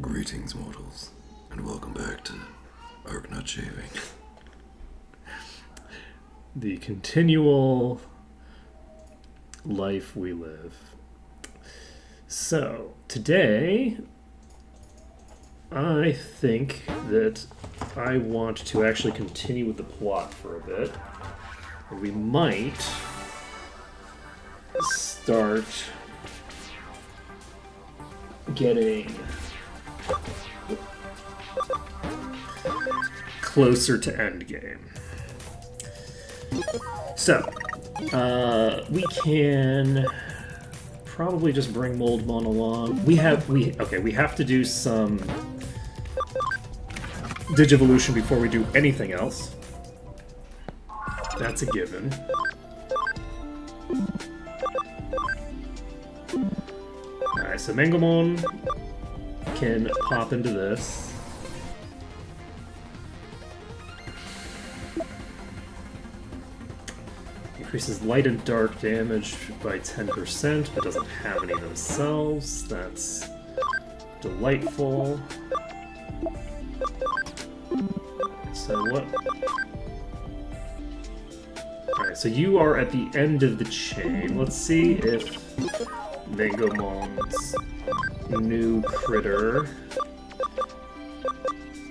Greetings, mortals, and welcome back to Arc Nut Shaving. The continual life we live. So, today, I think that I want to actually continue with the plot for a bit. We might start getting closer to Endgame. So, we can probably just bring Moldmon along. We have to do some Digivolution before we do anything else. That's a given. Alright, so Mangomon can pop into this. Increases light and dark damage by 10%, but doesn't have any themselves. That's delightful. So what? Alright, so you are at the end of the chain. Let's see if Mangomon's new critter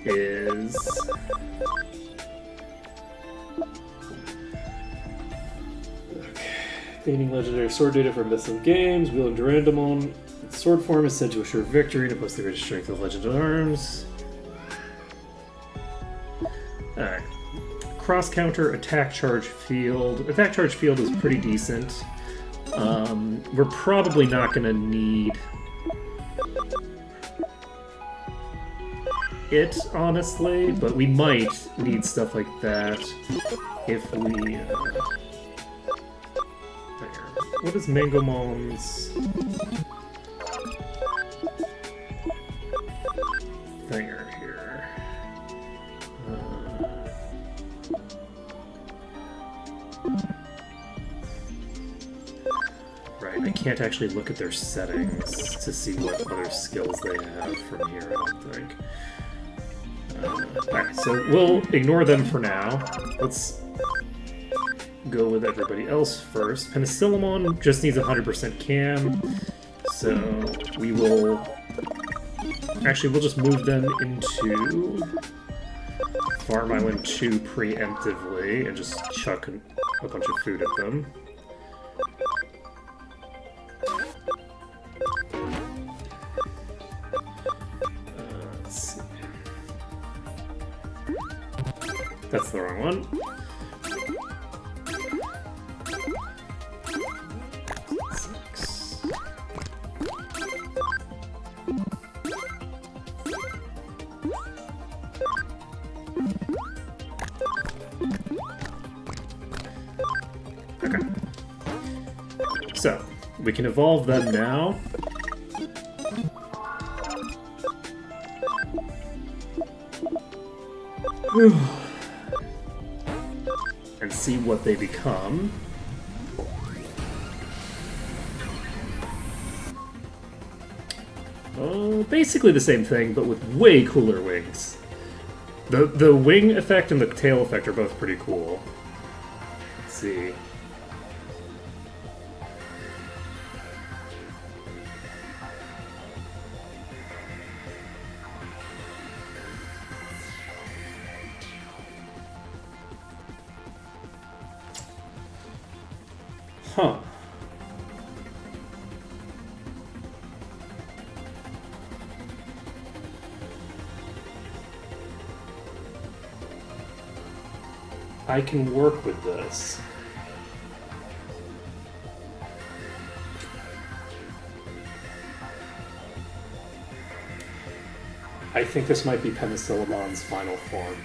is... Gaining legendary sword data from Abyssal Games, wielding Durandamon. Its sword form is said to assure victory and oppose the greatest strength of Legend of Arms. Alright. Cross counter, attack charge field. Attack charge field is pretty decent. We're probably not going to need it, honestly, but we might need stuff like that if we... What is Mangomon's thinger here? Right, I can't actually look at their settings to see what other skills they have from here, I don't think. Alright, so we'll ignore them for now. Let's go with everybody else first. Penicillamon just needs 100% cam, so we will... Actually, we'll just move them into Farm Island 2 preemptively and just chuck a bunch of food at them. Let's see. That's the wrong one. So, we can evolve them now. And see what they become. Basically the same thing, but with way cooler wings. The wing effect and the tail effect are both pretty cool. Let's see. Huh. I can work with this. I think this might be Penicillammon's final form.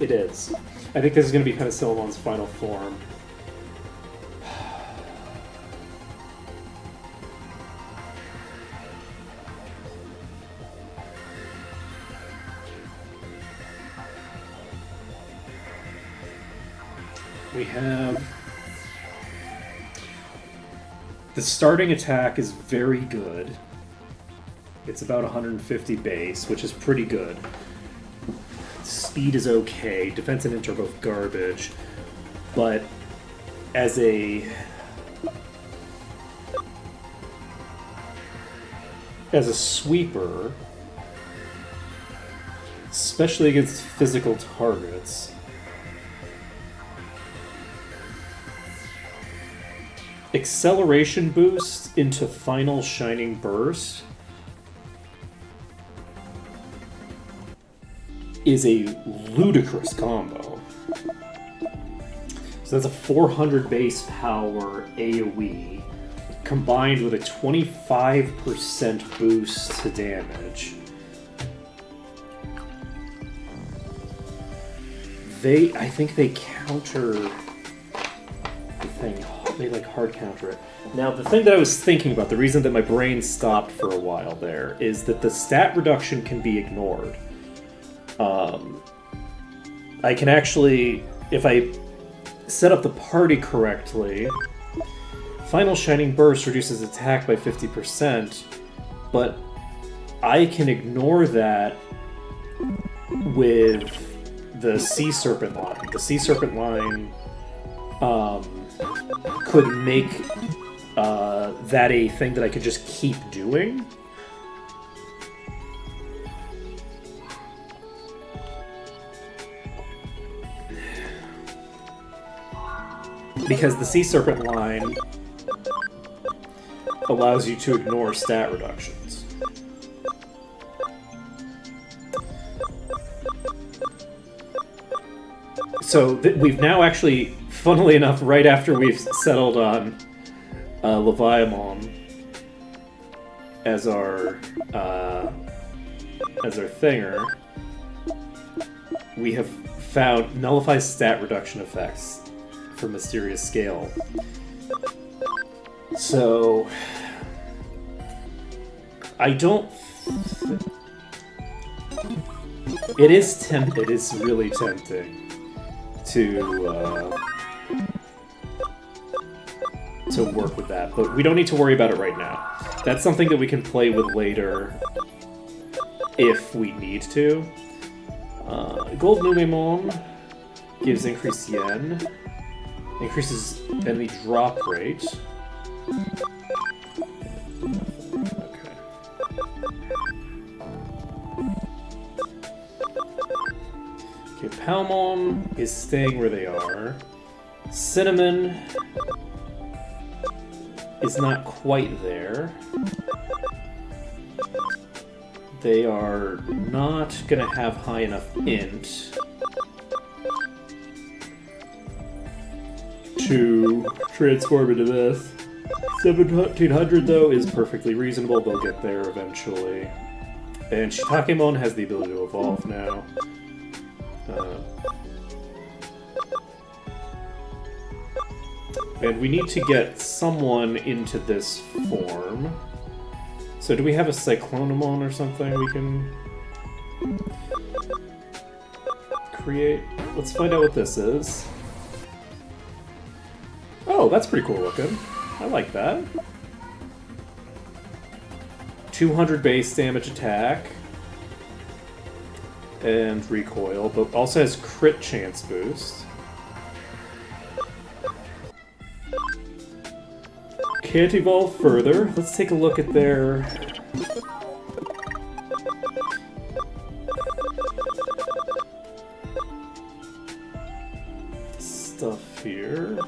It is. I think this is going to be Penicillammon's final form. we have... The starting attack is very good. It's about 150 base, which is pretty good. Speed is okay. Defense and int are both garbage. But as a sweeper, especially against physical targets, acceleration boost into final shining burst is a ludicrous combo. So that's a 400 base power AoE combined with a 25% boost to damage. I think they counter the thing. They like hard counter it. Now, the thing that I was thinking about, the reason that my brain stopped for a while there, is that the stat reduction can be ignored. I can actually, if I set up the party correctly, Final Shining Burst reduces attack by 50%, but I can ignore that with the Sea Serpent line. The Sea Serpent line could make that a thing that I could just keep doing. Because the Sea Serpent line allows you to ignore stat reductions. So we've now actually, funnily enough, right after we've settled on Leviamon as our thinger, we have found nullifies stat reduction effects for Mysterious Scale. So I don't. It is really tempting to work with that, but we don't need to worry about it right now. That's something that we can play with later if we need to. Gold Numemon gives increased yen, increases enemy drop rate. Okay. Okay, Palmon is staying where they are. Cinnamon is not quite there. They are not gonna have high enough int to transform into this. 1700 though is perfectly reasonable, they'll get there eventually. And Shitakemon has the ability to evolve now. And we need to get someone into this form. So do we have a Cyclonomon or something we can create? Let's find out what this is. Oh, that's pretty cool looking. I like that. 200 base damage attack. And recoil, but also has crit chance boost. Can't evolve further. Let's take a look at their... stuff here.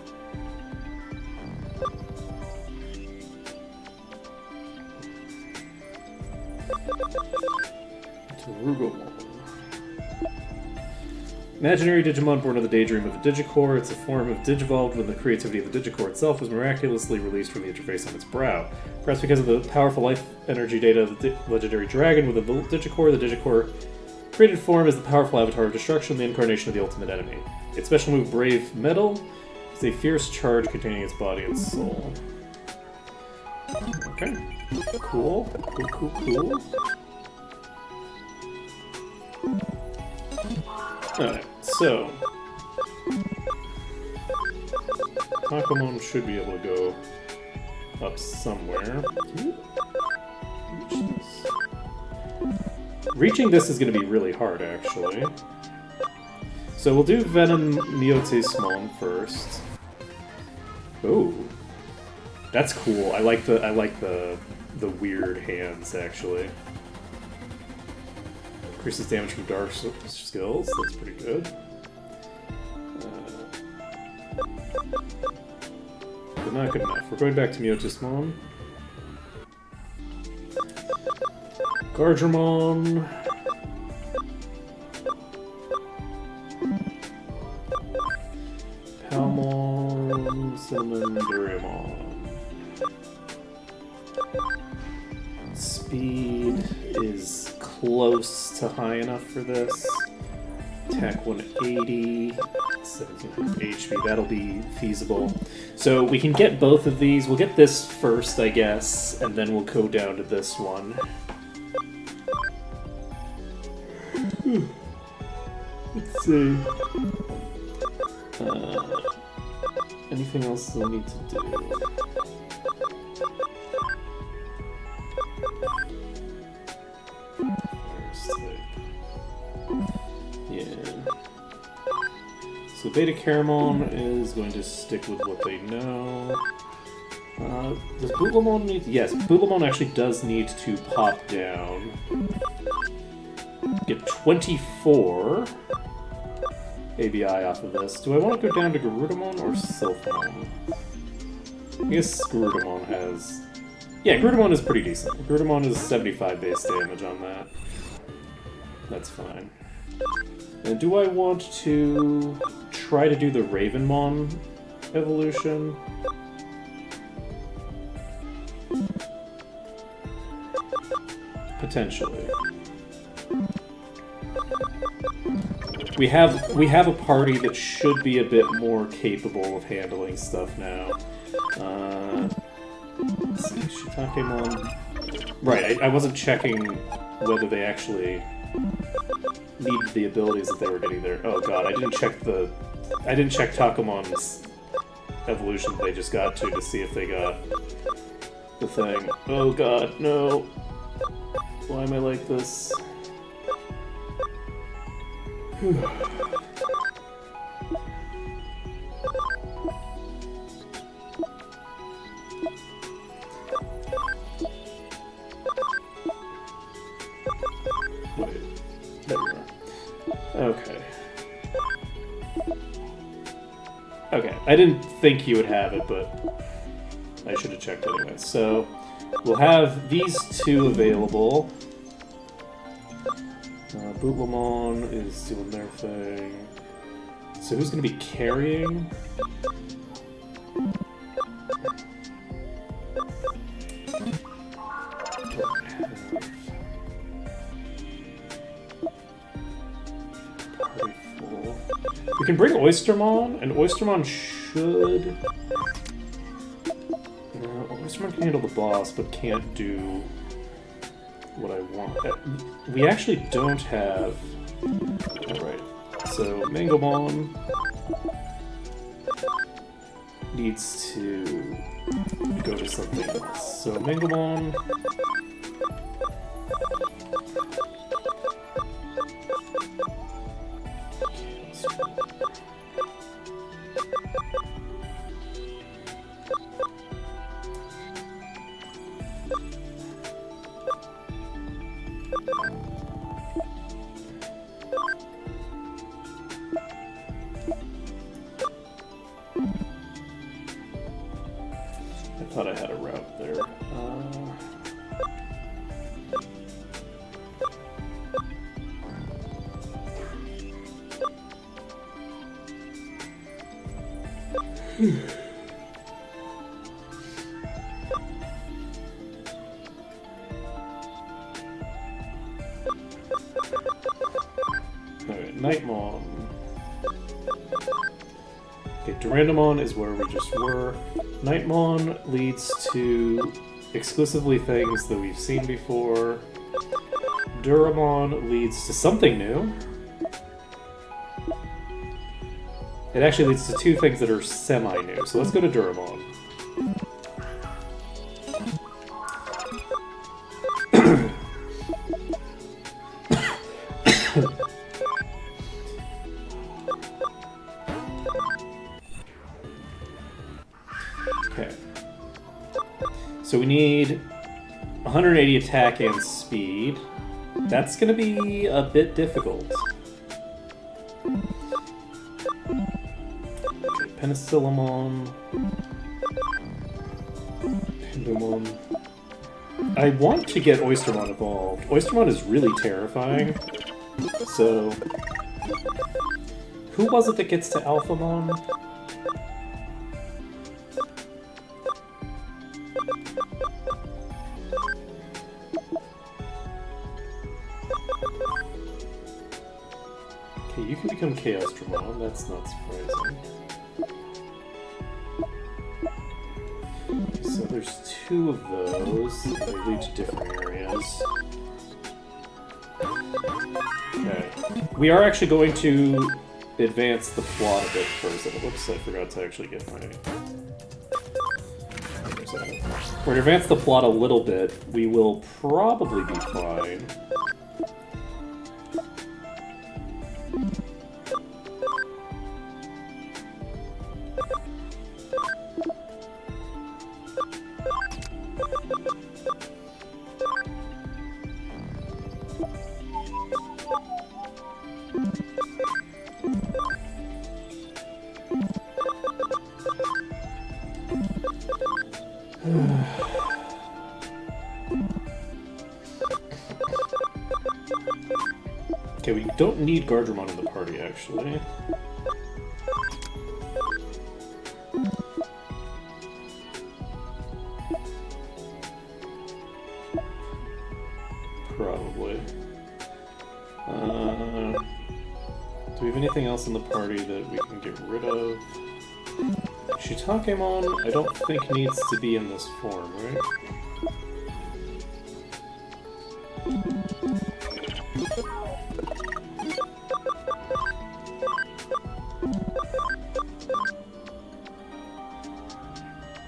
Rugomon. Imaginary Digimon born of the daydream of the Digicore. It's a form of Digivolved when the creativity of the Digicore itself was miraculously released from the interface on its brow. Perhaps because of the powerful life energy data of the legendary dragon with the Digicore created form is the powerful avatar of destruction, the incarnation of the ultimate enemy. Its special move, Brave Metal, is a fierce charge containing its body and soul. Okay. Cool. Cool. Alright, so... Takamon should be able to go up somewhere. Can you reach this? Reaching this is going to be really hard, actually. So we'll do Venom Miotismon first. Oh, that's cool. I like the weird hands, actually. Increases damage from dark skills. That's pretty good. But not good enough. We're going back to Miotismon. Gardramon. Palmon. Cinnamon. Doraemon. Speed is close to high enough for this. Attack 180. 1700 HP. That'll be feasible. So we can get both of these. We'll get this first, I guess, and then we'll go down to this one. Let's see. Anything else I need to do? Yeah. So Beta Caramon is going to stick with what they know. Does Bootlemon need... Yes, Bootlemon actually does need to pop down. Get 24 ABI off of this. Do I want to go down to Garudamon or Silphamon? I guess Garudamon has... Yeah, Garudamon is pretty decent. Garudamon is 75 base damage on that. That's fine. And do I want to try to do the Ravenmon evolution? Potentially. We have a party that should be a bit more capable of handling stuff now. Let's see, Shitakemon. Right, I wasn't checking whether they actually needed the abilities that they were getting there. Oh god, I didn't check Takamon's evolution they just got to see if they got the thing. Oh god, no. Why am I like this? Wait, there we are. Okay. Okay, I didn't think you would have it, but I should have checked anyway. So, we'll have these two available. Bootlemon is doing their thing. So who's going to be carrying? Party full. We can bring Oystermon, and Oystermon should... No, Oystermon can handle the boss, but can't do what I want. We actually don't have... Alright, so Mangomon needs to go to something else. So Mangomon... I thought I had a route there. Alright, Nightmon. Okay, Durandamon is where we just were. Nightmon leads to exclusively things that we've seen before. Duramon leads to something new. It actually leads to two things that are semi-new. So let's go to Duramon. Okay. So we need 180 attack and speed. That's going to be a bit difficult. Okay, Penicillamon. Pendulum. I want to get Oystermon evolved. Oystermon is really terrifying. So, who was it that gets to Alphamon? Okay, you can become Chaosdramon, that's not surprising. Okay, so there's two of those. They lead to different areas. Okay. We are actually going to advance the plot a bit first. And whoops, I forgot to actually get my... We're going to advance the plot a little bit. We will probably be fine. Okay, we don't need Gardramon in the party, actually. Probably. Do we have anything else in the party that we can get rid of? Shiitakemon, I don't think needs to be in this form, right?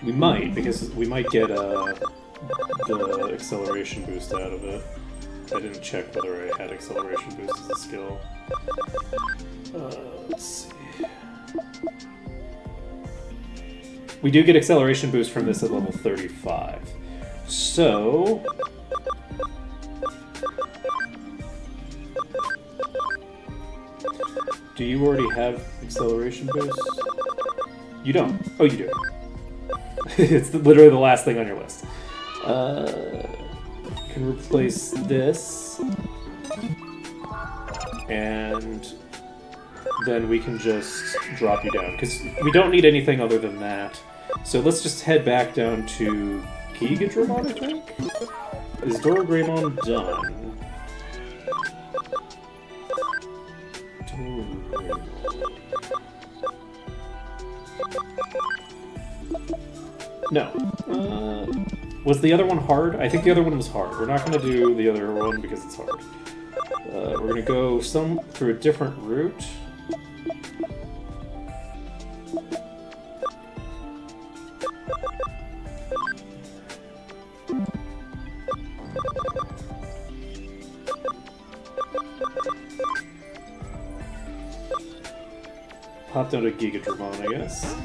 We might, because we might get the acceleration boost out of it. I didn't check whether I had acceleration boost as a skill. Let's see. We do get acceleration boost from this at level 35. So... do you already have acceleration boost? You don't. Oh, you do. It's literally the last thing on your list. Can replace this. And then we can just drop you down. Because we don't need anything other than that. So let's just head back down to Gigadramon, I think? Is Dorogreymon done? No. Was the other one hard? I think the other one was hard. We're not going to do the other one because it's hard. We're going to go through a different route. Pop down to Gigadramon, I guess.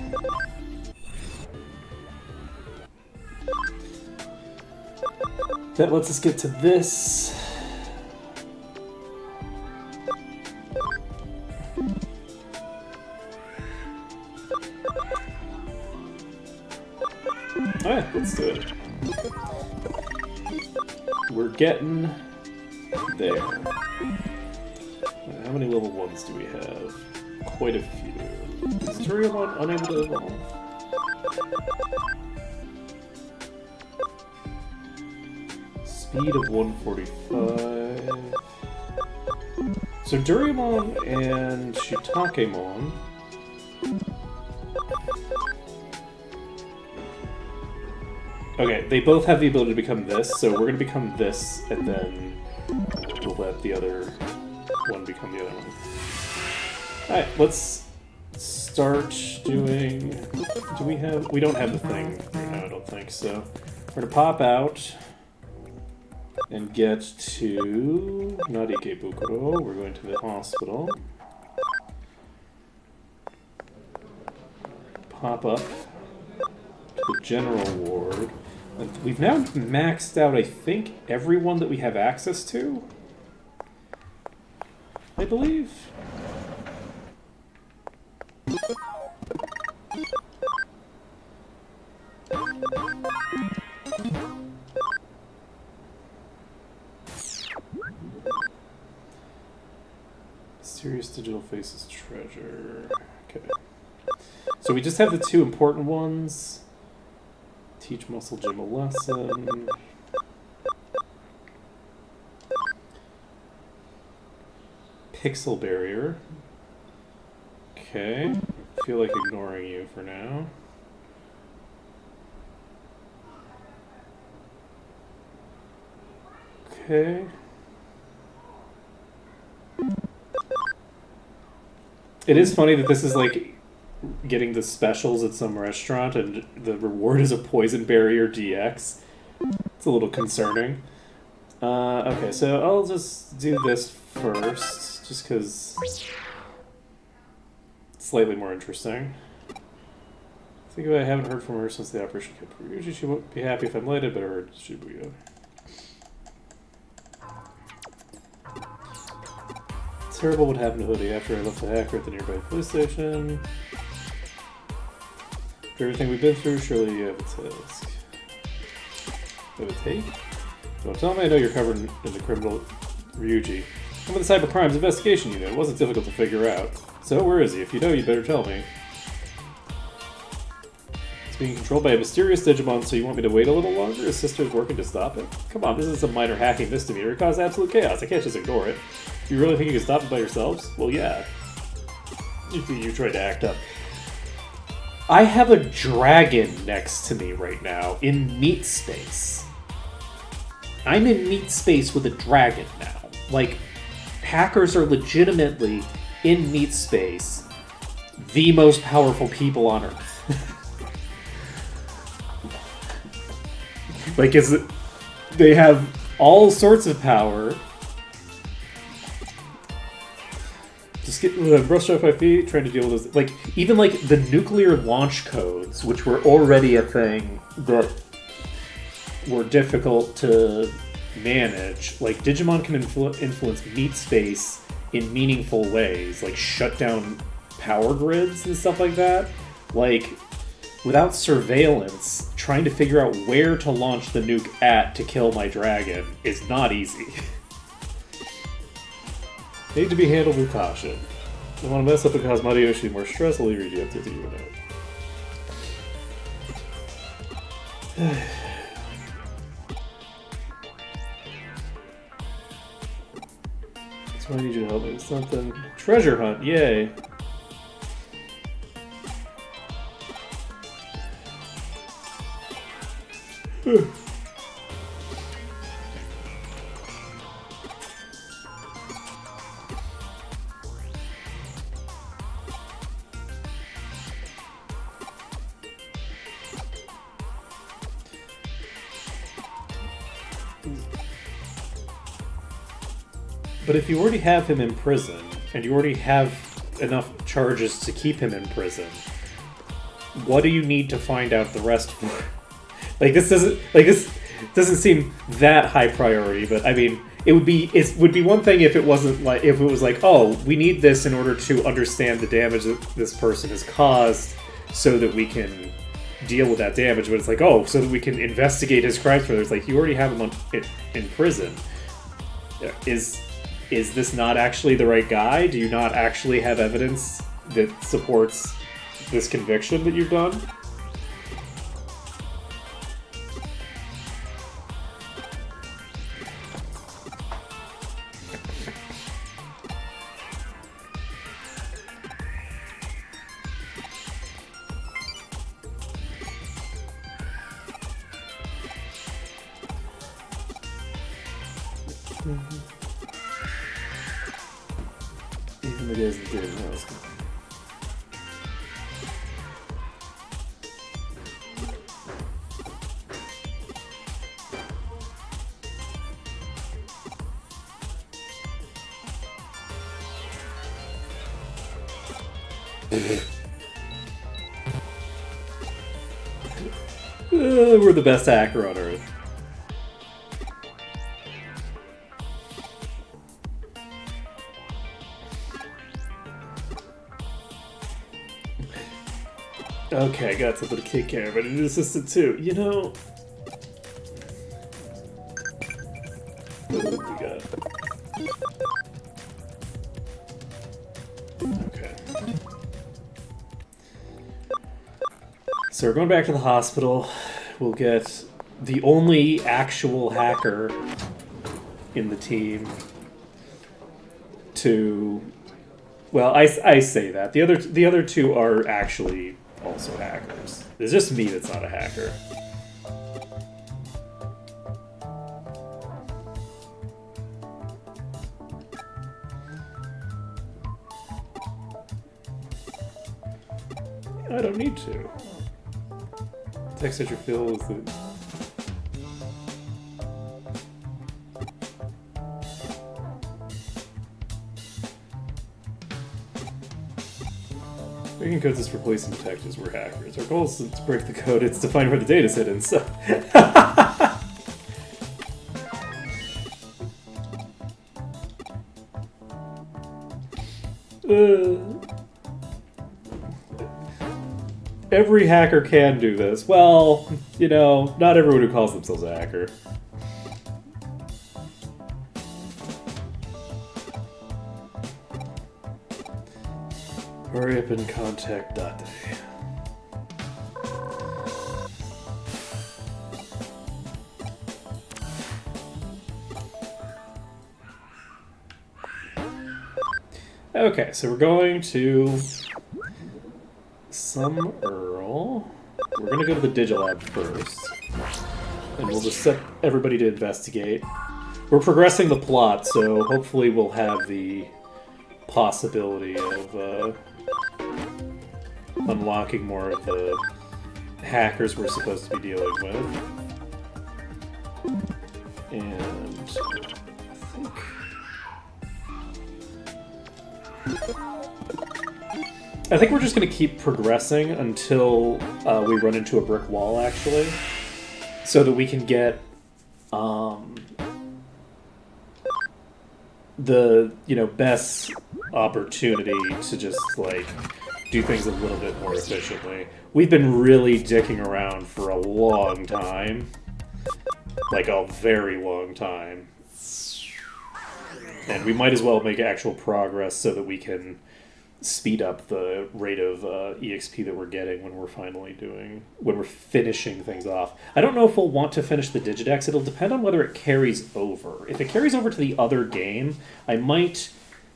That lets us get to this. Alright, let's do it. We're getting there. How many level 1s do we have? Quite a few. Is Turriamon unable to evolve? Speed of 145. So Duramon and Shiitakemon. Okay, they both have the ability to become this, so we're gonna become this, and then we'll let the other one become the other one. Alright, let's start doing... Do we have... We don't have the thing right now, I don't think, so... We're gonna pop out and get to... Not Ikebukuro, we're going to the hospital. Pop up to the general ward. And we've now maxed out, I think, everyone that we have access to. I believe. Mysterious digital faces treasure. Okay. So we just have the two important ones. Teach muscle gym a lesson. Pixel barrier. Okay. I feel like ignoring you for now. Okay. It is funny that this is like getting the specials at some restaurant and the reward is a poison barrier DX. It's a little concerning. Okay, so I'll just do this first, just because it's slightly more interesting. I think I haven't heard from her since the operation kept. Usually she won't be happy if I'm late, but I heard Shibuya. Terrible what happened to Hoodie after I left the hacker at the nearby police station. For everything we've been through, surely you have a task. You have a take? Don't tell me I know you're covered in the criminal Ryuji. I'm with the Cyber Crimes Investigation Unit. It wasn't difficult to figure out. So where is he? If you know, you better tell me. It's being controlled by a mysterious Digimon, so you want me to wait a little longer? His sister's working to stop it? Come on, this is some minor hacking misdemeanor. It caused absolute chaos. I can't just ignore it. You really think you can stop it by yourselves? Well, yeah. You tried to act up. I have a dragon next to me right now in meat space. I'm in meat space with a dragon now. Like, hackers are legitimately in meat space the most powerful people on Earth. Like, they have all sorts of power. Just get brushed off my feet, trying to deal with those. Like, even like the nuclear launch codes, which were already a thing that were difficult to manage. Like, Digimon can influence meat space in meaningful ways, like shut down power grids and stuff like that. Like, without surveillance, trying to figure out where to launch the nuke at to kill my dragon is not easy. Need to be handled with caution. I want to mess up and cause Mariyoshi more stress, I'll leave you up to you know. That's why I need you to help me with something. Treasure hunt, yay! But if you already have him in prison, and you already have enough charges to keep him in prison, what do you need to find out the rest for? This doesn't seem that high priority, but I mean, it would be one thing if it wasn't like, if it was like, oh, we need this in order to understand the damage that this person has caused so that we can deal with that damage, but it's like, oh, so that we can investigate his crimes further. It's like, you already have him in prison. Is this not actually the right guy? Do you not actually have evidence that supports this conviction that you've done? Even the guys that did it, We're the best hacker on Earth. Okay, I got something to take care of. I need an assistant too. You know... What do we got? Okay. So we're going back to the hospital. We'll get the only actual hacker in the team to... Well, I say that. The other two are actually also hackers. It's just me that's not a hacker. I don't need to. Text that you feel is the... Breaking codes is for police and detectives. We're hackers. Our goal isn't to break the code, it's to find where the data's hidden, so... Every hacker can do this. Well, you know, not everyone who calls themselves a hacker. Hurry up and contact Date. Okay, so we're going to some Earl. We're gonna go to the Digilab first. And we'll just set everybody to investigate. We're progressing the plot, so hopefully we'll have the possibility of unlocking more of the hackers we're supposed to be dealing with. And I think we're just going to keep progressing until we run into a brick wall, actually, so that we can get the best opportunity to just like do things a little bit more efficiently. We've been really dicking around for a long time, like a very long time, and we might as well make actual progress so that we can speed up the rate of EXP that we're getting when we're finishing things off. I don't know if we'll want to finish the Digidex. It'll depend on whether it carries over. If it carries over to the other game, I might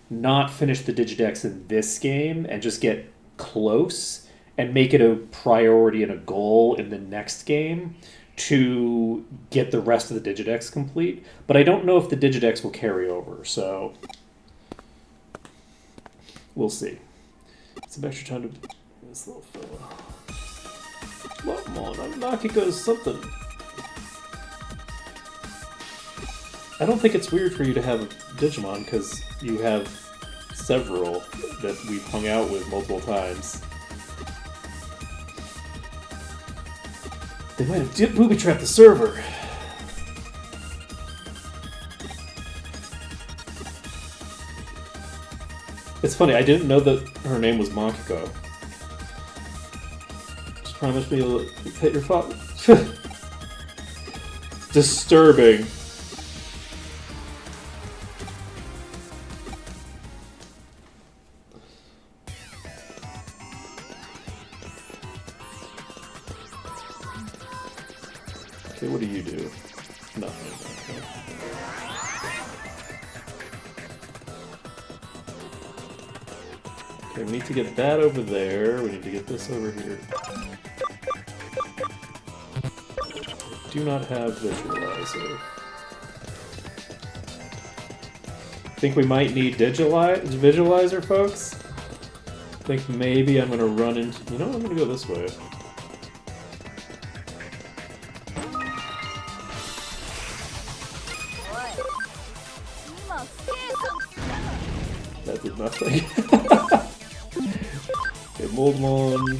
not finish the Digidex in this game and just get close and make it a priority and a goal in the next game to get the rest of the Digidex complete. But I don't know if the Digidex will carry over, so we'll see. Some extra time to this little fella. Come on, Nakiko's something. I don't think it's weird for you to have a Digimon, because you have several that we've hung out with multiple times. They might have booby-trapped the server. It's funny, I didn't know that her name was Makiko. Just promise me you'll hit your father. Disturbing. Okay, what do you do? Nothing. Okay. Okay, we need to get that over there. We need to get this over here. Do not have visualizer. Think we might need visualizer, folks? Think maybe I'm gonna run into... You know what? I'm gonna go this way. That did nothing. Okay, Moldmon.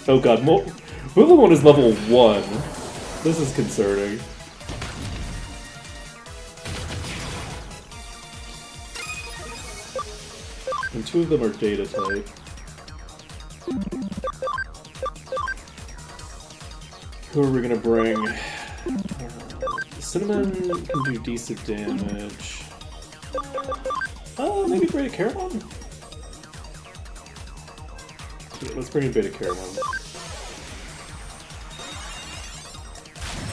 Oh god, Moldmon is level 1. This is concerning. And 2 of them are data type. Who are we gonna bring? Cinnamon can do decent damage. Oh, maybe Beta Caramon? Yeah, let's bring in Beta Caramon.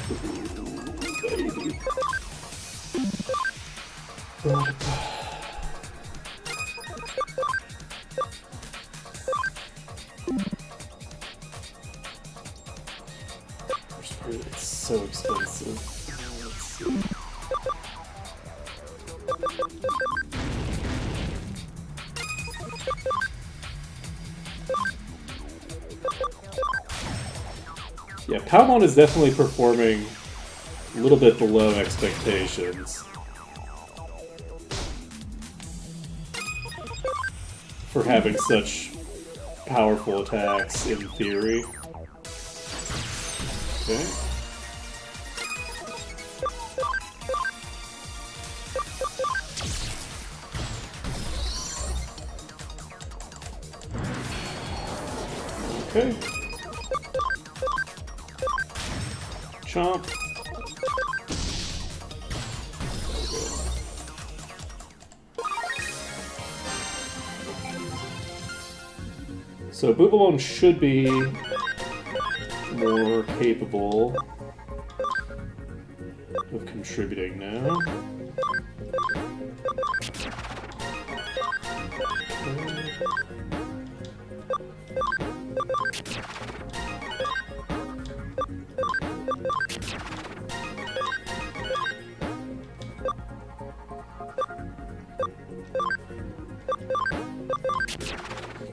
Ooh, baby. It's so expensive. Let's see. Yeah, Palmon is definitely performing a little bit below expectations for having such powerful attacks in theory. Okay. Okay. Chomp. So Boobalon should be more capable of contributing now.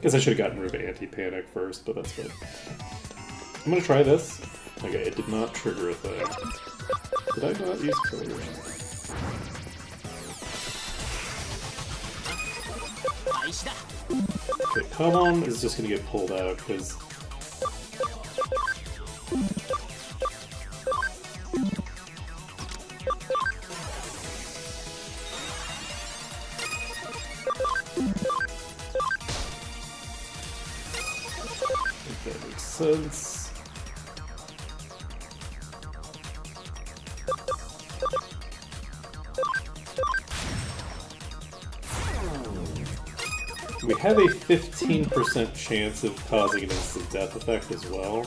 Guess I should have gotten rid of anti-panic first, but that's fine. I'm gonna try this. Okay, it did not trigger a thing. Did I not use triggers? Okay, Kamon is just gonna get pulled out because that makes sense. We have a 15% chance of causing an instant death effect as well.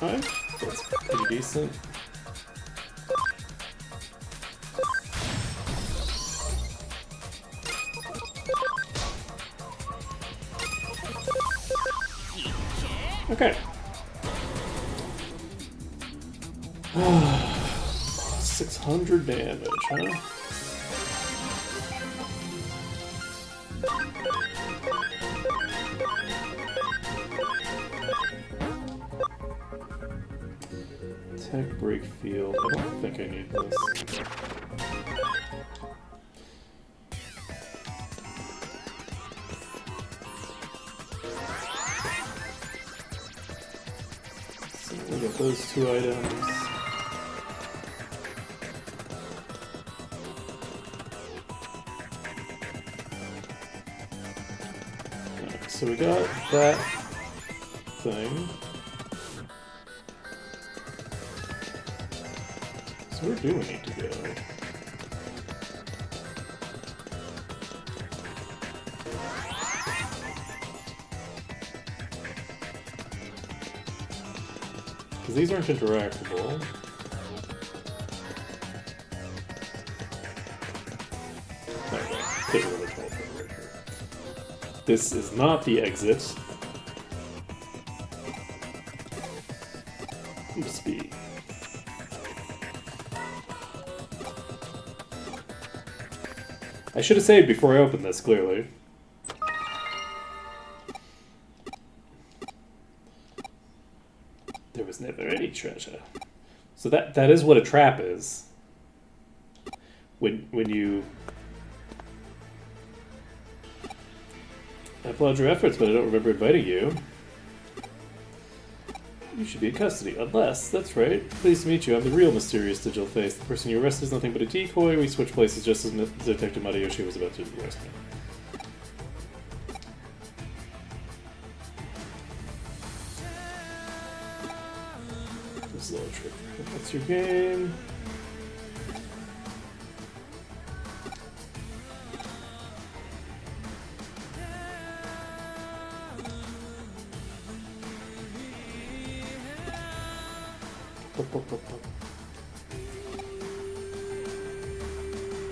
Alright, that's pretty decent. Okay. 600 damage, huh? Tech break field. I don't think I need this. So we got those 2 items. So we got that thing. So where do we need to go? Because these aren't interactable. This is not the exit. Just be. I should have saved before I opened this, clearly. There was never any treasure. So that is what a trap is. When you... I applaud your efforts, but I don't remember inviting you. You should be in custody, unless, that's right. Pleased to meet you, I'm the real mysterious digital face. The person you arrested is nothing but a decoy. We switched places just as Detective Matayoshi was about to arrest me. This little trick. What's your game?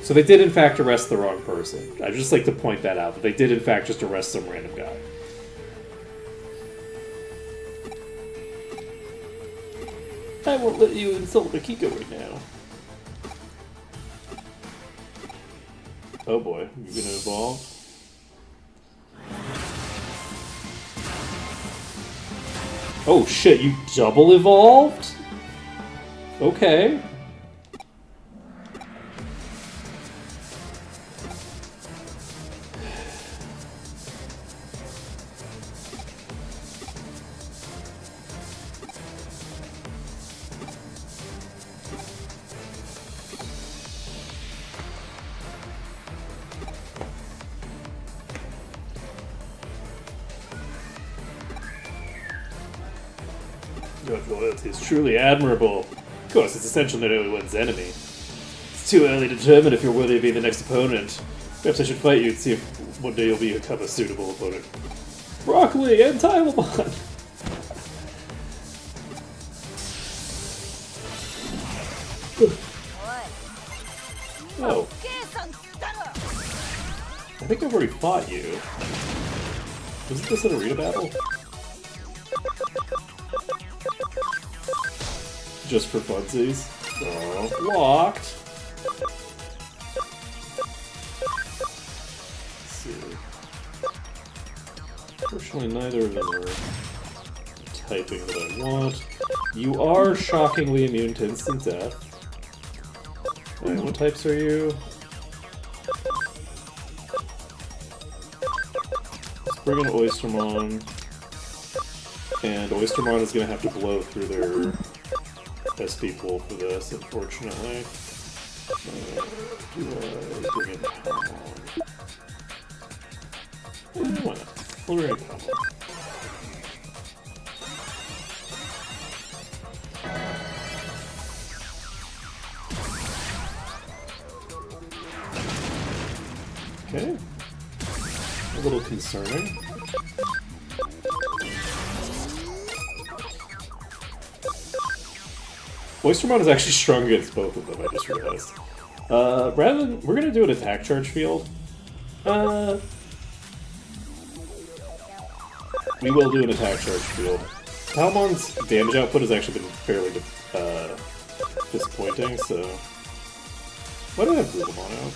So they did in fact arrest the wrong person. I'd just like to point that out, but they did in fact just arrest some random guy. I won't let you insult Akiko right now. Oh boy, you're gonna evolve? Oh shit, you double evolved? Okay. Your loyalty is truly admirable. Of course, it's essential to know one's enemy. It's too early to determine if you're worthy of being the next opponent. Perhaps I should fight you and see if one day you'll become a suitable opponent. Broccoli and Tylemon! Oh. I think I've already fought you. Wasn't this an arena battle? Just for funsies. Oh, locked. Let's see. Fortunately, neither of them are typing that I want. You are shockingly immune to instant death. Alright, what types are you? Let's bring in Oystermon. And Oystermon is going to have to blow through their SP pool for this, unfortunately. Do I bring in Palmon? Why not? We'll bring in Palmon. Okay. A little concerning. Oystermon is actually strong against both of them, I just realized. Rather than... We're gonna do an attack charge field. We will do an attack charge field. Palmon's damage output has actually been fairly disappointing, so... Why do I have Gulumon out?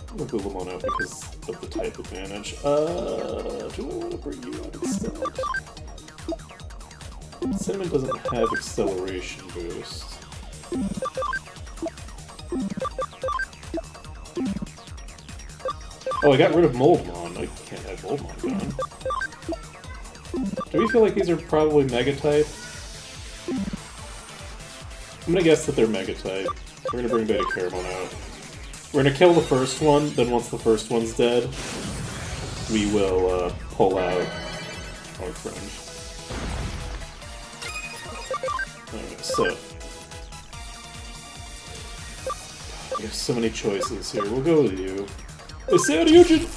I'm gonna Gulumon out because of the type advantage. Do I want to bring you out instead? Cinnamon doesn't have acceleration boost. Oh, I got rid of Moldmon. I can't have Moldmon gone. Do we feel like these are probably Mega-type? I'm gonna guess that they're Mega-type. We're gonna bring Beta Caramon out. We're gonna kill the first one, then once the first one's dead, we will pull out our friend. Okay, so we have so many choices here. We'll go with you. Ryujin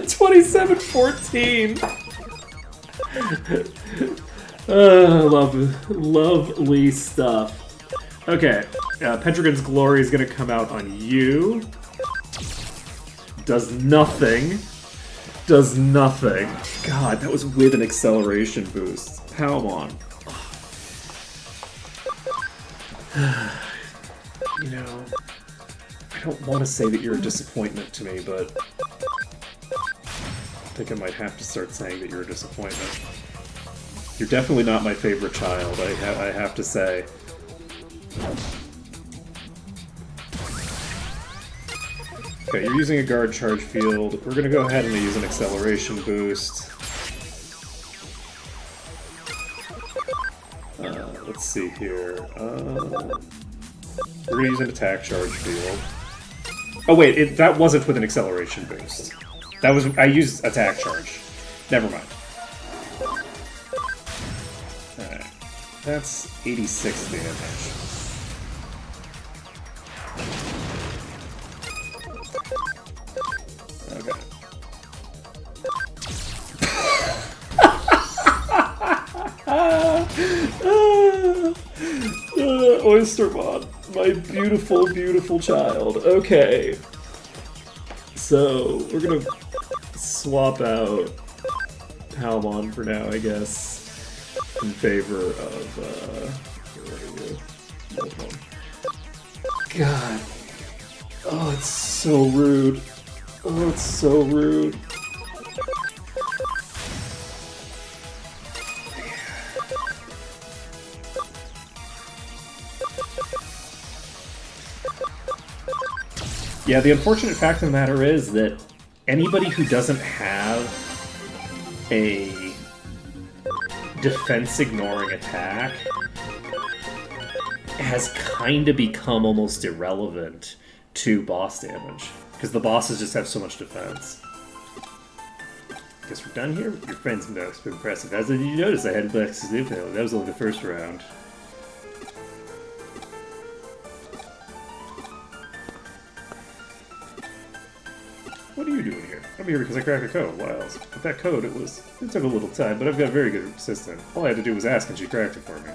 2714. Lovely stuff. Okay, Pendragon's Glory is going to come out on you. Does nothing. Does nothing. God, that was with an acceleration boost. Palmon. You know, I don't want to say that you're a disappointment to me, but I think I might have to start saying that you're a disappointment. You're definitely not my favorite child, I have to say. Okay, you're using a guard charge field. We're gonna go ahead and use an acceleration boost. Let's see here. We're gonna use an attack charge field. Oh wait, that wasn't with an acceleration boost. That was I used attack charge. Never mind. Alright. That's 86 damage. Okay. Oystermon, my beautiful, beautiful child. Okay. So, we're gonna swap out Palmon for now, I guess, in favor of, what are you? God. Oh, it's so rude. Oh, it's so rude. Yeah, the unfortunate fact of the matter is that anybody who doesn't have a defense-ignoring attack has kind of become almost irrelevant to boss damage, because the bosses just have so much defense. Guess we're done here? Your friend's most impressive. As did you notice I had Lex That was only the first round. What are you doing here? I'm here because I cracked a code. Why else? With that code, it took a little time, but I've got a very good assistant. All I had to do was ask and she cracked it for me.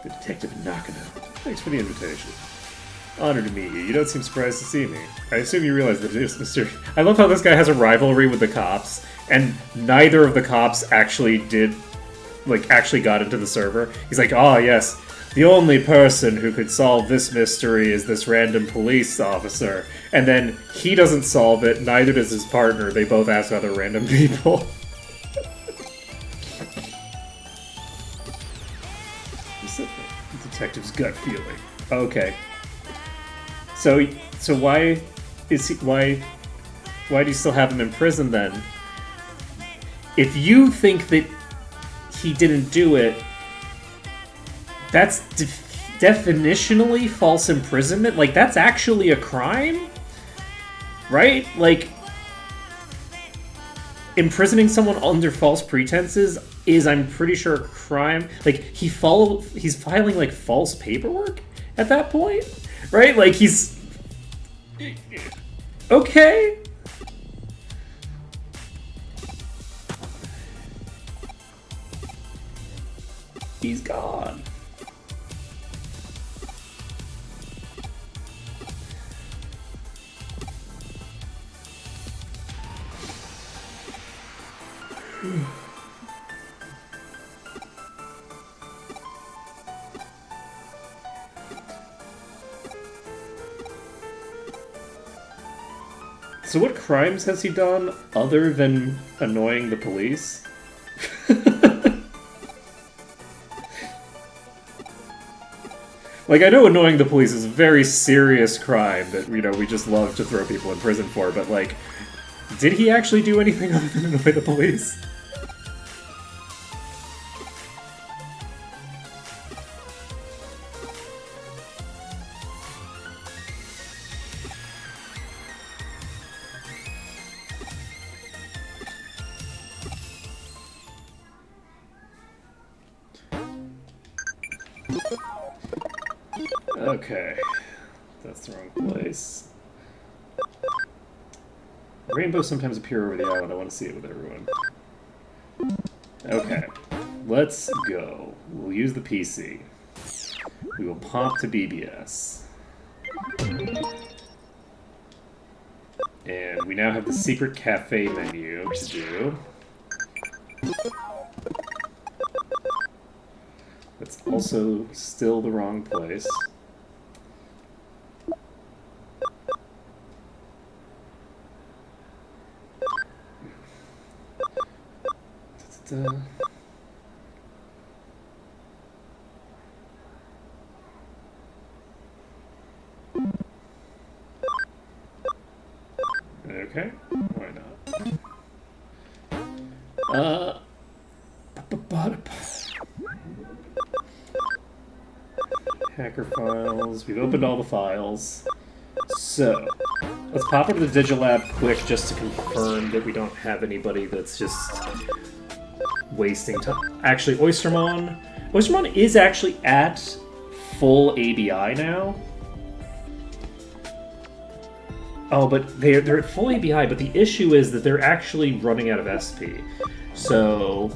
The detective in Nakano. Thanks for the invitation. Honor to meet you. You don't seem surprised to see me. I assume you realize that it is Mr. I love how this guy has a rivalry with the cops, and neither of the cops actually got into the server. He's like, oh yes, the only person who could solve this mystery is this random police officer. And then he doesn't solve it, neither does his partner. They both ask other random people. Detective's gut feeling. Okay. So why do you still have him in prison then? If you think that he didn't do it, that's definitionally false imprisonment. Like, that's actually a crime, right? Like, imprisoning someone under false pretenses is, I'm pretty sure, a crime. Like, he's filing like false paperwork at that point, right? Like, he's okay. He's gone. So what crimes has he done other than annoying the police? Like, I know annoying the police is a very serious crime that, you know, we just love to throw people in prison for, but, like, did he actually do anything other than annoy the police? Okay, that's the wrong place. Rainbows sometimes appear over the island. I want to see it with everyone. Okay, let's go. We'll use the PC. We will pop to BBS. And we now have the secret cafe menu to do. That's also still the wrong place. Okay, why not? Hacker files. We've opened all the files. So, let's pop into the Digilab quick just to confirm that we don't have anybody that's just wasting time. Actually, Oystermon is actually at full ABI now. Oh, but they're at full ABI, but the issue is that they're actually running out of SP. So,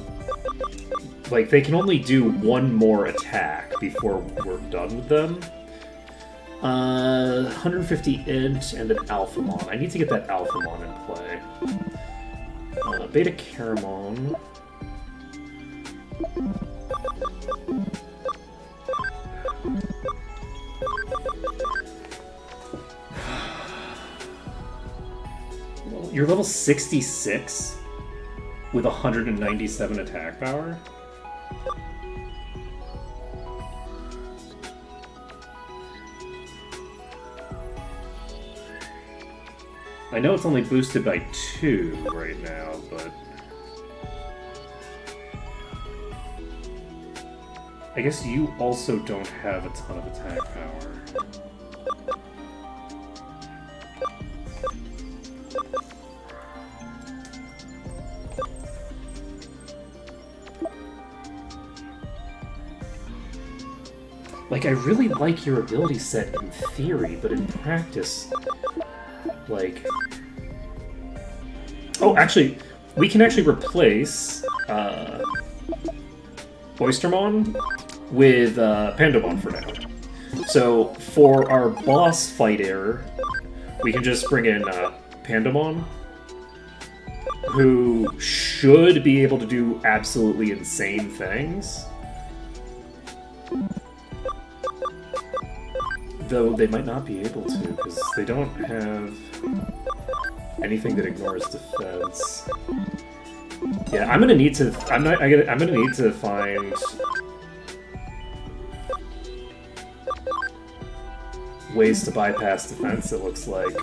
like, they can only do one more attack before we're done with them. 150 int and an Alphamon. I need to get that Alphamon in play. Beta Caramon. You're level 66 with 197 attack power? I know it's only boosted by 2 right now, but I guess you also don't have a ton of attack power. Like, I really like your ability set in theory, but in practice, like... Oh, actually, we can actually replace Oystermon with Pandamon for now. So, for our boss fight error, we can just bring in Pandamon, who should be able to do absolutely insane things. Though they might not be able to, because they don't have anything that ignores defense. Yeah, I'm gonna need to. I'm gonna need to find ways to bypass defense. It looks like.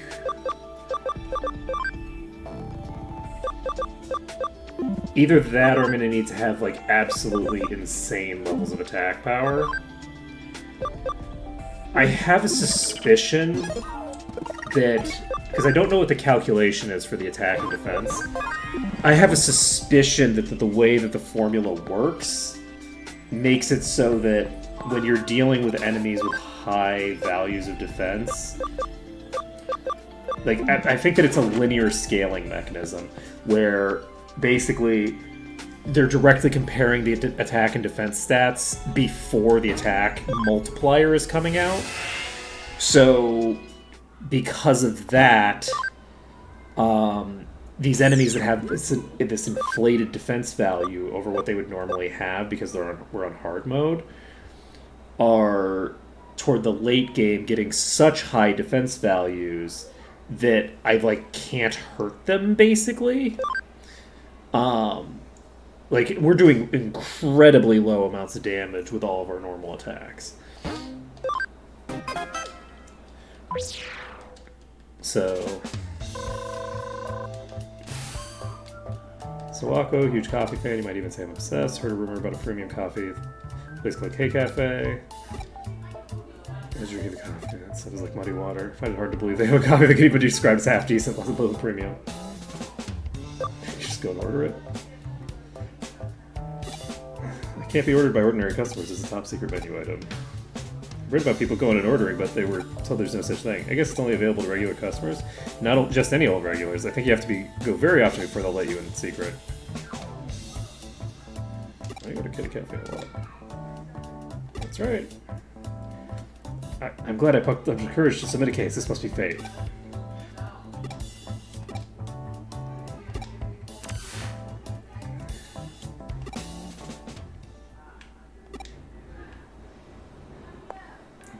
Either that, or I'm gonna need to have like absolutely insane levels of attack power. I have a suspicion that, because I don't know what the calculation is for the attack and defense, I have a suspicion that the way that the formula works makes it so that when you're dealing with enemies with high values of defense, like, I think that it's a linear scaling mechanism, where basically they're directly comparing the attack and defense stats before the attack multiplier is coming out. So, because of that, these enemies that have this inflated defense value over what they would normally have because we're on hard mode are, toward the late game, getting such high defense values that I, like, can't hurt them, basically. Like, we're doing incredibly low amounts of damage with all of our normal attacks. So... Sawako, huge coffee fan, you might even say I'm obsessed. Heard a rumor about a premium coffee place called K-Cafe. I was drinking the coffee, that stuff is like muddy water. I find it hard to believe they have a coffee that can even be described as half decent, let alone premium. You just go and order it. Can't be ordered by ordinary customers as a top secret menu item. I've read about people going and ordering, but they were told there's no such thing. I guess it's only available to regular customers. Not just any old regulars. I think you have to go very often before they'll let you in secret. I go to Kitty Cafe a lot. That's right. I'm glad I plucked up the courage to submit a case. This must be fate.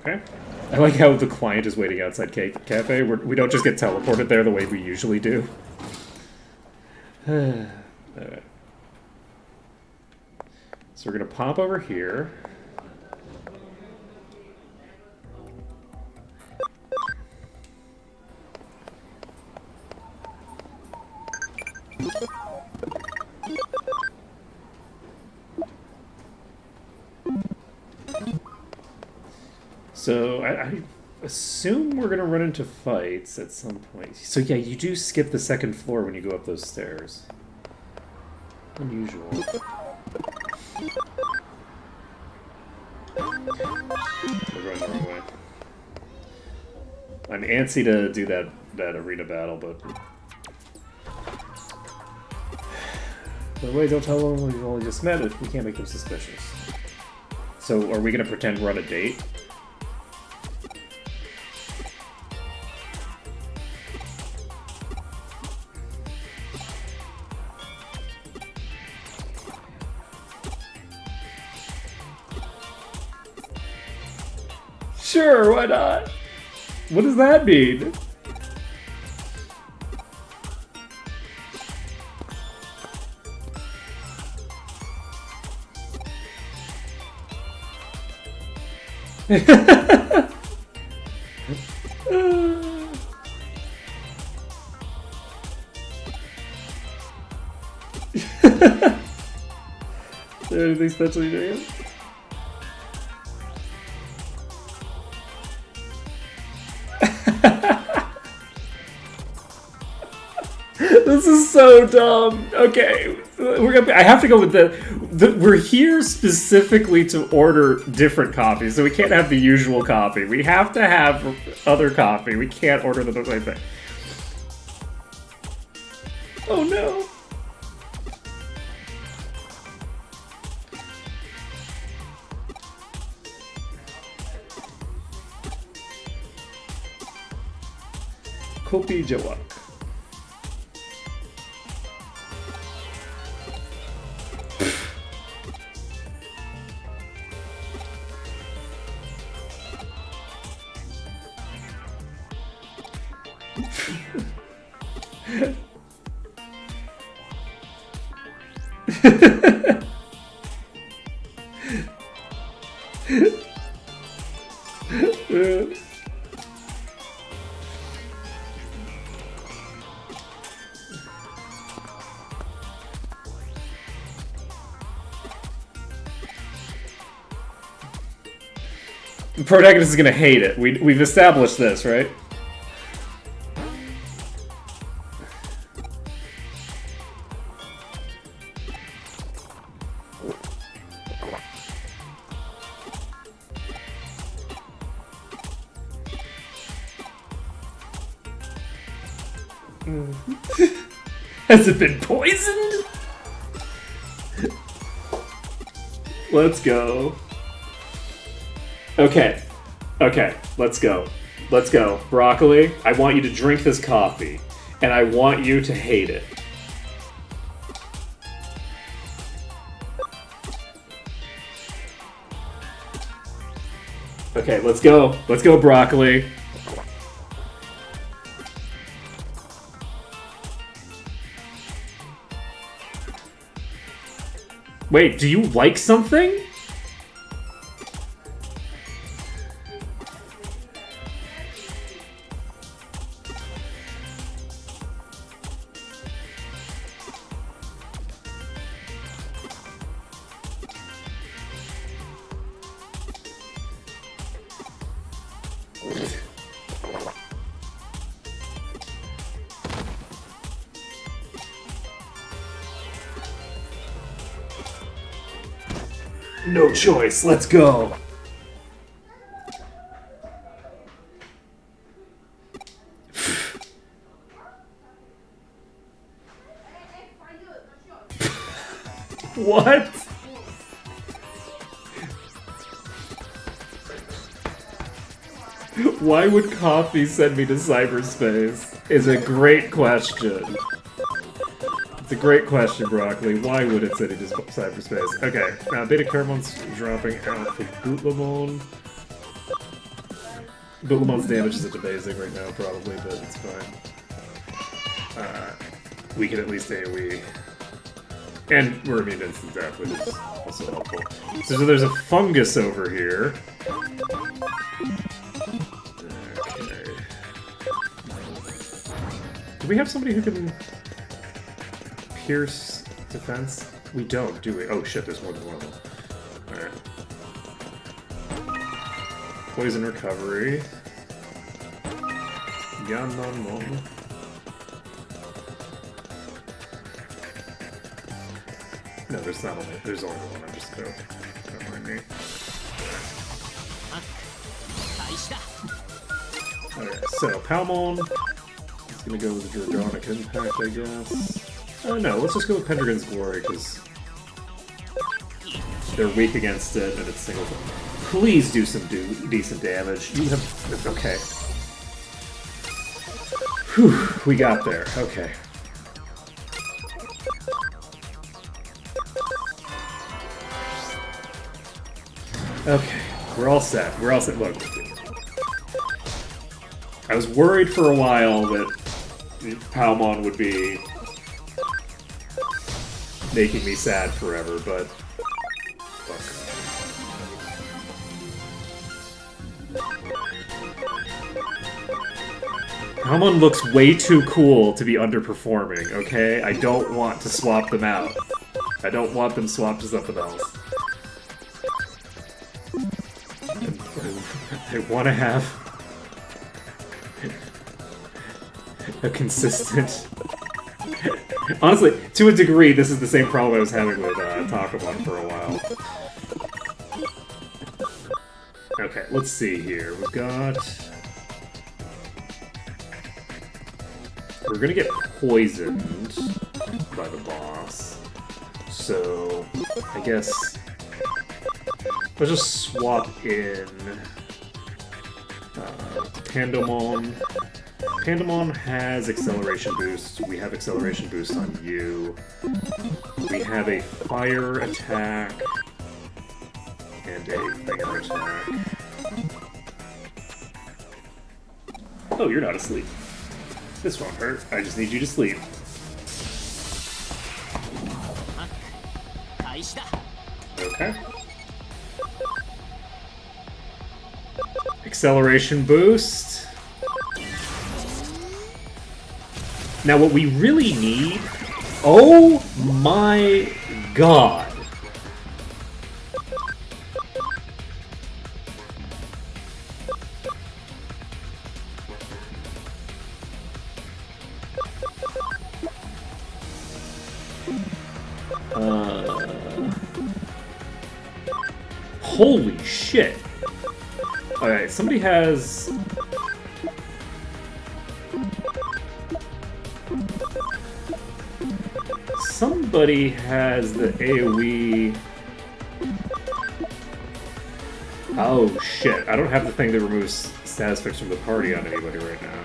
Okay. I like how the client is waiting outside Cafe. We don't just get teleported there the way we usually do. Alright. So we're going to pop over here. So I assume we're gonna run into fights at some point. So yeah, you do skip the second floor when you go up those stairs. Unusual. We're going the wrong way. I'm antsy to do that arena battle, but... By the way, don't tell them we've only just met. We can't make them suspicious. So, are we gonna pretend we're on a date? Sure, why not? What does that mean? Is there anything special you're doing? This is so dumb. Okay, I have to go with we're here specifically to order different coffees, so we can't have the usual coffee. We have to have other coffee. We can't order the same thing. Oh no. Kopi Jawak. The protagonist is gonna hate it. We've established this, right? Has it been poisoned? Let's go. Okay, let's go. Let's go. Broccoli, I want you to drink this coffee, and I want you to hate it. Okay, let's go. Let's go, Broccoli. Wait, do you like something? No choice, let's go. What? Why would coffee send me to cyberspace? Is a great question. It's a great question, Broccoli. Why would it send you to cyberspace? Okay, now Beta Caramon's dropping out for Bootlemon. Bootlemon's damage is at the basic right now, probably, but it's fine. We can at least AoE. And we're immune to instant death, which is also helpful. So there's a fungus over here. Okay. Do we have somebody who can pierce defense? We don't, do we? Oh shit, there's more than one of them. Poison recovery. Ganon. No, there's not only there's only one. I'm just gonna don't mind me. Okay, so Palmon is gonna go with the Draconic Impact, I guess. No, let's just go with Pendragon's Glory because they're weak against it and it's single. Please do some decent damage. You have okay. Whew, we got there. Okay. Okay, we're all set. We're all set. Look, I was worried for a while that Palmon would be making me sad forever, but fuck. Palmon looks way too cool to be underperforming, okay? I don't want to swap them out. I don't want them swapped to something else. I want to have a consistent... Honestly, to a degree, this is the same problem I was having with Takamon for a while. Okay, let's see here. We've got... We're gonna get poisoned by the boss. So, I guess... Let's just swap in... Pandemon. Pandemon has acceleration boost. We have acceleration boost on you. We have a fire attack and a finger attack. Oh, you're not asleep. This won't hurt. I just need you to sleep. Okay. Acceleration boost. Now what we really need... Oh my god! Holy shit! Alright, somebody has... Somebody has the AoE... Oh shit, I don't have the thing that removes status effects from the party on anybody right now.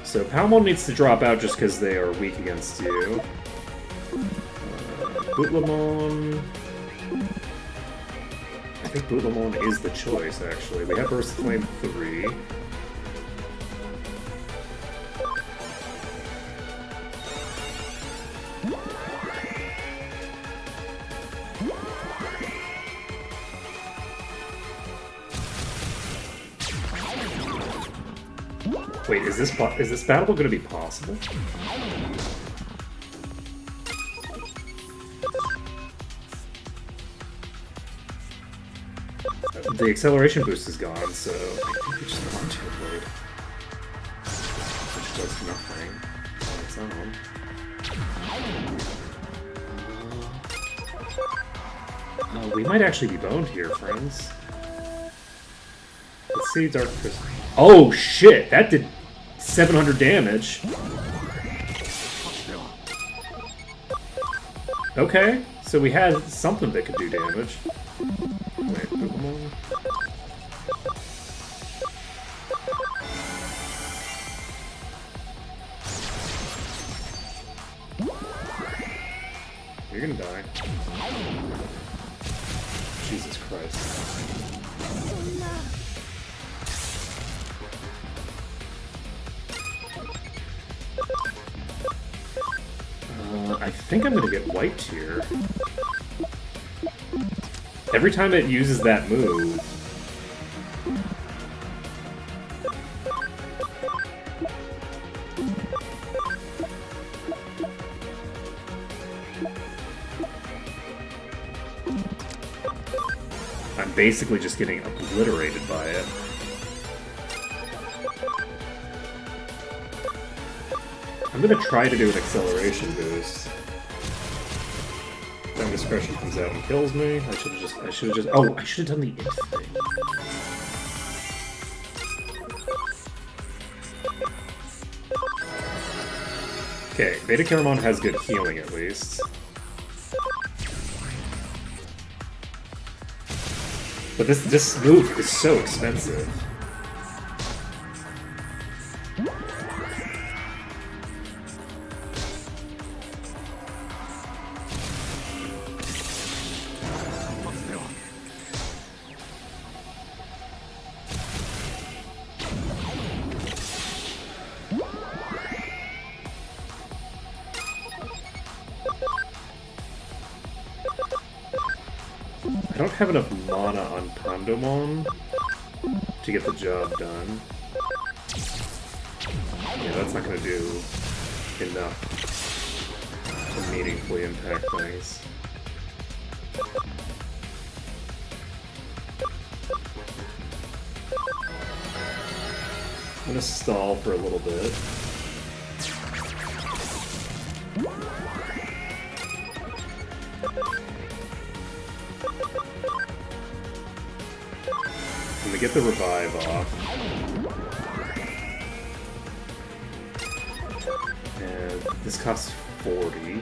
So Palmon needs to drop out just because they are weak against you. Bootlemon... I think Bootlemon is the choice, actually. We have Burst Flame 3. Wait, is this battle going to be possible? The acceleration boost is gone, so I think we just go on to avoid. Which does nothing on its own. We might actually be boned here, friends. Let's see, Dark Crystal. Oh shit! That did 700 damage. Okay, so we had something that could do damage. Wait, Pokemon. You're gonna die. Jesus Christ. I think I'm gonna get wiped here. Every time it uses that move... basically just getting obliterated by it. I'm gonna try to do an acceleration boost. Then discretion comes out and kills me. I should have just. Oh, I should have done the if thing. Okay, Beta Caramon has good healing at least. But this move is so expensive. I don't have enough mana on Pandomon to get the job done. Yeah, that's not gonna do enough to meaningfully impact things. I'm gonna stall for a little bit. I'm gonna get the revive off. And this costs 40.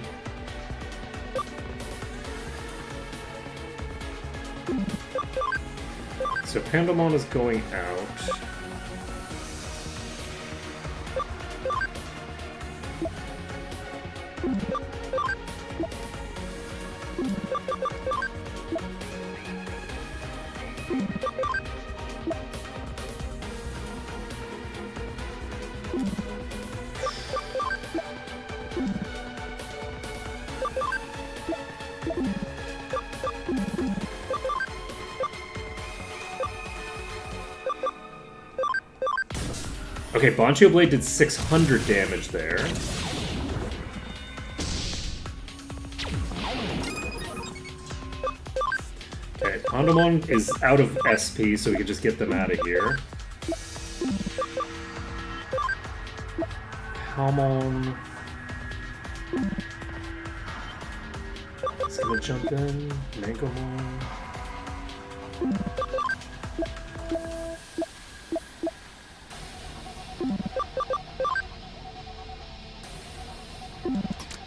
So Pandemon is going out. Okay, Bonchio Blade did 600 damage there. Okay, Pandemon is out of SP, so we can just get them out of here. Palmon is gonna jump in. Mankomon.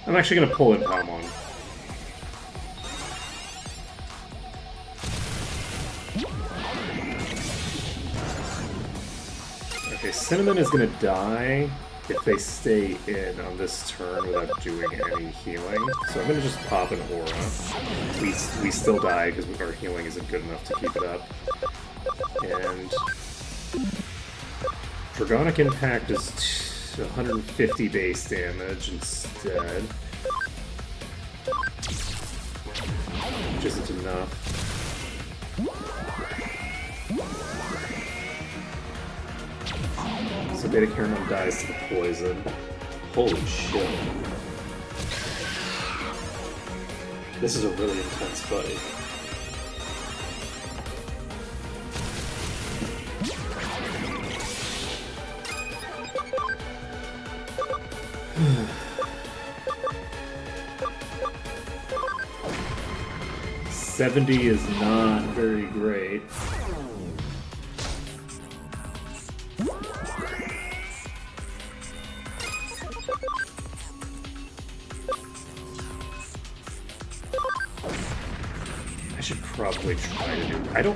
I'm actually gonna pull in Palmon. Okay, Cinnamon is gonna die if they stay in on this turn without doing any healing. So I'm gonna just pop an Aura. We still die because our healing isn't good enough to keep it up. And Dragonic Impact is 150 base damage instead. Which isn't enough. So Beta Caramon dies to the poison. Holy shit. This is a really intense fight. $70 is not very great. I should probably try to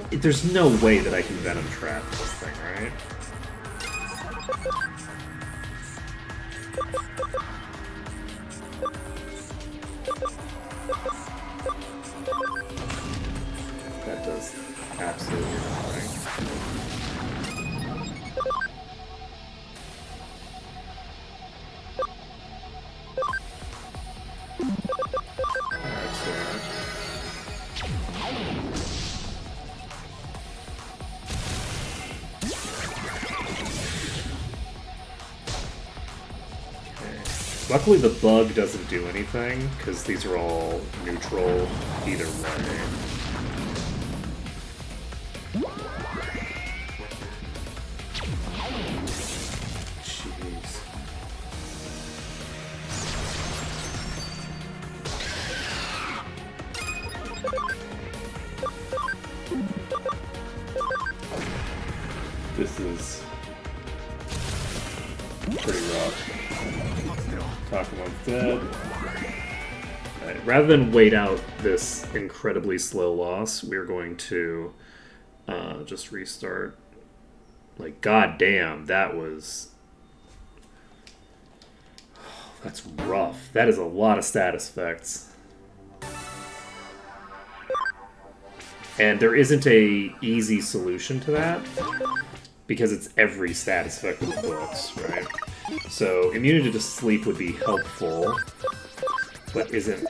do... There's no way that I can Venom Trap this thing, right? That does absolutely nothing. Alright, so... Luckily the bug doesn't do anything, because these are all neutral either way. That's pretty rough. Takumon's dead. Right, rather than wait out this incredibly slow loss, we're going to just restart. Like, goddamn, that was... That's rough. That is a lot of status effects. And there isn't a easy solution to that, because it's every status effect in the books, right? So immunity to sleep would be helpful, but isn't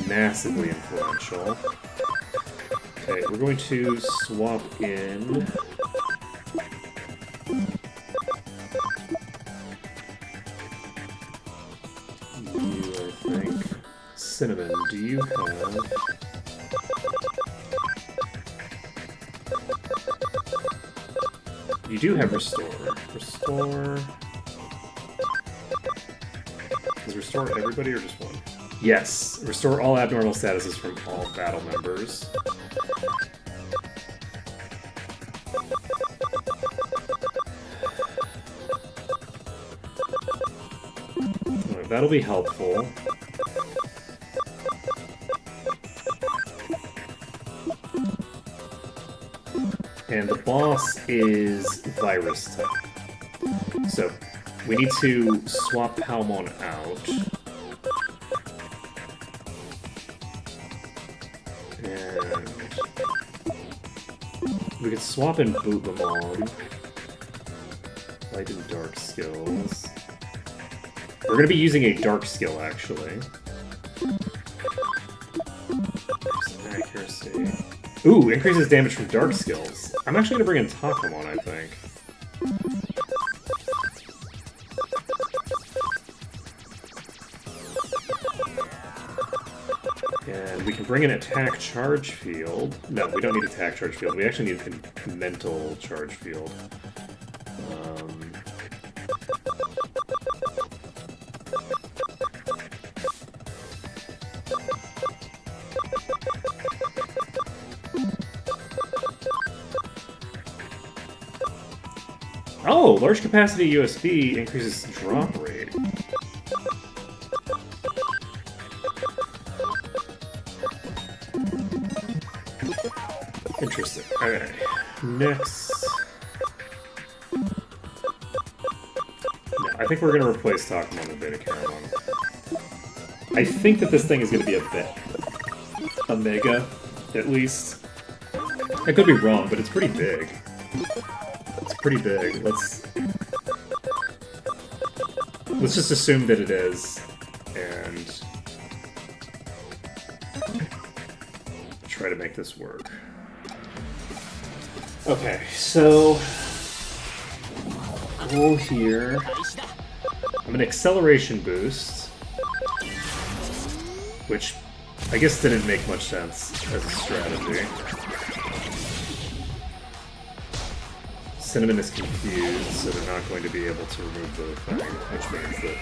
massively influential. Okay, we're going to swap in... you, I think. Cinnamon, do you have... You do have Restore. Restore... Does Restore everybody or just one? Yes. Restore all abnormal statuses from all battle members. Alright, that'll be helpful. And the boss is virus type. So, we need to swap Palmon out. And we could swap in Bootlemon. Light and dark skills. We're gonna be using a dark skill, actually. Accuracy. Ooh, increases damage from dark skills. I'm actually gonna bring in Takamon, I think. And we can bring in attack charge field. No, we don't need attack charge field. We actually need a mental charge field. Oh, large capacity USB increases drop rate. Interesting. Okay. Next. No, I think we're going to replace Takamon with Beta Caramon. I think that this thing is going to be a mega, at least. I could be wrong, but it's pretty big. It's pretty big. Let's just assume that it is, and try to make this work. Okay, so goal here. I'm an acceleration boost, which I guess didn't make much sense as a strategy. Cinnamon is confused, so they're not going to be able to remove the thing, which means that...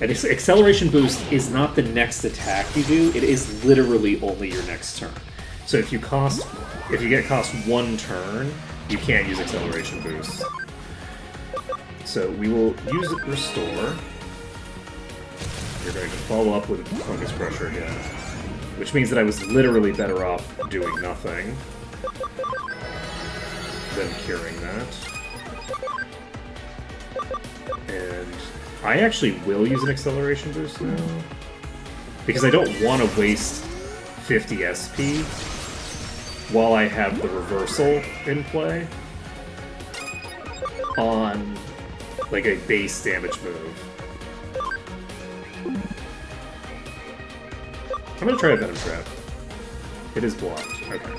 And acceleration boost is not the next attack you do, it is literally only your next turn. So if you get cost one turn, you can't use acceleration boost. So we will use Restore. We're going to follow up with Focus Pressure again, which means that I was literally better off doing nothing than curing that. And I actually will use an acceleration boost now, because I don't want to waste 50 SP while I have the reversal in play on like a base damage move. I'm gonna try a Venom Trap. It is blocked. Okay.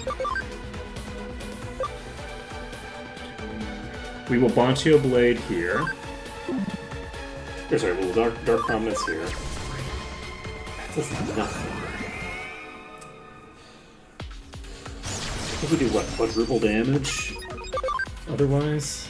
We will Bontio Blade here. Or sorry, we'll Dark Prominence here. That does nothing. I think we do what? Quadruple damage? Otherwise?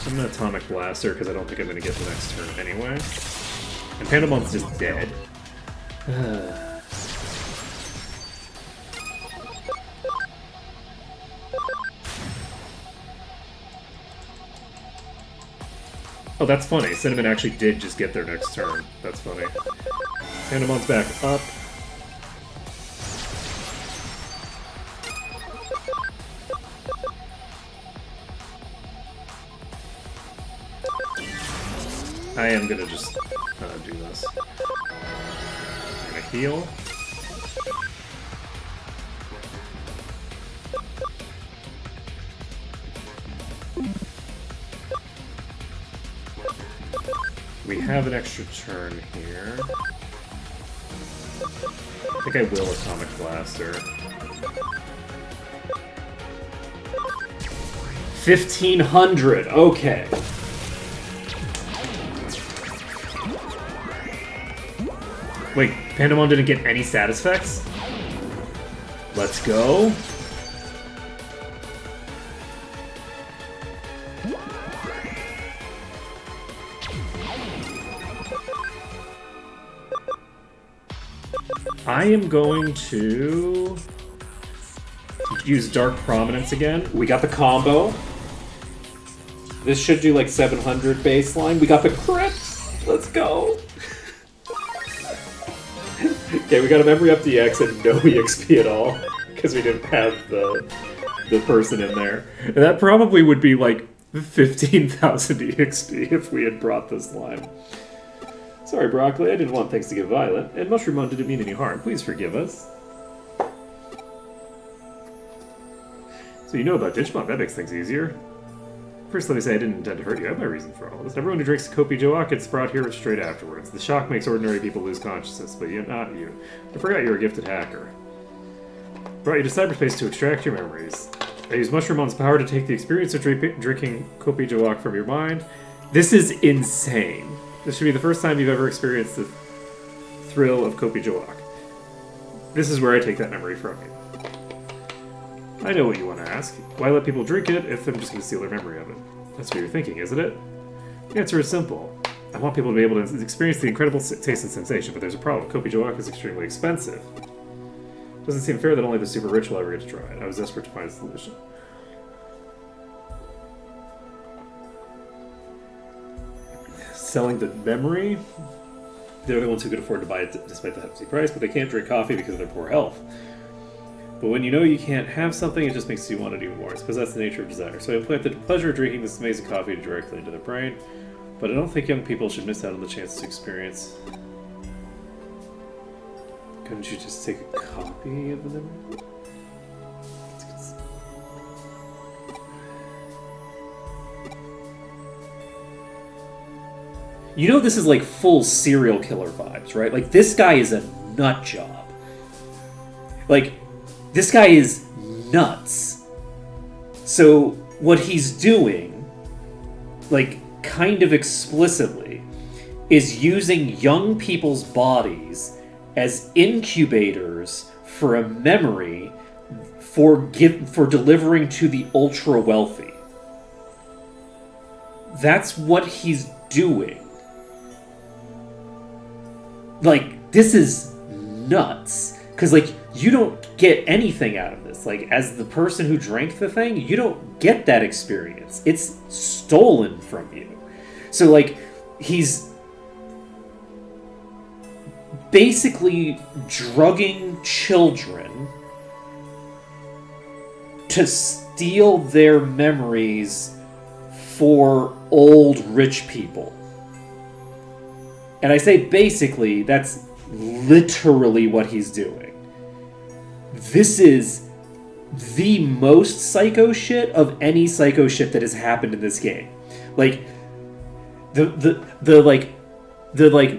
I'm gonna Atomic Blaster because I don't think I'm gonna get the next turn anyway. And Pandamon's just dead. Oh, that's funny. Cinnamon actually did just get their next turn. That's funny. Pandamon's back up. I am gonna just do this. I'm gonna heal. We have an extra turn here. I think I will Atomic Blaster. 1500, okay. Wait, Pandamon didn't get any status effects? Let's go. I am going to use Dark Prominence again. We got the combo. This should do like 700 baseline. We got the crit. Let's go. Okay, we got a memory up DX and no EXP at all because we didn't have the person in there. And that probably would be like 15,000 EXP if we had brought this line. Sorry, Broccoli, I didn't want things to get violent, and Mushroomon didn't mean any harm. Please forgive us. So you know about Digimon, that makes things easier. First, let me say I didn't intend to hurt you. I have my reason for all this. Everyone who drinks Kopi Joak gets brought here straight afterwards. The shock makes ordinary people lose consciousness, but not you. I forgot you were a gifted hacker. Brought you to cyberspace to extract your memories. I use Mushroomon's power to take the experience of drinking Kopi Joak from your mind. This is insane. This should be the first time you've ever experienced the thrill of Kopi Joak. This is where I take that memory from you. I know what you want to ask. Why let people drink it if I'm just going to steal their memory of it? That's what you're thinking, isn't it? The answer is simple. I want people to be able to experience the incredible taste and sensation, but there's a problem. Kopi Joak is extremely expensive. It doesn't seem fair that only the super rich will ever get to try it. I was desperate to find a solution. Selling the memory? They're the ones who could afford to buy it despite the hefty price, but they can't drink coffee because of their poor health. But when you know you can't have something, it just makes you want to do more. It's because that's the nature of desire. So I implanted the pleasure of drinking this amazing coffee directly into their brain. But I don't think young people should miss out on the chance to experience. Couldn't you just take a copy of the memory? You know this is like full serial killer vibes, right? Like, this guy is a nut job. Like, this guy is nuts. So, what he's doing, like, kind of explicitly, is using young people's bodies as incubators for a memory for delivering to the ultra-wealthy. That's what he's doing. Like, this is nuts. Because, like, you don't get anything out of this. Like, as the person who drank the thing, you don't get that experience. It's stolen from you. So, like, he's basically drugging children to steal their memories for old rich people. And I say basically, that's literally what he's doing. This is the most psycho shit of any psycho shit that has happened in this game. Like, the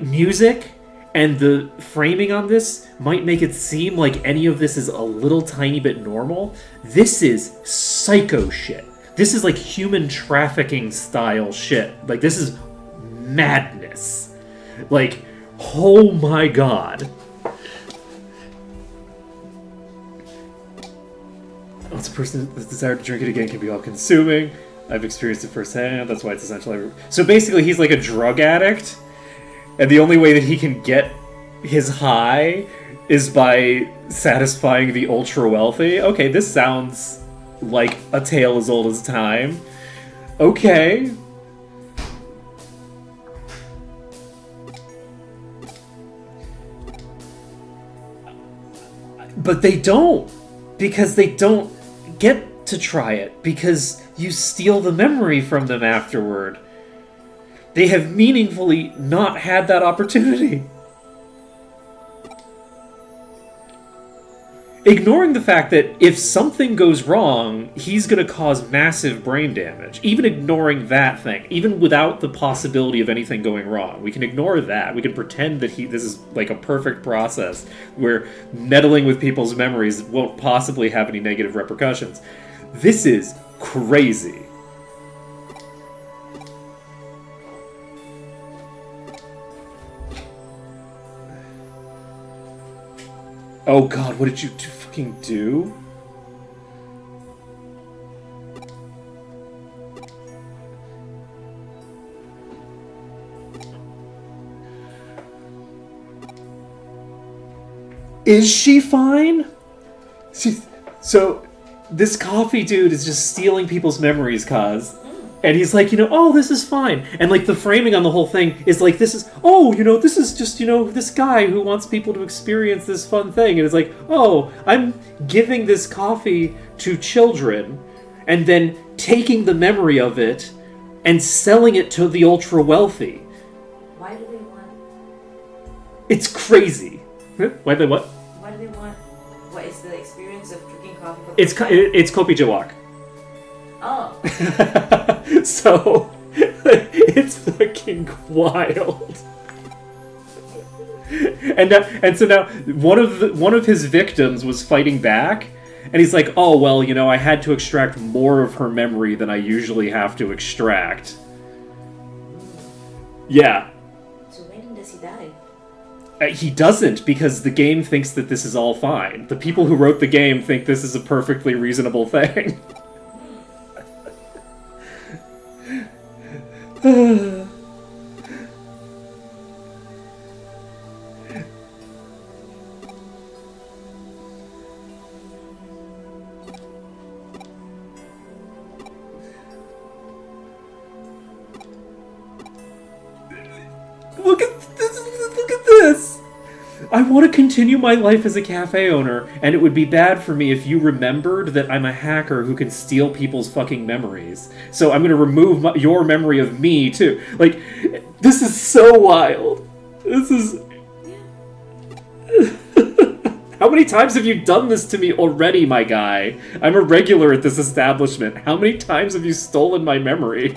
music and the framing on this might make it seem like any of this is a little tiny bit normal. This is psycho shit. This is like human trafficking style shit. Like, this is madness. Like, oh my god. Once a person has desire to drink it again can be all-consuming. I've experienced it firsthand. That's why it's essential. So basically, he's like a drug addict, and the only way that he can get his high is by satisfying the ultra wealthy. Okay, this sounds like a tale as old as time. Okay. But they don't, because they don't get to try it, because you steal the memory from them afterward. They have meaningfully not had that opportunity. Ignoring the fact that if something goes wrong, he's going to cause massive brain damage. Even ignoring that thing, even without the possibility of anything going wrong, we can ignore that. We can pretend that this is like a perfect process where meddling with people's memories won't possibly have any negative repercussions. This is crazy. Oh god, what did you fucking do? Is she fine? So, this coffee dude is just stealing people's memories, cause. And he's like, oh, this is fine. And, like, the framing on the whole thing is like, this is just, this guy who wants people to experience this fun thing. And it's like, oh, I'm giving this coffee to children and then taking the memory of it and selling it to the ultra-wealthy. Why do they want... It's crazy. Why do they what? Why do they want... What is the experience of drinking coffee? It's Kopi Jawak. Oh. So, it's fucking wild. And so now one of his victims was fighting back, and he's like, "Oh well, I had to extract more of her memory than I usually have to extract." Yeah. So when does he die? He doesn't, because the game thinks that this is all fine. The people who wrote the game think this is a perfectly reasonable thing. Look at this! I want to continue my life as a cafe owner, and it would be bad for me if you remembered that I'm a hacker who can steal people's fucking memories. So I'm going to remove your memory of me, too. Like, this is so wild. This is... How many times have you done this to me already, my guy? I'm a regular at this establishment. How many times have you stolen my memory?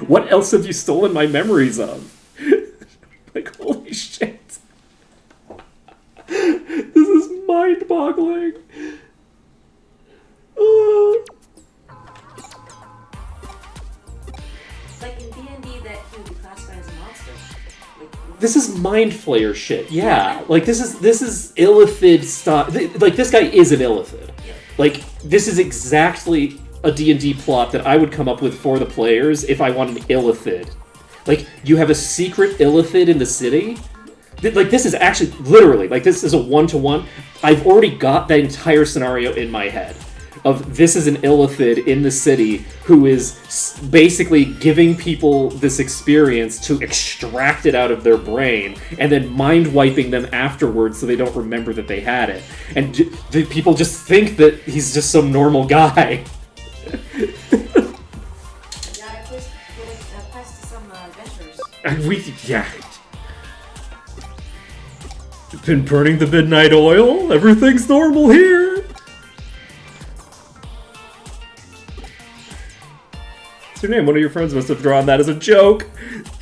What else have you stolen my memories of? Like, holy shit. This is mind-boggling. Like in D&D that he would be classified as a monster. This is mind flayer shit. Yeah. Like this is illithid stuff. Like this guy is an illithid. Yeah. Like this is exactly a D&D plot that I would come up with for the players if I wanted an illithid. Like you have a secret illithid in the city. Like this is actually literally like this is a one-to-one. I've already got that entire scenario in my head. Of this is an illithid in the city who is basically giving people this experience to extract it out of their brain and then mind wiping them afterwards so they don't remember that they had it. And the people just think that he's just some normal guy. Yeah, I passed to some adventures. Yeah. Been burning the midnight oil? Everything's normal here. What's your name? One of your friends must have drawn that as a joke.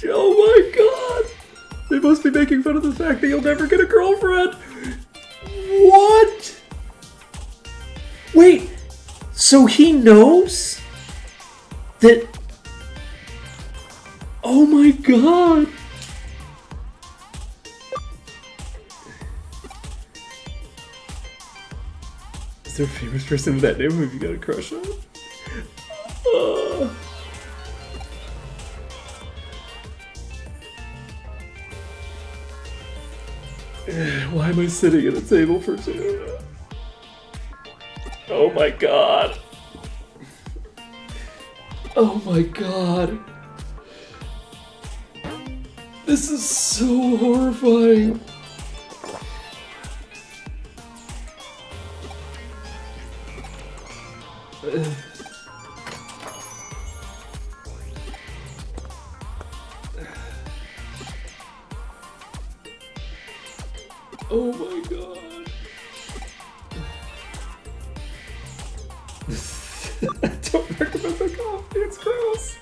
Oh my god! They must be making fun of the fact that you'll never get a girlfriend. What? Wait, so he knows that... Oh my god! Is there a famous person with that name who you got a crush on? Why am I sitting at a table for two? Oh my god. Oh my god. This is so horrifying. Oh my god. I don't recommend the coffee, it's gross.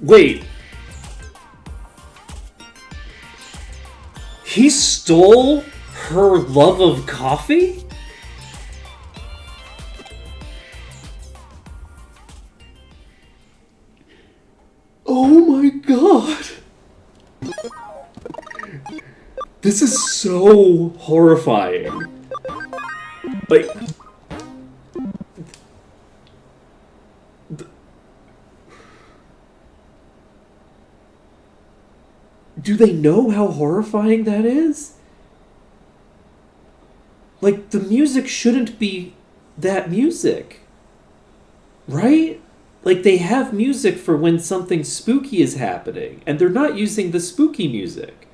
Wait. He stole her love of coffee? Oh my god! This is so horrifying. Like... Do they know how horrifying that is? Like, the music shouldn't be that music. Right? Like, they have music for when something spooky is happening, and they're not using the spooky music.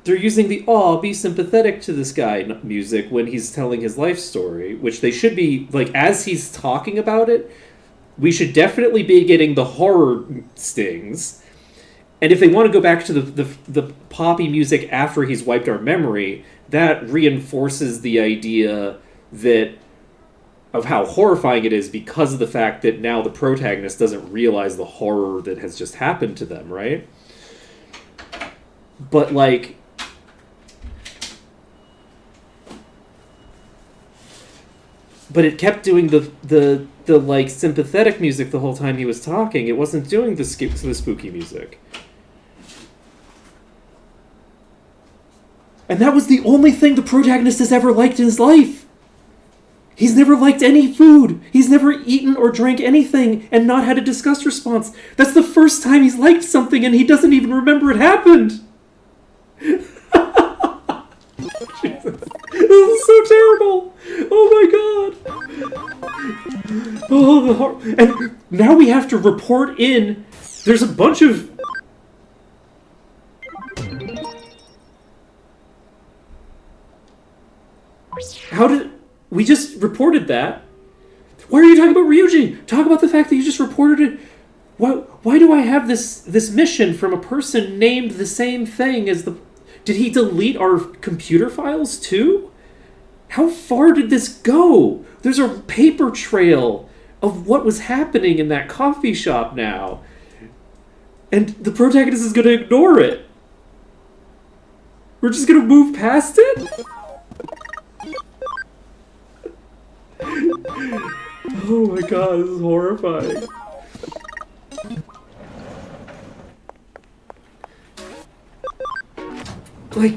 They're using the, "aw, be sympathetic to this guy" music when he's telling his life story, which they should be, like, as he's talking about it, we should definitely be getting the horror stings. And if they want to go back to the poppy music after he's wiped our memory, that reinforces the idea that of how horrifying it is because of the fact that now the protagonist doesn't realize the horror that has just happened to them, right? But, like... But it kept doing the like, sympathetic music the whole time he was talking. It wasn't doing the spooky music. And that was the only thing the protagonist has ever liked in his life. He's never liked any food. He's never eaten or drank anything and not had a disgust response. That's the first time he's liked something and he doesn't even remember it happened. Jesus. This is so terrible. Oh my god. Oh, the horror. And now we have to report in. There's a bunch of... How did... We just reported that. Why are you talking about Ryuji? Talk about the fact that you just reported it. Why do I have this mission from a person named the same thing as the... Did he delete our computer files too? How far did this go? There's a paper trail of what was happening in that coffee shop now. And the protagonist is going to ignore it. We're just going to move past it? Oh my god, this is horrifying. Like,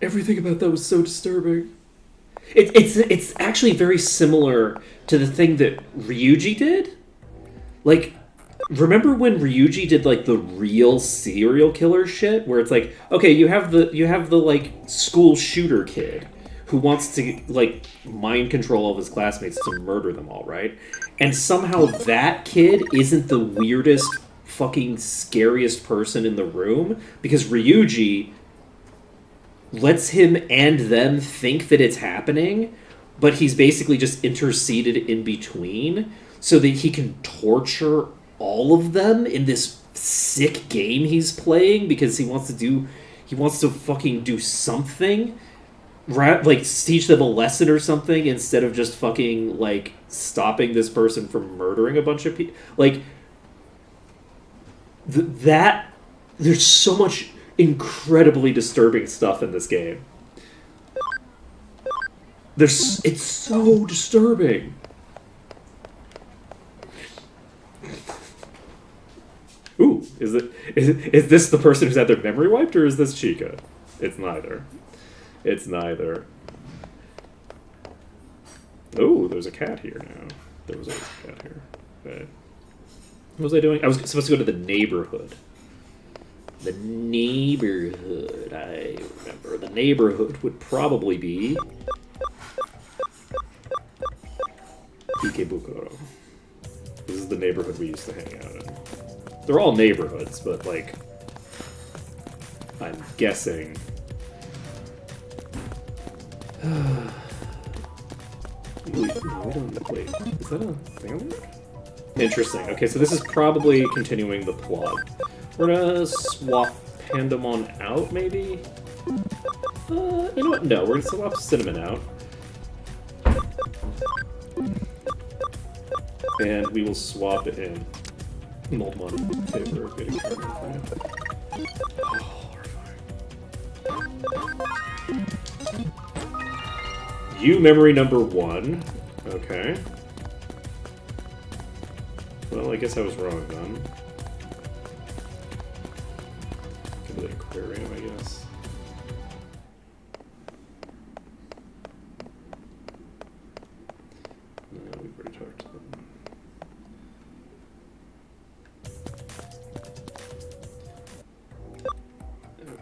everything about that was so disturbing. It's actually very similar to the thing that Ryuji did. Like, remember when Ryuji did like the real serial killer shit, where it's like, okay, you have the like school shooter kid who wants to like mind control all of his classmates to murder them all, right? And somehow that kid isn't the weirdest, fucking scariest person in the room because Ryuji lets him and them think that it's happening, but he's basically just interceded in between so that he can torture all of them in this sick game he's playing because he wants to fucking do something, like teach them a lesson or something instead of just fucking like stopping this person from murdering a bunch of people. Like that, there's so much incredibly disturbing stuff in this game. It's so disturbing. Ooh, is this the person who's had their memory wiped, or is this Chica? It's neither. It's neither. Oh, there's a cat here now. There was always a cat here. Okay. What was I doing? I was supposed to go to the neighborhood. The neighborhood. I remember. The neighborhood would probably be Ikebukuro. This is the neighborhood we used to hang out in. They're all neighborhoods, but, like, I'm guessing. Wait, no, we don't. Wait, is that a thing? Interesting. Okay, so this is probably continuing the plot. We're gonna swap Pandemon out, maybe? You know what? No, we're gonna swap Cinnamon out. And we will swap it in Moltmon in favor of getting Carmen. Oh, horrifying. You memory number 1. Okay. Well, I guess I was wrong then. Give it an aquarium, I guess. No, we've already talked to them.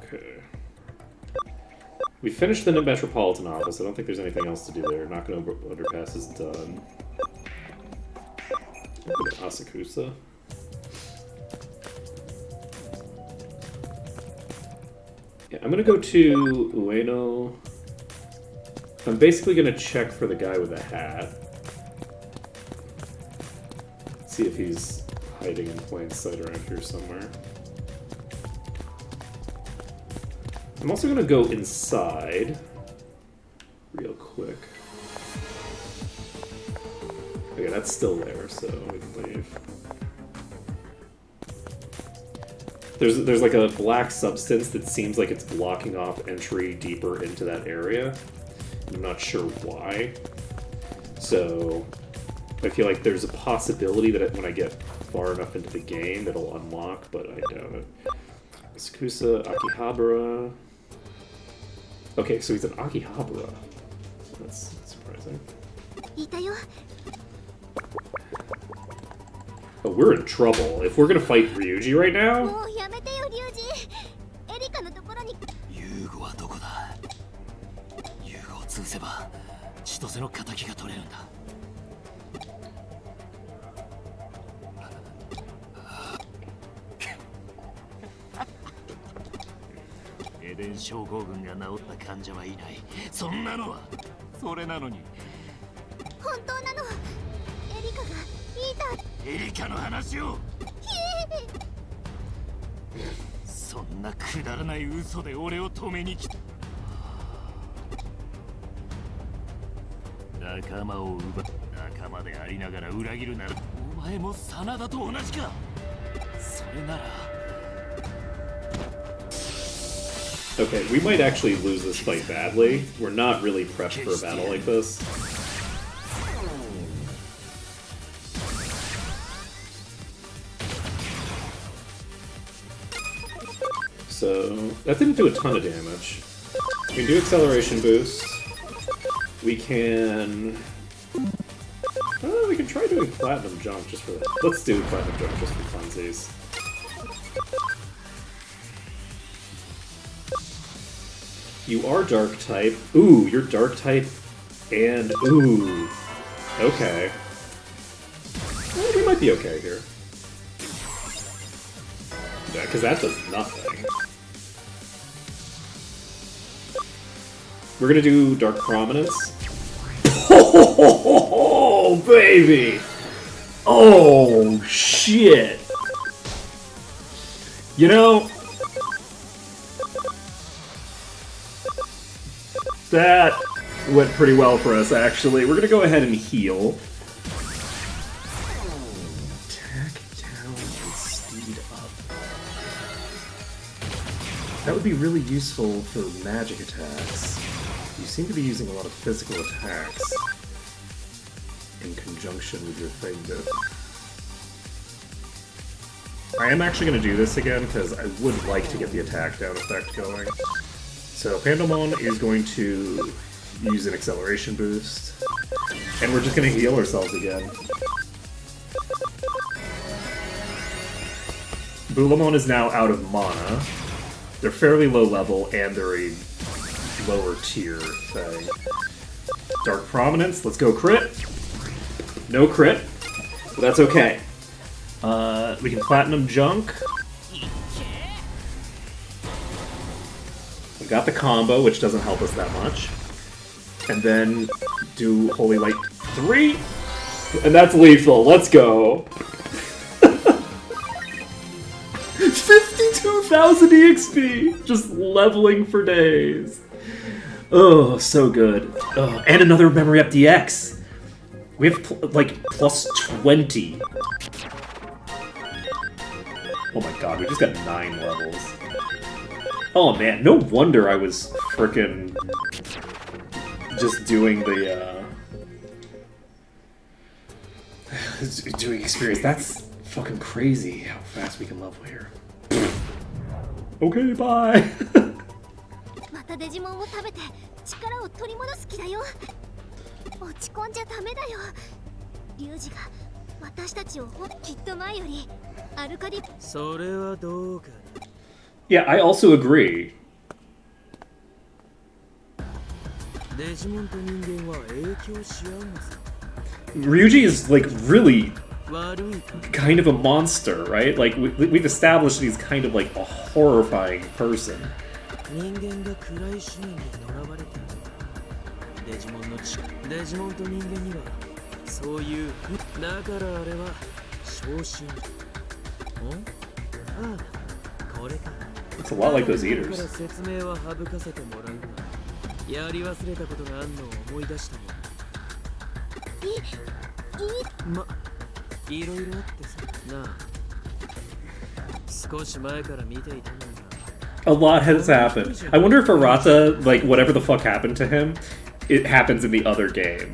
Okay. We finished the Metropolitan office. I don't think there's anything else to do there. Nakano Underpass is done. Asakusa. Yeah, I'm gonna go to Ueno. I'm basically gonna check for the guy with the hat. See if he's hiding in plain sight around here somewhere. I'm also gonna go inside real quick. Okay, that's still there, so we can leave. There's like a black substance that seems like it's blocking off entry deeper into that area. I'm not sure why. So I feel like there's a possibility that when I get far enough into the game, it'll unlock, but I doubt it. Sakusa, Akihabara. Okay, so he's an Akihabara. That's surprising. Oh, we're in trouble. If we're gonna fight Ryuji right now... Okay, we might actually lose this fight badly. We're not really prepped for a battle like this. So, that didn't do a ton of damage. We can do acceleration boost. We can... we can try doing platinum jump just for... Let's do platinum jump just for funsies. You are dark type. Ooh, you're dark type and ooh. Okay. Well, we might be okay here. Yeah, because that does nothing. We're gonna do Dark Prominence. Oh, baby! Oh, shit! You know... that went pretty well for us, actually. We're gonna go ahead and heal. Attack down and speed up. That would be really useful for magic attacks. You seem to be using a lot of physical attacks in conjunction with your thing, though. I am actually going to do this again, because I would like to get the attack down effect going. So Pandemon is going to use an acceleration boost. And we're just gonna heal ourselves again. Bulamon is now out of mana. They're fairly low level, and they're a lower tier thing. Dark Prominence, let's go crit. No crit, but that's okay. We can Platinum Junk. We got the combo, which doesn't help us that much. And then do Holy Light 3, and that's lethal. Let's go. 52,000 EXP! Just leveling for days. Oh, so good. Oh, and another Memory Up DX. We have, like, plus 20. Oh my god, we just got 9 levels. Oh man, no wonder I was frickin' just doing the, doing experience. That's fucking crazy how fast we can level here. Okay, bye! またデジモンを食べて力を取り戻す気だよ。落ち込んじゃダメだよ。リュウジが私たちをきっと前よりアルカディ。それはどうか。Yeah, I also agree. デジモンと人間は影響し合うんです。 Ryuji is like really kind of a monster, right? Like we've established that he's kind of like a horrifying person. 人間が暗い使命に囚われている。デジモンのデジモンと人間にはそういうだからあれは昇進。ああ、これか。 It's a lot like those eaters. 説明は省かせてもらうが、やり忘れたことがあんのを思い出したもん。ま、いろいろあってさ、なあ。少し前から見ていたんだが。 A lot has happened. I wonder if Arata, like, whatever the fuck happened to him, it happens in the other game.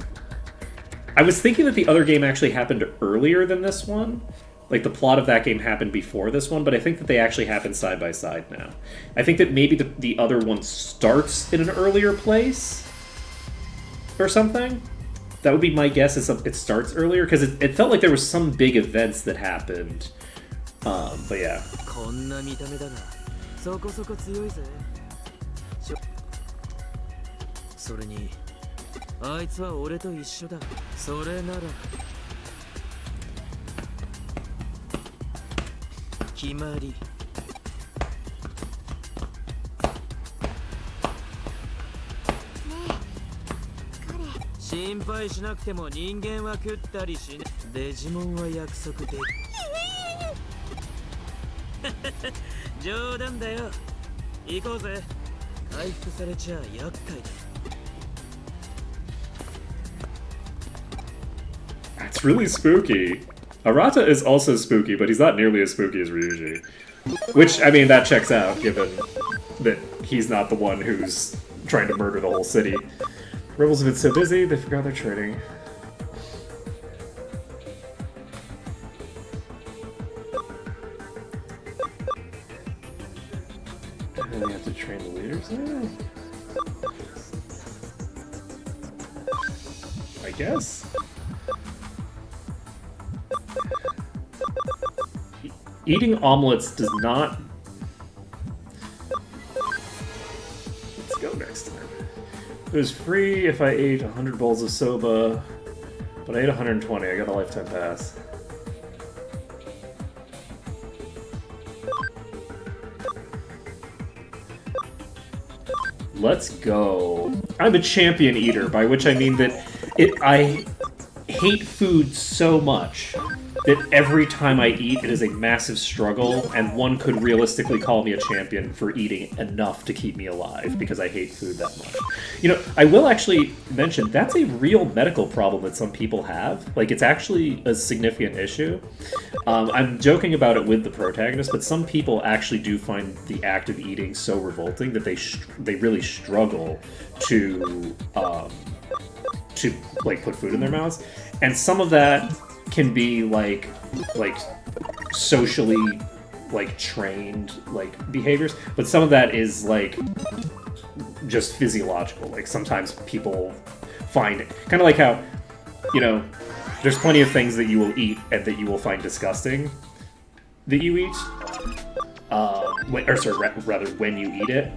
I was thinking that the other game actually happened earlier than this one. Like, the plot of that game happened before this one, but I think that they actually happen side by side now. I think that maybe the other one starts in an earlier place? Or something? That would be my guess, is it starts earlier, because it felt like there was some big events that happened. But yeah. そこそこ強いぜ。それにあいつは俺と一緒だ。それなら決まり。ねえ、彼。心配しなくても人間は食ったりしね。デジモンは約束で。冗談だよ。行こうぜ。回復されちゃ厄介だ。 It's really spooky. Arata is also spooky, but he's not nearly as spooky as Ryuji. Which, I mean, that checks out, given that he's not the one who's trying to murder the whole city. Rebels have been so busy, they forgot their training. And then you have to train the leaders now? I guess? Eating omelets does not... Let's go next time. It was free if I ate 100 bowls of soba, but I ate 120. I got a lifetime pass. Let's go. I'm a champion eater, by which I mean that I hate food so much that every time I eat, it is a massive struggle, and one could realistically call me a champion for eating enough to keep me alive, because I hate food that much. You know, I will actually mention, that's a real medical problem that some people have. Like, it's actually a significant issue. I'm joking about it with the protagonist, but some people actually do find the act of eating so revolting that they really struggle to like, put food in their mouths. And some of that can be like socially like trained like behaviors, but some of that is like just physiological. Like sometimes people find it kind of like how, you know, there's plenty of things that you will eat and that you will find disgusting that you eat. Rather when you eat it.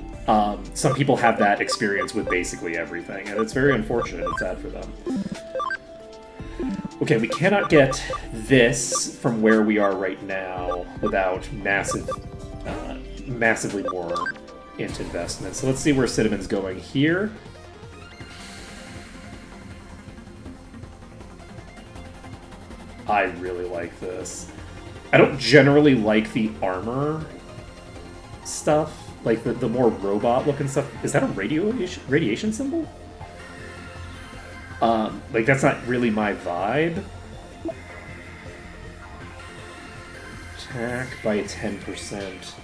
Some people have that experience with basically everything, and it's very unfortunate. It's sad for them. Okay, we cannot get this from where we are right now without massively more int investment. So let's see where Cinnamon's going here. I really like this. I don't generally like the armor stuff, like the more robot-looking stuff. Is that a radiation symbol? Like, that's not really my vibe. Attack by 10%.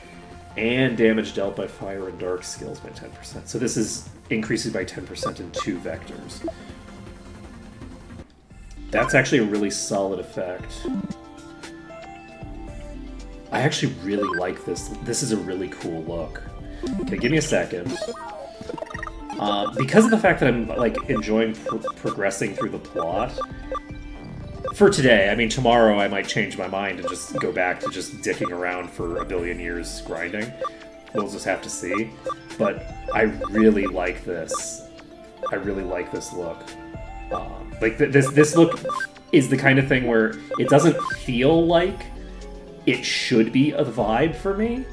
And damage dealt by fire and dark skills by 10%. So this is increases by 10% in 2 vectors. That's actually a really solid effect. I actually really like this. This is a really cool look. Okay, give me a second. Because of the fact that I'm like enjoying progressing through the plot, for today, I mean tomorrow I might change my mind and just go back to just dicking around for a billion years grinding. We'll just have to see. But I really like this. I really like this look. Like this look is the kind of thing where it doesn't feel like it should be a vibe for me.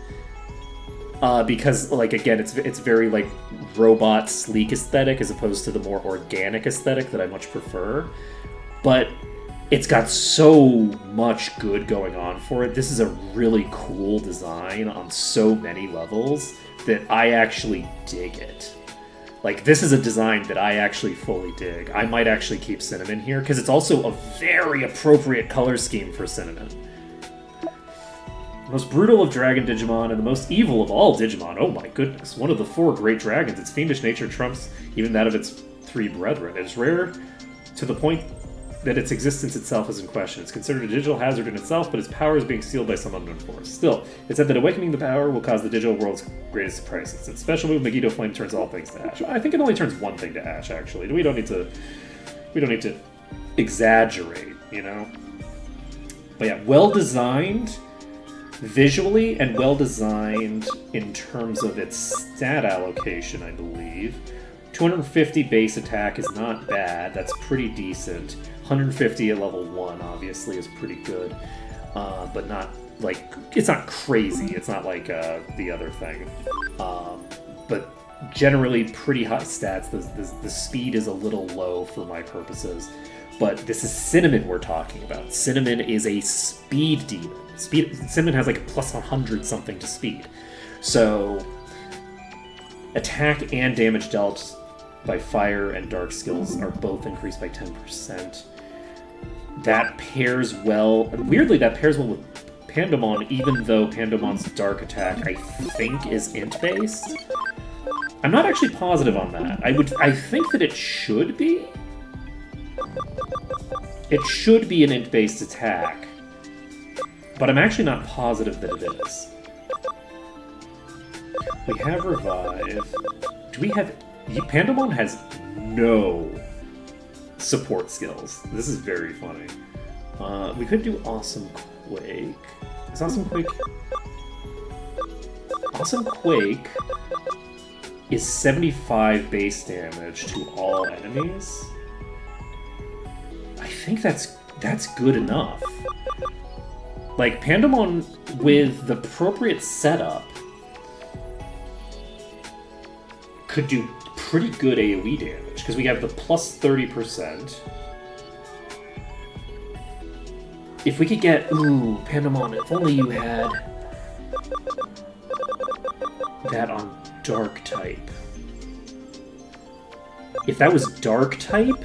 Because, like, again, it's very, like, robot sleek aesthetic as opposed to the more organic aesthetic that I much prefer. But it's got so much good going on for it. This is a really cool design on so many levels that I actually dig it. Like, this is a design that I actually fully dig. I might actually keep Cinnamon here, because it's also a very appropriate color scheme for Cinnamon. The most brutal of dragon Digimon, and the most evil of all Digimon. Oh my goodness, one of the 4 great dragons. Its fiendish nature trumps even that of its 3 brethren. It is rare to the point that its existence itself is in question. It's considered a digital hazard in itself, but its power is being sealed by some unknown force. Still, it's said that awakening the power will cause the digital world's greatest crisis. Its special move, Megiddo Flame, turns all things to ash. I think it only turns one thing to ash, actually. We don't need to exaggerate, you know? But yeah, well designed visually and well designed in terms of its stat allocation, I believe. 250 base attack is not bad. That's pretty decent. 150 at level 1, obviously, is pretty good. But not, like, it's not crazy. It's not like the other thing. But generally pretty high stats. The speed is a little low for my purposes. But this is Cinnamon we're talking about. Cinnamon is a speed demon. Cinnamon has like a plus 100 something to speed. So, attack and damage dealt by fire and dark skills are both increased by 10%. That pairs well. Weirdly, that pairs well with Pandemon, even though Pandemon's dark attack, I think, is int-based. I'm not actually positive on that. I think that it should be. It should be an int-based attack. But I'm actually not positive that it is. We have Revive. Do we have... Pandemon has no support skills. This is very funny. We could do Awesome Quake. Is Awesome Quake... Awesome Quake is 75 base damage to all enemies. I think that's good enough. Like, Pandemon, with the appropriate setup, could do pretty good AoE damage, because we have the plus 30%. If we could get... Ooh, Pandemon, if only you had that on Dark type. If that was Dark type,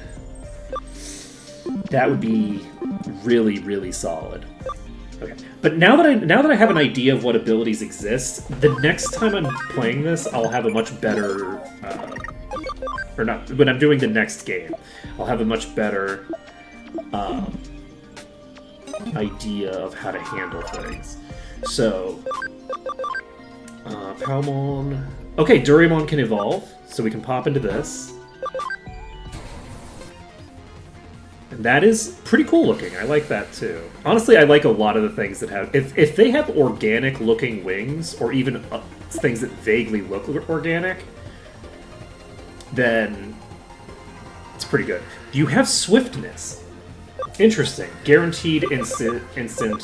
that would be really, really solid. Okay, but now that I have an idea of what abilities exist, the next time I'm playing this, I'll have a much better, or not, when I'm doing the next game, I'll have a much better idea of how to handle things. So, Palmon, Okay, Doraemon can evolve, so we can pop into this. And that is pretty cool looking. I like that too. Honestly, I like a lot of the things that have... If they have organic looking wings, or even things that vaguely look organic, then it's pretty good. You have swiftness. Interesting. Guaranteed instant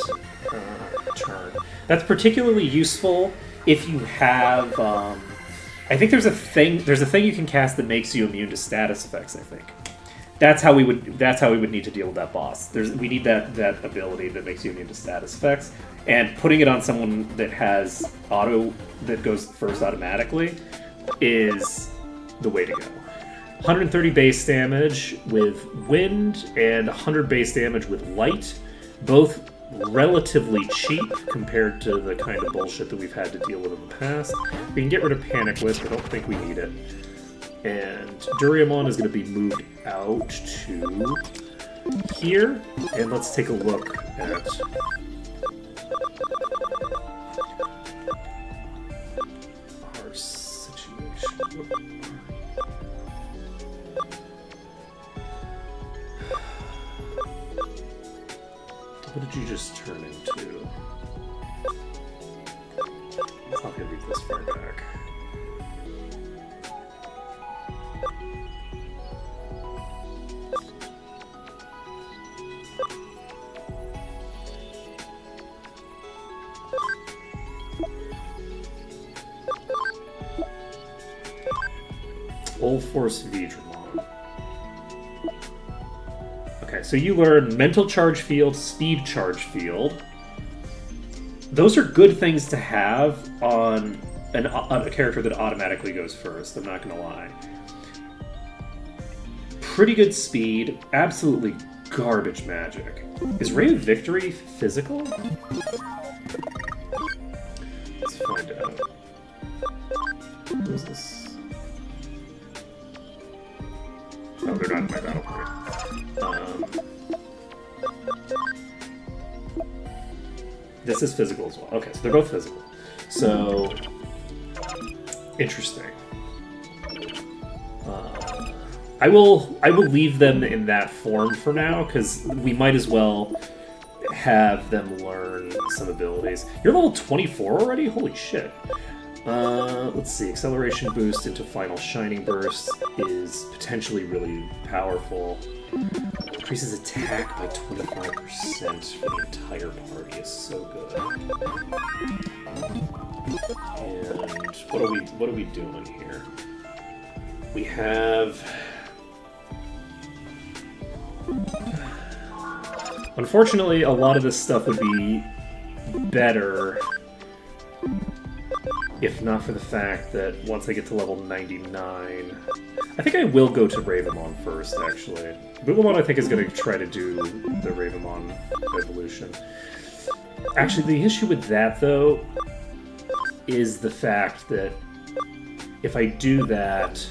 turn. That's particularly useful if you have... I think there's a thing you can cast that makes you immune to status effects, I think. That's how we would need to deal with that boss. We need that ability that makes you immune to status effects, and putting it on someone that has that goes first automatically is the way to go. 130 base damage with wind and 100 base damage with light, both relatively cheap compared to the kind of bullshit that we've had to deal with in the past. We can get rid of Panic Wisp. I don't think we need it. And Doraemon is going to be moved out to here. And let's take a look at our situation. What did you just turn into? It's not going to be this far back. Old Force Vidramon. Okay, so you learn Mental Charge Field, Speed Charge Field. Those are good things to have on a character that automatically goes first, I'm not gonna lie. Pretty good speed, absolutely garbage magic. Is Ray of Victory physical? Let's find out. What is this? Oh, they're not in my battle point. This is physical as well. Okay, so they're both physical. So, interesting. I will leave them in that form for now, because we might as well have them learn some abilities. You're level 24 already? Holy shit. Let's see. Acceleration boost into Final Shining Burst is potentially really powerful. Increases attack by 25% for the entire party is so good. And what are we doing here? We have... Unfortunately, a lot of this stuff would be better if not for the fact that once I get to level 99... I think I will go to Ravamon first, actually. Ravamon, I think, is going to try to do the Ravamon evolution. Actually, the issue with that, though, is the fact that if I do that,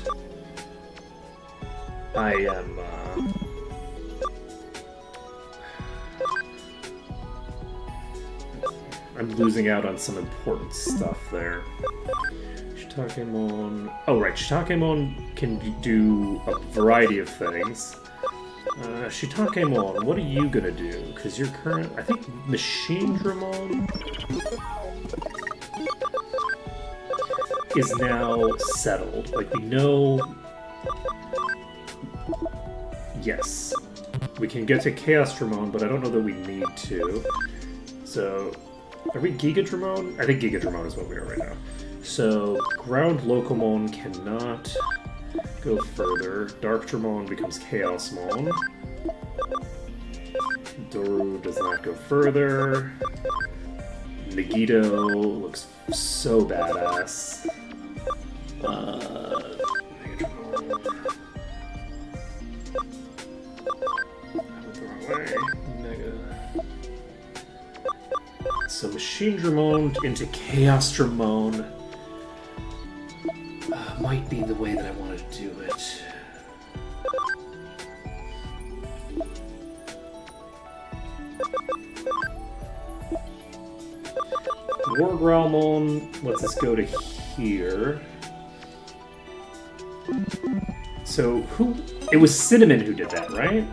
I am... I'm losing out on some important stuff there. Shitakemon... Oh, right. Shitakemon can do a variety of things. Shitakemon, what are you gonna do? Because you're current... I think Machine Dramon is now settled. Like, we know... Yes. We can get to Chaos Dramon, but I don't know that we need to. So... Are we Giga Dramon? I think Giga Dramon is what we are right now. So, Ground Locomon cannot go further. Dark Dramon becomes Chaosmon. Doru does not go further. Megiddo looks so badass. So Machine Dramon into Chaos Dramon might be the way that I want to do it. War Growlmon lets us go to here. So who? It was Cinnamon who did that, right?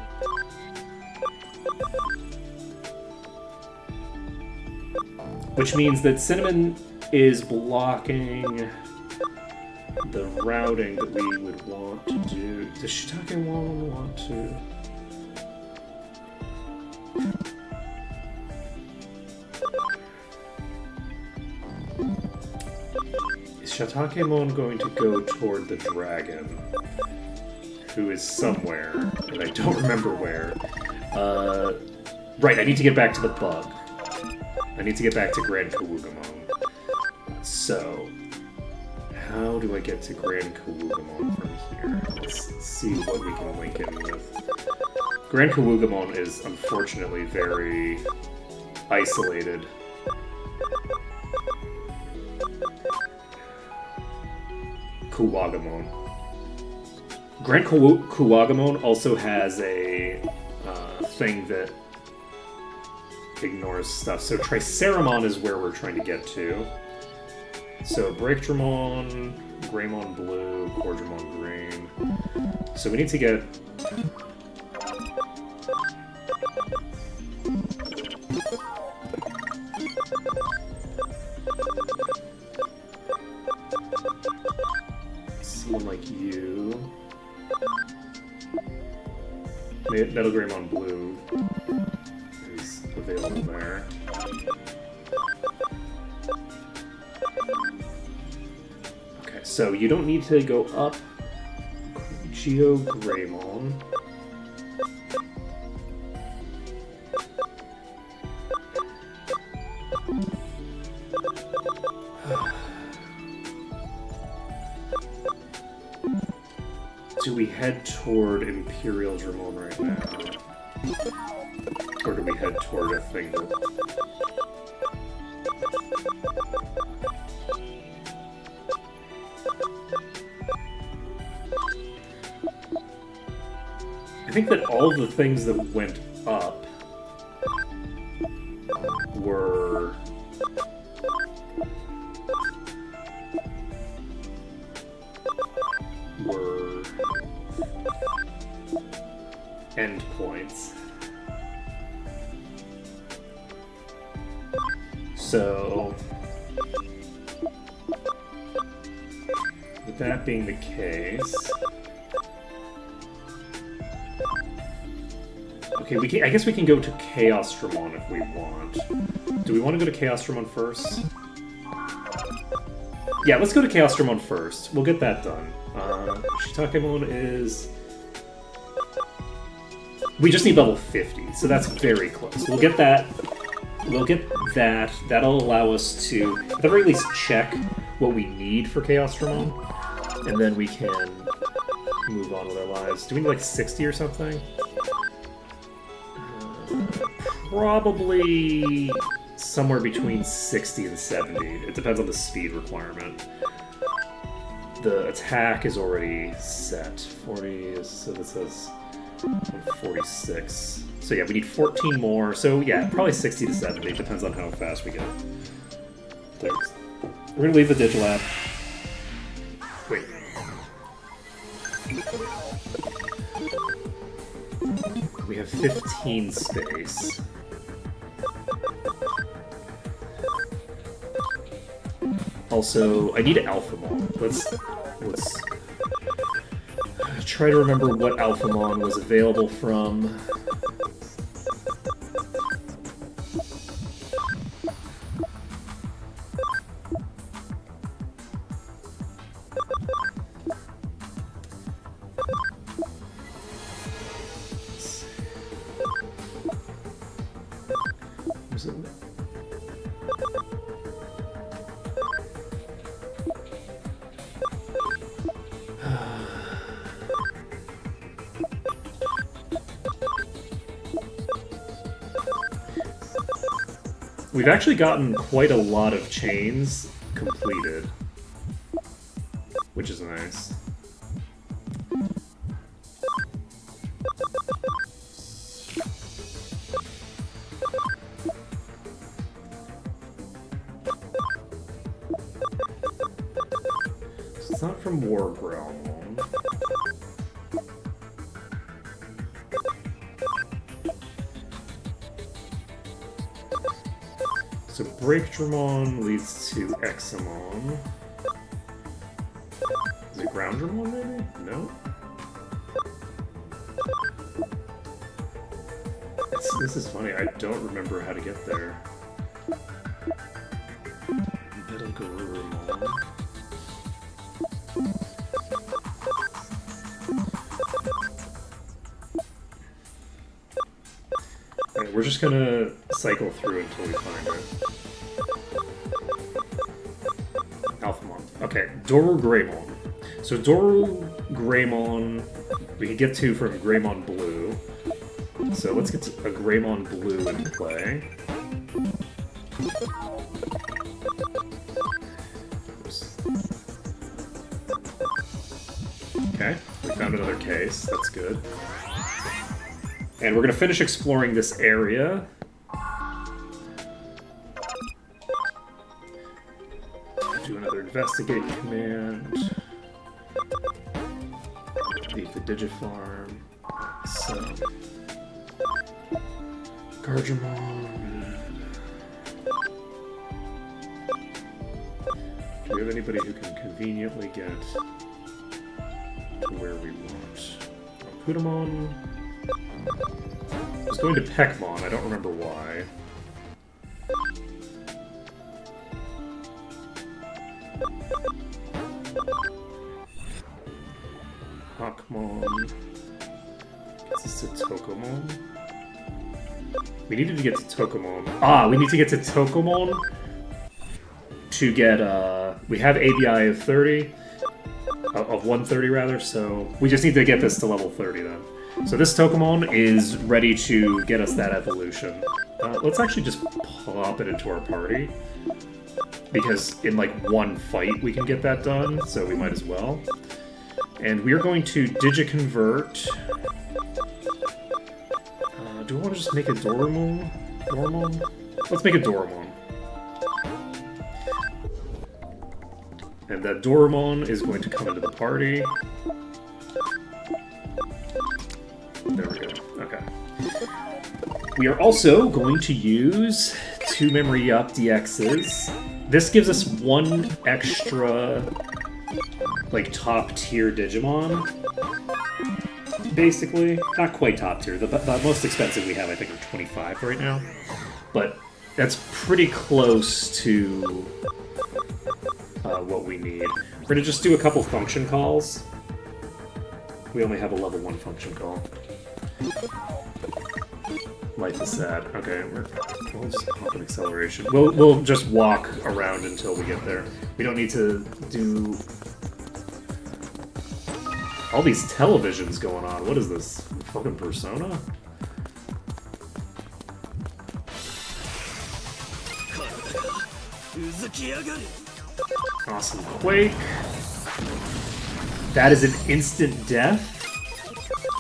Which means that Cinnamon is blocking the routing that we would want to do. Does Shiitake want to? Is Shiitakemon going to go toward the dragon, who is somewhere, and I don't remember where. Right, I need to get back to the bug. I need to get back to Grand Kawugamon. So, how do I get to Grand Kawugamon from here? Let's see what we can link in with. Grand Kawugamon is unfortunately very isolated. Kuwagamon. Grand Kuwagamon also has a thing that ignores stuff. So Triceramon is where we're trying to get to. So Breakdramon, Greymon Blue, Cordramon Green. So we need to get... someone like you. Metal Greymon Blue is available there. Okay, so you don't need to go up Geo Greymon. Do we head toward Imperial Dramon right now? Or do we head toward a thing that... I think that all the things that went up were... endpoints. So, with that being the case, okay, I guess we can go to Chaos Dramon if we want. Do we want to go to Chaos Dramon first? Yeah, let's go to Chaos Dramon first. We'll get that done. Shiitakemon is... we just need level 50, so that's very close. We'll get that. We'll get that. That'll allow us to, at the very least, check what we need for Chaos Dramon, and then we can move on with our lives. Do we need like 60 or something? Probably somewhere between 60 and 70. It depends on the speed requirement. The attack is already set. 40, so this says 46. So yeah, we need 14 more. So yeah, probably 60 to 70. Depends on how fast we get. Thanks. We're gonna leave the Digilab. Wait. We have 15 space. Also, I need Alphamon. Let's try to remember what Alphamon was available from. We've actually gotten quite a lot of chains completed, which is nice. So it's not from War Realm. Breakdramon leads to Examon. Is it Groundramon, maybe? No? This is funny, I don't remember how to get there. Betelgeruramon. Alright, we're just gonna cycle through until we find it. Alphamon. Okay, Dorogreymon. So Dorogreymon, we can get to from Greymon Blue. So let's get a Greymon Blue into play. Oops. Okay, we found another case. That's good. And we're going to finish exploring this area. Do another investigate command. Leave the Digifarm. So, Gargemon. Do we have anybody who can conveniently get to where we want? Pudamon. I was going to Peckmon, I don't remember why. Hawkmon. Gets us to Tokomon. We needed to get to Tokomon. Ah, we need to get to Tokomon to get, we have ABI of 30, of 130 rather, so we just need to get this to level 30 then. So this Tokomon is ready to get us that evolution. Let's actually just plop it into our party, because in like one fight we can get that done, so we might as well. And we are going to Digiconvert. Do I want to just make a Dorumon? Dorumon? Let's make a Dorumon. And that Dorumon is going to come into the party. There we go. Okay. We are also going to use 2 memory up DXs. This gives us 1 extra, like, top tier Digimon. Basically. Not quite top tier. The most expensive we have, I think, are 25 right now. But that's pretty close to what we need. We're going to just do a couple function calls. We only have a level 1 function call. Life is sad. Okay, we'll just pump an acceleration. We'll just walk around until we get there. We don't need to do all these televisions going on. What is this? Fucking Persona? Awesome Quake. That is an instant death.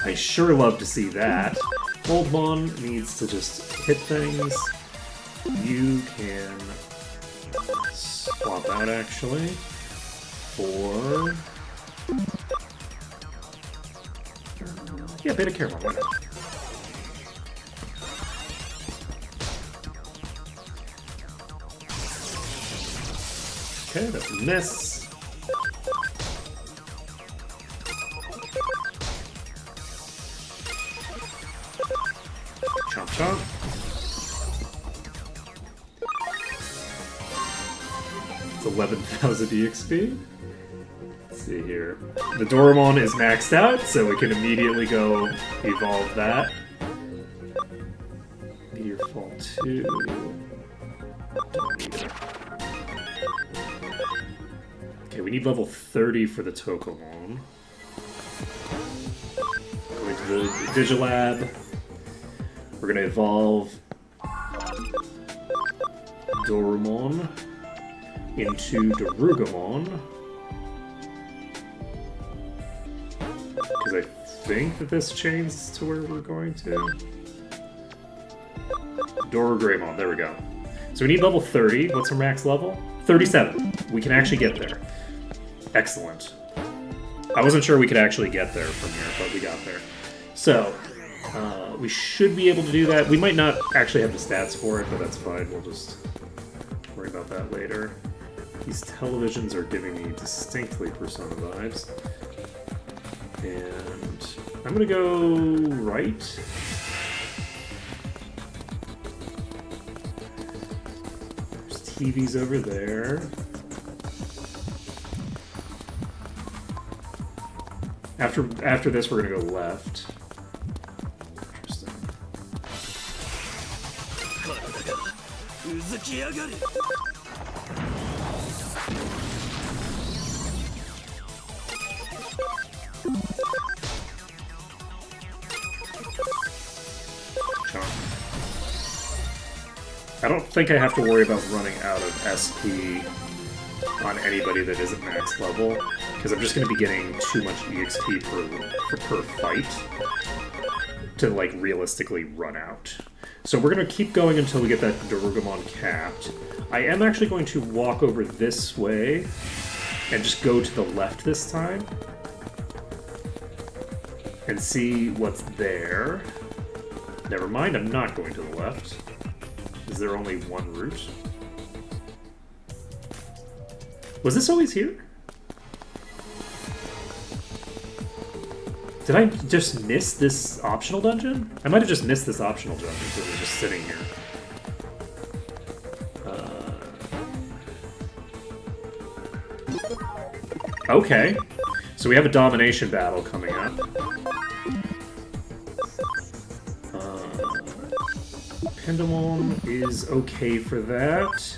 I sure love to see that. Moldmon needs to just hit things. You can swap out, actually, for... yeah, Beta Caramel, why not? Okay, that's a miss. Chomp chomp. It's 11,000 EXP. Let's see here. The Dorumon is maxed out, so we can immediately go evolve that. Meteor Fall 2. Don't need it. Okay, we need level 30 for the Tokomon. Going to the Digilab. We're gonna evolve Dorumon into Darugamon. Because I think that this chains to where we're going to. Dorogreymon, there we go. So we need level 30. What's our max level? 37. We can actually get there. Excellent. I wasn't sure we could actually get there from here, but we got there. So, we should be able to do that. We might not actually have the stats for it, but that's fine. We'll just Worry about that later. These televisions are giving me distinctly Persona vibes. And I'm gonna go right. There's TVs over there. After this, we're gonna go left. Interesting. I don't think I have to worry about running out of SP on anybody that isn't max level, because I'm just going to be getting too much EXP per fight to, like, realistically run out. So we're going to keep going until we get that Darugumon capped. I am actually going to walk over this way and just go to the left this time and see what's there. Never mind, I'm not going to the left. Is there only one route? Was this always here? Did I just miss this optional dungeon? I might have just missed this optional dungeon because it was just sitting here. Okay. So we have a domination battle coming up. Pendulum is okay for that.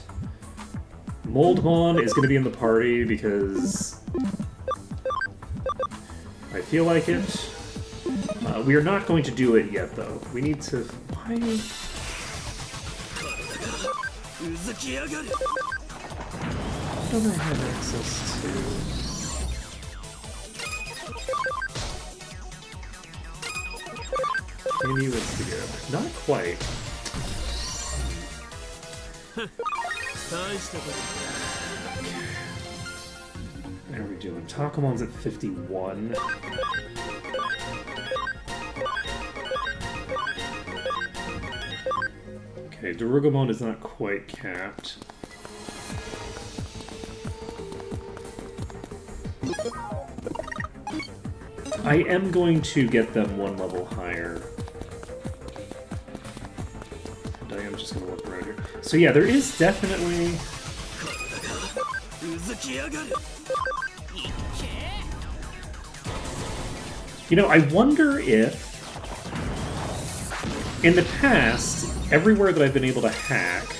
Moldmon is going to be in the party because I feel like it. We are not going to do it yet, though. We need to... Why? What do I have access to? Can you investigate? Not quite. How are we doing? Takumon's at 51. Okay, Darugumon is not quite capped. I am going to get them one level higher. And I am just going to look around here. So yeah, there is definitely... You know, I wonder if... In the past, everywhere that I've been able to hack,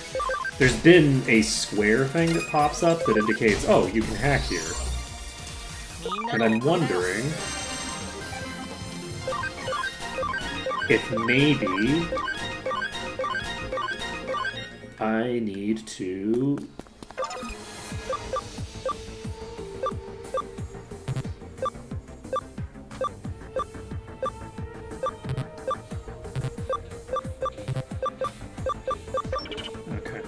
there's been a square thing that pops up that indicates, oh, you can hack here. And I'm wondering if maybe I need to... Okay.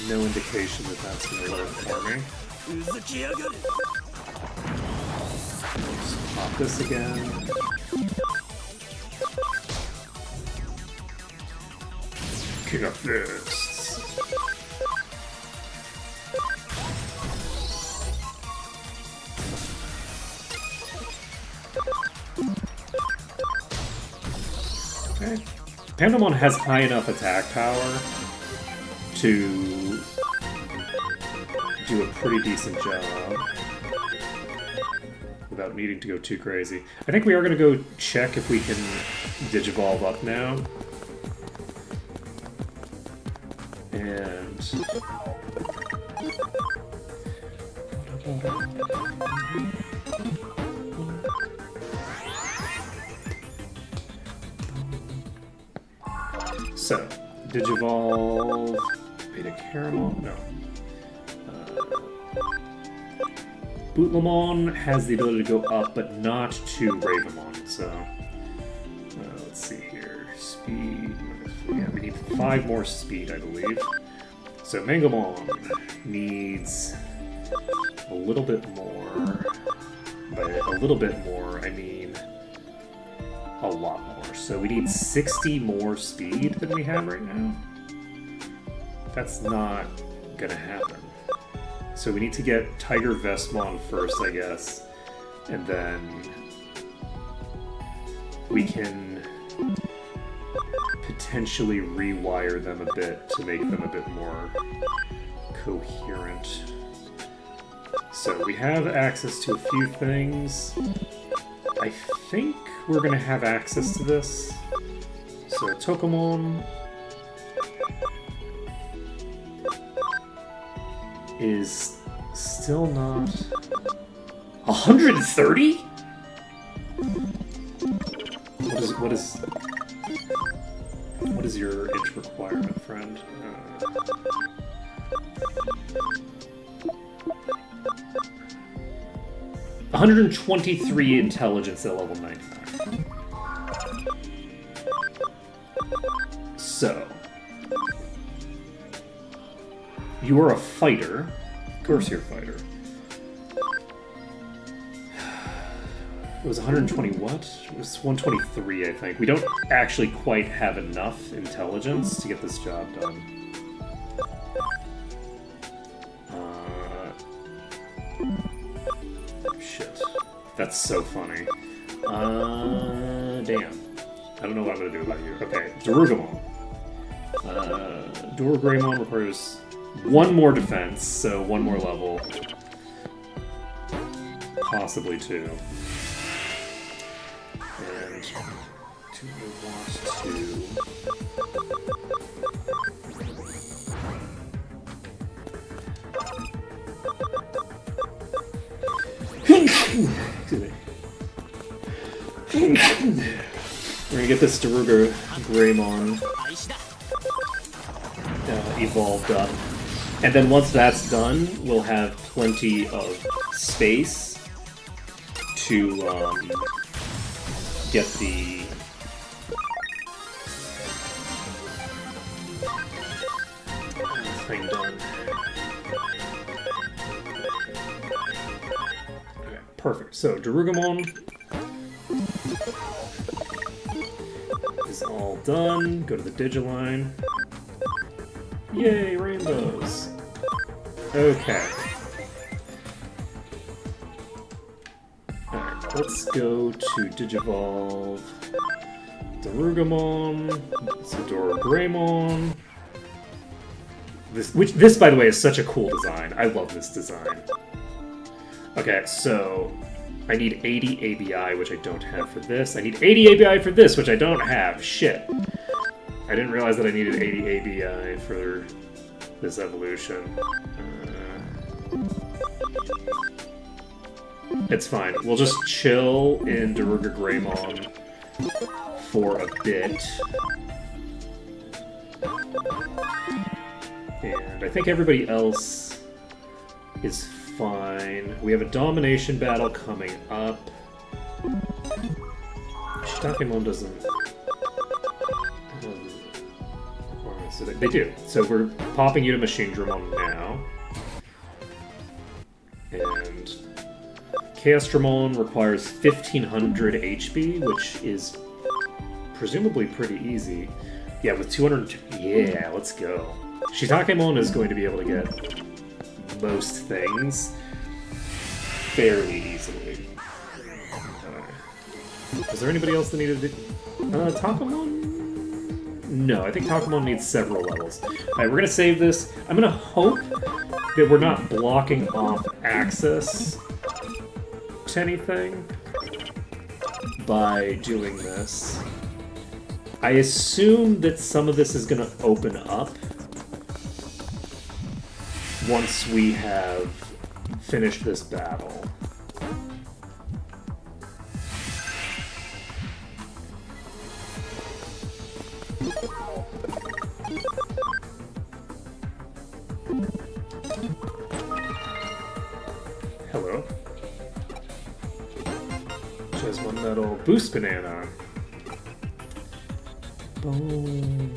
No indication that that's going to work for me. Just pop this again. King of Fists. Okay. Pandemon has high enough attack power to do a pretty decent job without needing to go too crazy. I think we are going to go check if we can Digivolve up now. And... So, Digivolve... Beta Caramel? No. Bootlemon has the ability to go up, but not to Ravemon, so... let's see here. Speed... Yeah, we need 5 more speed, I believe. So Mangamon needs a little bit more. By a little bit more, I mean a lot more. So we need 60 more speed than we have right now. That's not gonna happen. So we need to get Tiger Vestmon first, I guess. And then we can potentially rewire them a bit to make them a bit more coherent. So we have access to a few things. I think we're gonna have access to this. So Tokomon is still not 130? What is your itch requirement, friend? 123 intelligence at level 99. So, you are a fighter. Of course you're a fighter. It was 120 what? It was 123, I think. We don't actually quite have enough intelligence to get this job done. Shit. That's so funny. Damn. I don't know what I'm gonna do about you. Okay, Darugamon. Dorogreymon requires one more defense, so one more level. Possibly two. And do we want to... Excuse me. We're gonna get this Dorogreymon evolved up. And then once that's done, we'll have plenty of space to get the thing done. Okay, perfect. So Darugamon is all done. Go to the Digiline. Yay, rainbows! Okay. Alright, let's go to Digivolve Darugamon, Dorogreymon. This, by the way, is such a cool design. I love this design. Okay, so I need 80 ABI, which I don't have for this. I need 80 ABI for this, which I don't have. Shit. I didn't realize that I needed 80 ABI for this evolution. It's fine. We'll just chill in Dorogreymon for a bit. And I think everybody else is fine. We have a domination battle coming up. Shitakemon doesn't... So they do. So we're popping you to Machine Dramon now. And Chaosdramon requires 1500 HP, which is presumably pretty easy. Yeah, with 200... Yeah, let's go. Shitakemon is going to be able to get most things fairly easily. Is there anybody else that needed to... Takamon? No, I think Takamon needs several levels. Alright, we're gonna save this. I'm gonna hope that we're not blocking off access to anything by doing this. I assume that some of this is gonna open up once we have finished this battle. Hello. Jesmon Metal Boost Banana. Boom.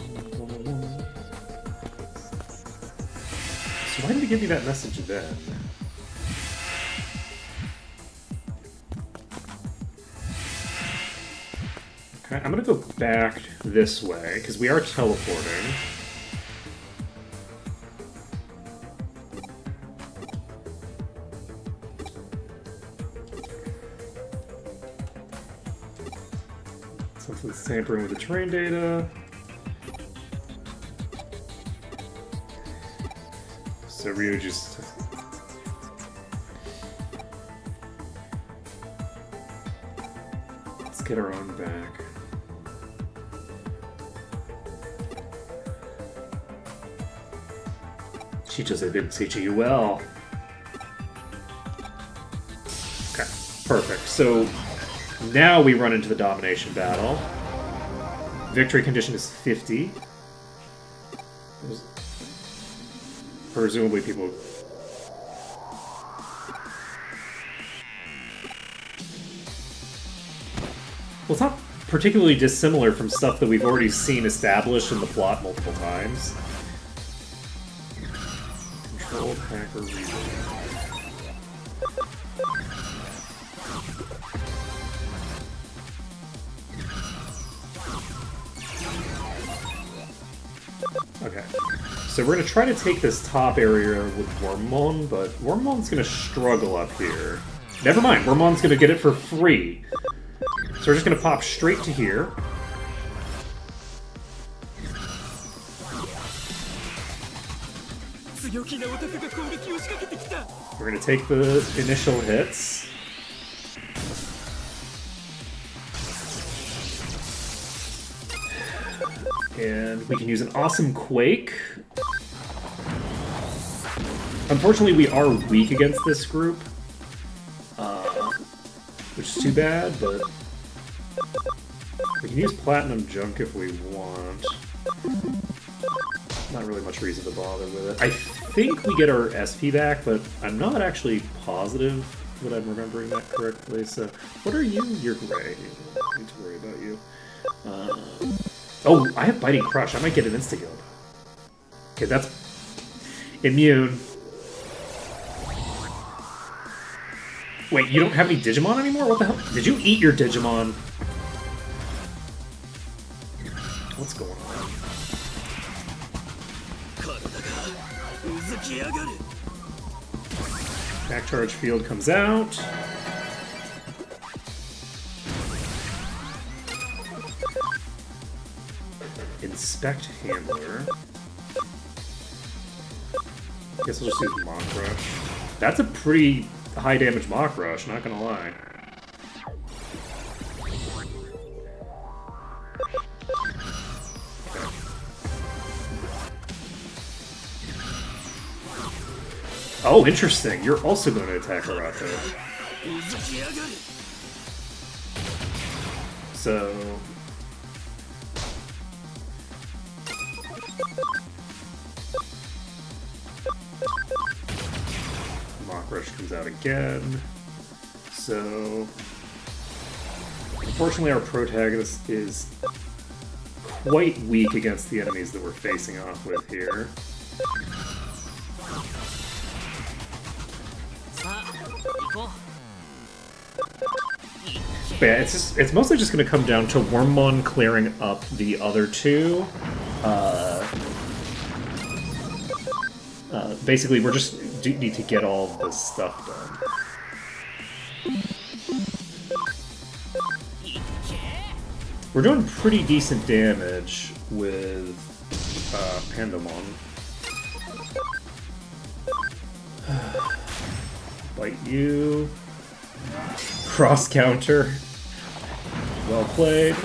So why did he give me that message then? Okay, I'm gonna go back this way, because we are teleporting. Something's tampering with the train data. So Ryu just... Let's get our own back. She just been teaching you well. Okay, perfect. So now we run into the domination battle. Victory condition is 50. Presumably people... Well, it's not particularly dissimilar from stuff that we've already seen established in the plot multiple times. Controlled hacker replay. Okay, so we're gonna try to take this top area with Wormmon, but Wormmon's gonna struggle up here. Never mind, Wormmon's gonna get it for free. So we're just gonna pop straight to here. We're gonna take the initial hits. And we can use an awesome Quake. Unfortunately, we are weak against this group. Which is too bad, but... We can use Platinum Junk if we want. Not really much reason to bother with it. I think we get our SP back, but I'm not actually positive that I'm remembering that correctly. So, what are you? You're gray. I don't need to worry about you. Oh, I have Biting Crush. I might get an insta-guild. Okay, that's immune. Wait, you don't have any Digimon anymore? What the hell? Did you eat your Digimon? What's going on? Back charge field comes out. Inspect handler. Guess I'll just use Mach Rush. That's a pretty high damage Mach Rush, not gonna lie. Okay. Oh, interesting. You're also going to attack Arato. So... Mach Rush comes out again. So... Unfortunately, our protagonist is quite weak against the enemies that we're facing off with here. But yeah, it's mostly just going to come down to Wormmon clearing up the other two. Basically, we're just need to get all of this stuff done. We're doing pretty decent damage with Pandemon. Bite you. Cross counter. Well played.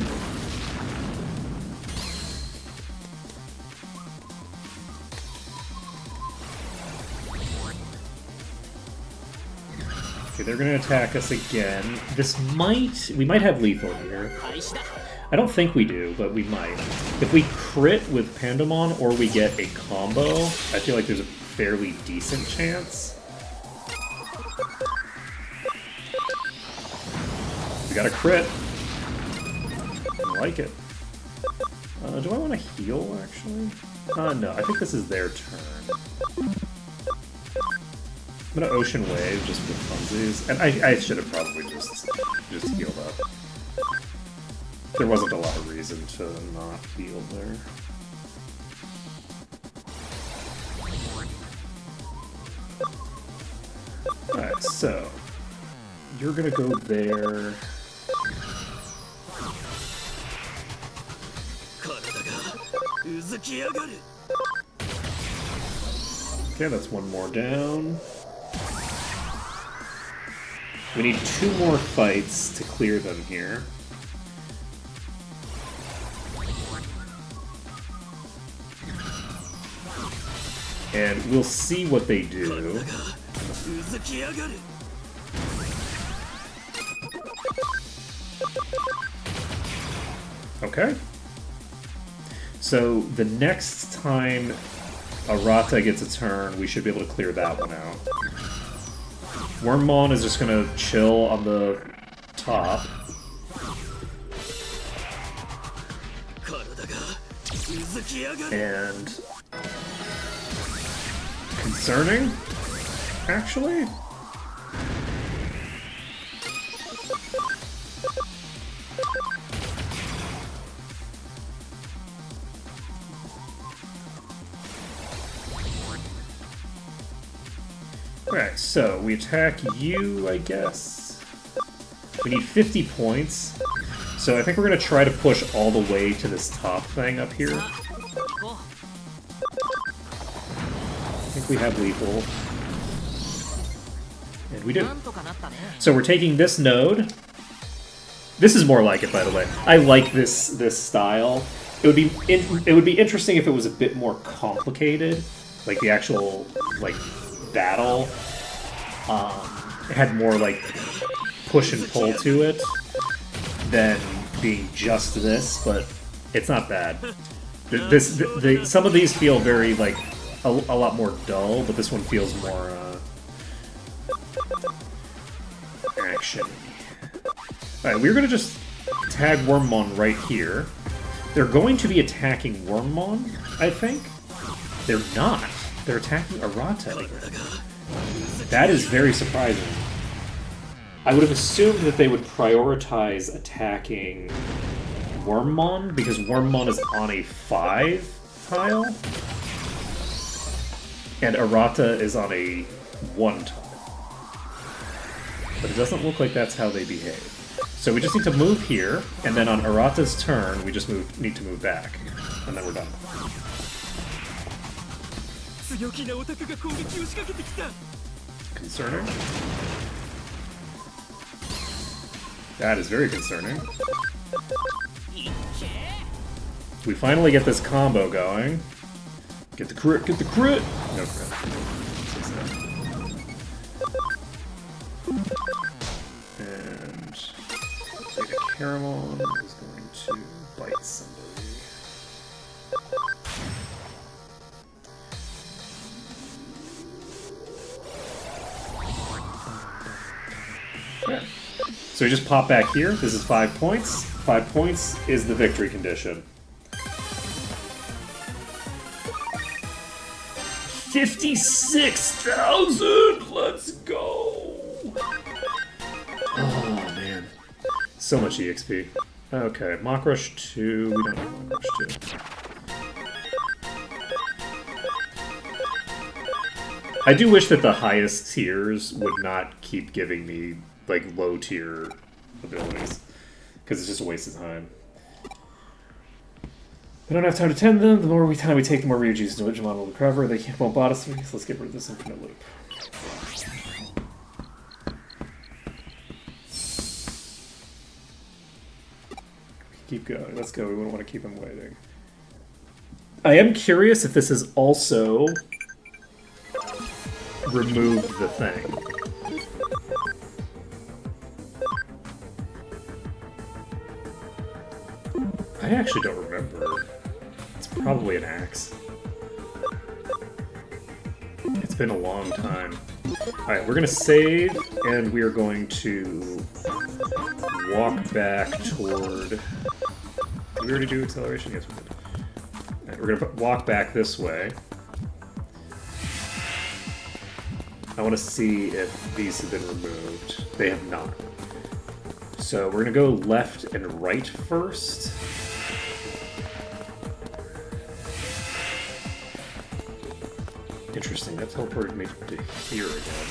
Okay, they're gonna attack us again. We might have lethal here. I don't think we do, but we might. If we crit with Pandemon or we get a combo, I feel like there's a fairly decent chance. We got a crit. I like it. Do I want to heal, actually? No, I think this is their turn. I'm gonna Ocean Wave just with funsies. And I should have probably just healed up. There wasn't a lot of reason to not heal there. Alright, so... You're gonna go there... Okay, that's one more down. We need 2 more fights to clear them here. And we'll see what they do. Okay. So the next time Arata gets a turn, we should be able to clear that one out. Wormmon is just gonna chill on the top. And concerning, actually. Alright, so we attack you, I guess. We need 50 points. So I think we're going to try to push all the way to this top thing up here. I think we have lethal. And we do. So we're taking this node. This is more like it, by the way. I like this style. It would be interesting if it was a bit more complicated, like the actual battle. It had more like push and pull to it than being just this, but it's not bad. Some of these feel very like a lot more dull, but this one feels more action. Alright, we're gonna just tag Wormmon right here. They're going to be attacking Wormmon, I think. They're not. They're attacking Arata. That is very surprising. I would have assumed that they would prioritize attacking Wormmon, because Wormmon is on a 5 tile, and Arata is on a 1 tile. But it doesn't look like that's how they behave. So we just need to move here, and then on Arata's turn, we just need to move back, and then we're done. Concerning. That is very concerning. We finally get this combo going. Get the crit, get the crit! No crit. And Beta Caramel is going to bite somebody. Yeah. So we just pop back here. This is 5 points. 5 points is the victory condition. 56,000! Let's go! Oh, man. So much EXP. Okay, Mach Rush 2. We don't have Mach Rush 2. I do wish that the highest tiers would not keep giving me, like, low-tier abilities. Because it's just a waste of time. We don't have time to tend them. The more time we take, the more Ryuji's Digimon will recover. They won't bot us, so let's get rid of this infinite loop. Keep going. Let's go. We wouldn't want to keep him waiting. I am curious if this has also removed the thing. I actually don't remember. It's probably an axe. It's been a long time. Alright, we're gonna save, and we are going to walk back toward... Did we already do acceleration? Yes, we did. Alright, we're gonna walk back this way. I want to see if these have been removed. They have not. So we're gonna go left and right first. Interesting, that teleported me to here again.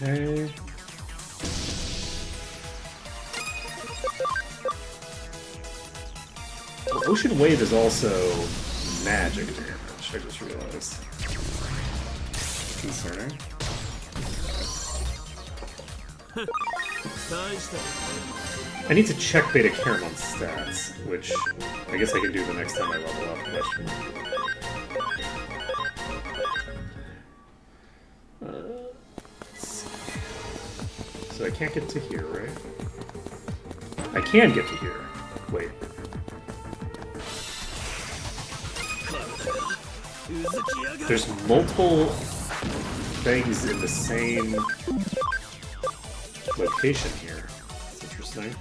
Okay. Well, Ocean Wave is also magic damage, I just realized. Concerning. I need to check Beta Caramon's stats, which I guess I can do the next time I level up. Question. Let's see. So I can't get to here, right? I can get to here. Wait. There's multiple things in the same location here. That's interesting.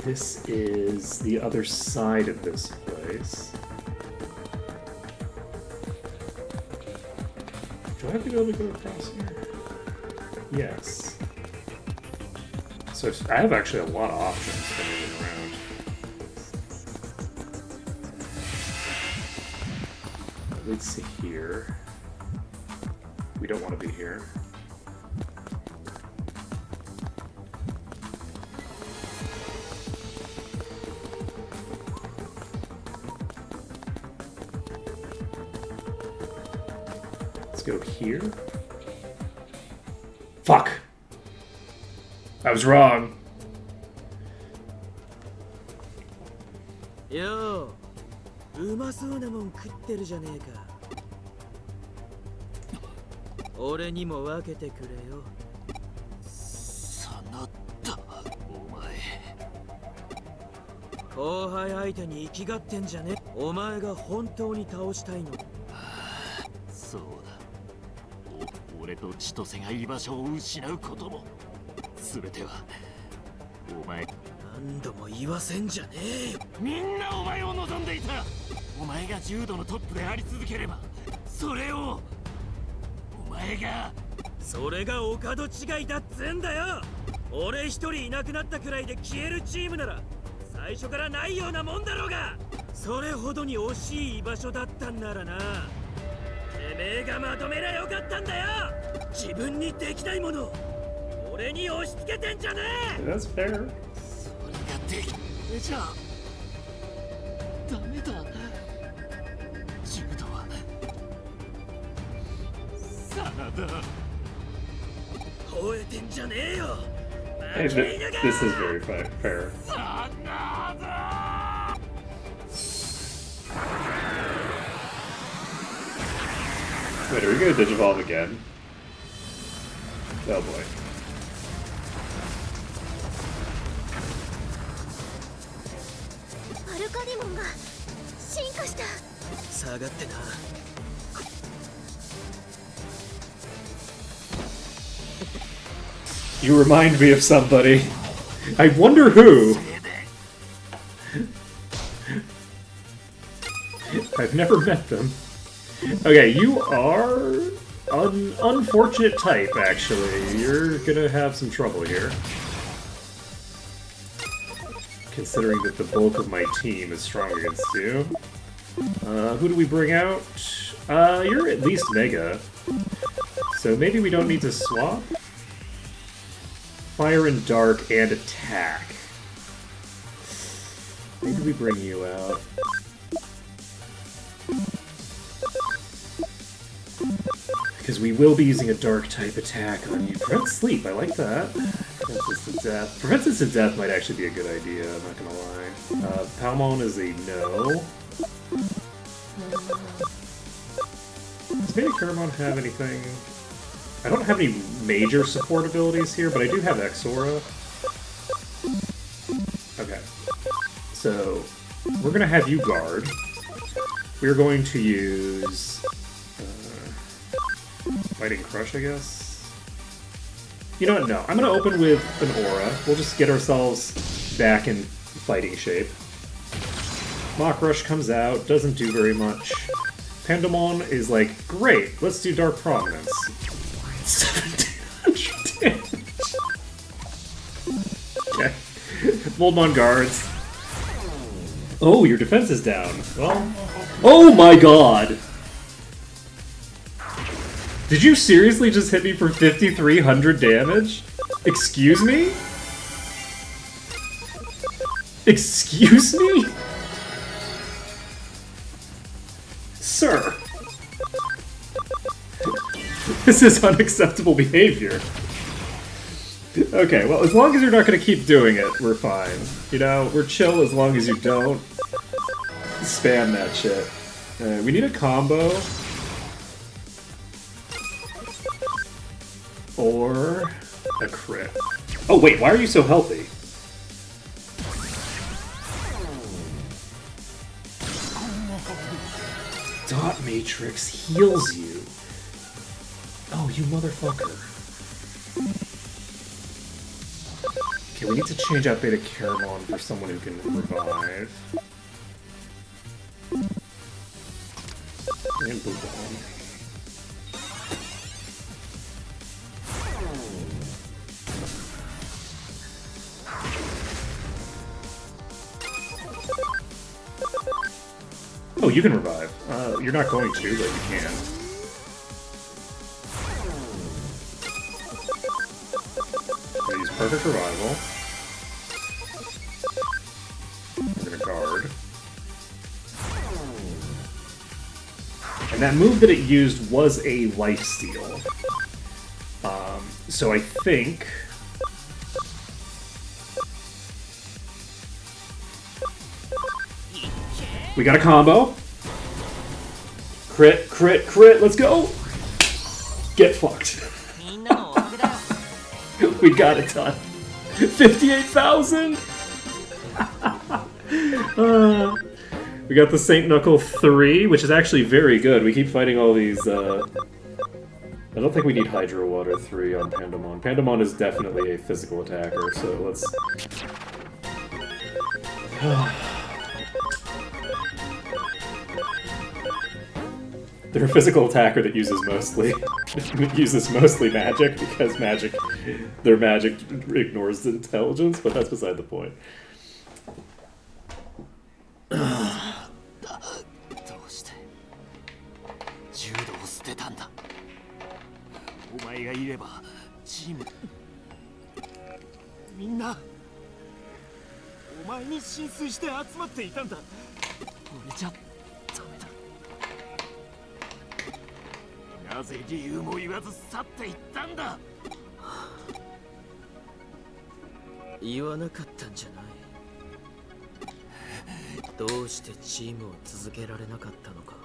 This is the other side of this place. Do I have to be able to go across here? Yes. So I have actually a lot of options for moving around. That leads to here. We don't want to be here. Go here. Fuck! I was wrong. Yo, うまそうなもん食ってるじゃねえか。俺にも分けてくれよ。そのだ、お前。後輩相手に生きがってんじゃねえ。お前が本当に倒したいの。そうだ。俺と千歳が居場所を失うことも全てはお前何度も言わせんじゃねえよ。みんなお前を望んでいた。お前が柔道のトップであり続ければそれをお前がそれがお門違いだっつんだよ。俺一人いなくなったくらいで消えるチームなら最初からないようなもんだろうが。それほどに惜しい居場所だったんならな、てめえがまとめりゃよかったんだよ。自分にできないもの俺に押し付けてんじゃねえ。 That's fair. それができえじゃあダメだ。柔道はサナだ。吠えてんじゃねえよ。 Hey, this is very fair. サナだ。Wait, are we gonna digivolve again? Oh boy. You remind me of somebody. I wonder who. I've never met them. Okay, you are an unfortunate type, actually. You're gonna have some trouble here. Considering that the bulk of my team is strong against you. Who do we bring out? You're at least Mega. So maybe we don't need to swap? Fire and Dark and Attack. Maybe we bring you out. Because we will be using a Dark type attack on you. Prevent Sleep, I like that. Prevent Instant Death. Prevent Instant Death might actually be a good idea, I'm not gonna lie. Palmon is a no. Does Beta Caramon have anything? I don't have any major support abilities here, but I do have Exora. Okay. So, we're gonna have you guard. We're going to use... Fighting Crush, I guess? You know what? No. I'm going to open with an Aura. We'll just get ourselves back in fighting shape. Mach Rush comes out, doesn't do very much. Pandemon is like, great, let's do Dark Prominence. 1700 damage. Okay. Moldmon guards. Oh, your defense is down. Well, oh my god! Did you seriously just hit me for 5,300 damage? Excuse me? Excuse me? Sir. This is unacceptable behavior. Okay, well, as long as you're not going to keep doing it, we're fine. You know, we're chill as long as you don't spam that shit. We need a combo. Or a crit. Oh wait, why are you so healthy? Dot Matrix heals you. Oh, you motherfucker. Okay, we need to change out Beta Caramon for someone who can revive. And Bubon. Oh, you can revive. You're not going to, but you can. I use Perfect Revival. We're gonna guard. And that move that it used was a lifesteal. So I think... we got a combo. Crit, crit, crit, let's go! Get fucked. We got it done. 58,000! We got the Saint Knuckle 3, which is actually very good. We keep fighting all these, I don't think we need Hydro Water 3 on Pandemon. Pandemon is definitely a physical attacker, so let's... They're a physical attacker that uses mostly magic, because their magic ignores the intelligence, but that's beside the point. どうして柔道を捨てたんだ。お前がいればチームみんなお前に心酔して集まっていたんだ。俺じゃダメだ。なぜ理由も言わず去っていったんだ。言わなかったんじゃない。どうしてチームを続けられなかったのか。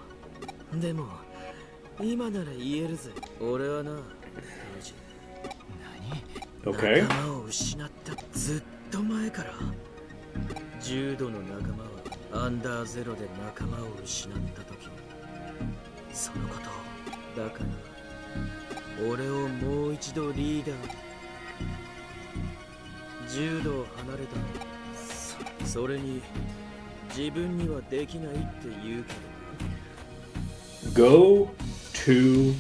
でも今なら言えるぜ。俺はな、Okay. 仲間を失ったずっと前から。重度の仲間はアンダーゼロで仲間を失った時、そのことをだから俺をもう一度リーダー。柔道を離れた。それに自分にはできないって言うけど。Go to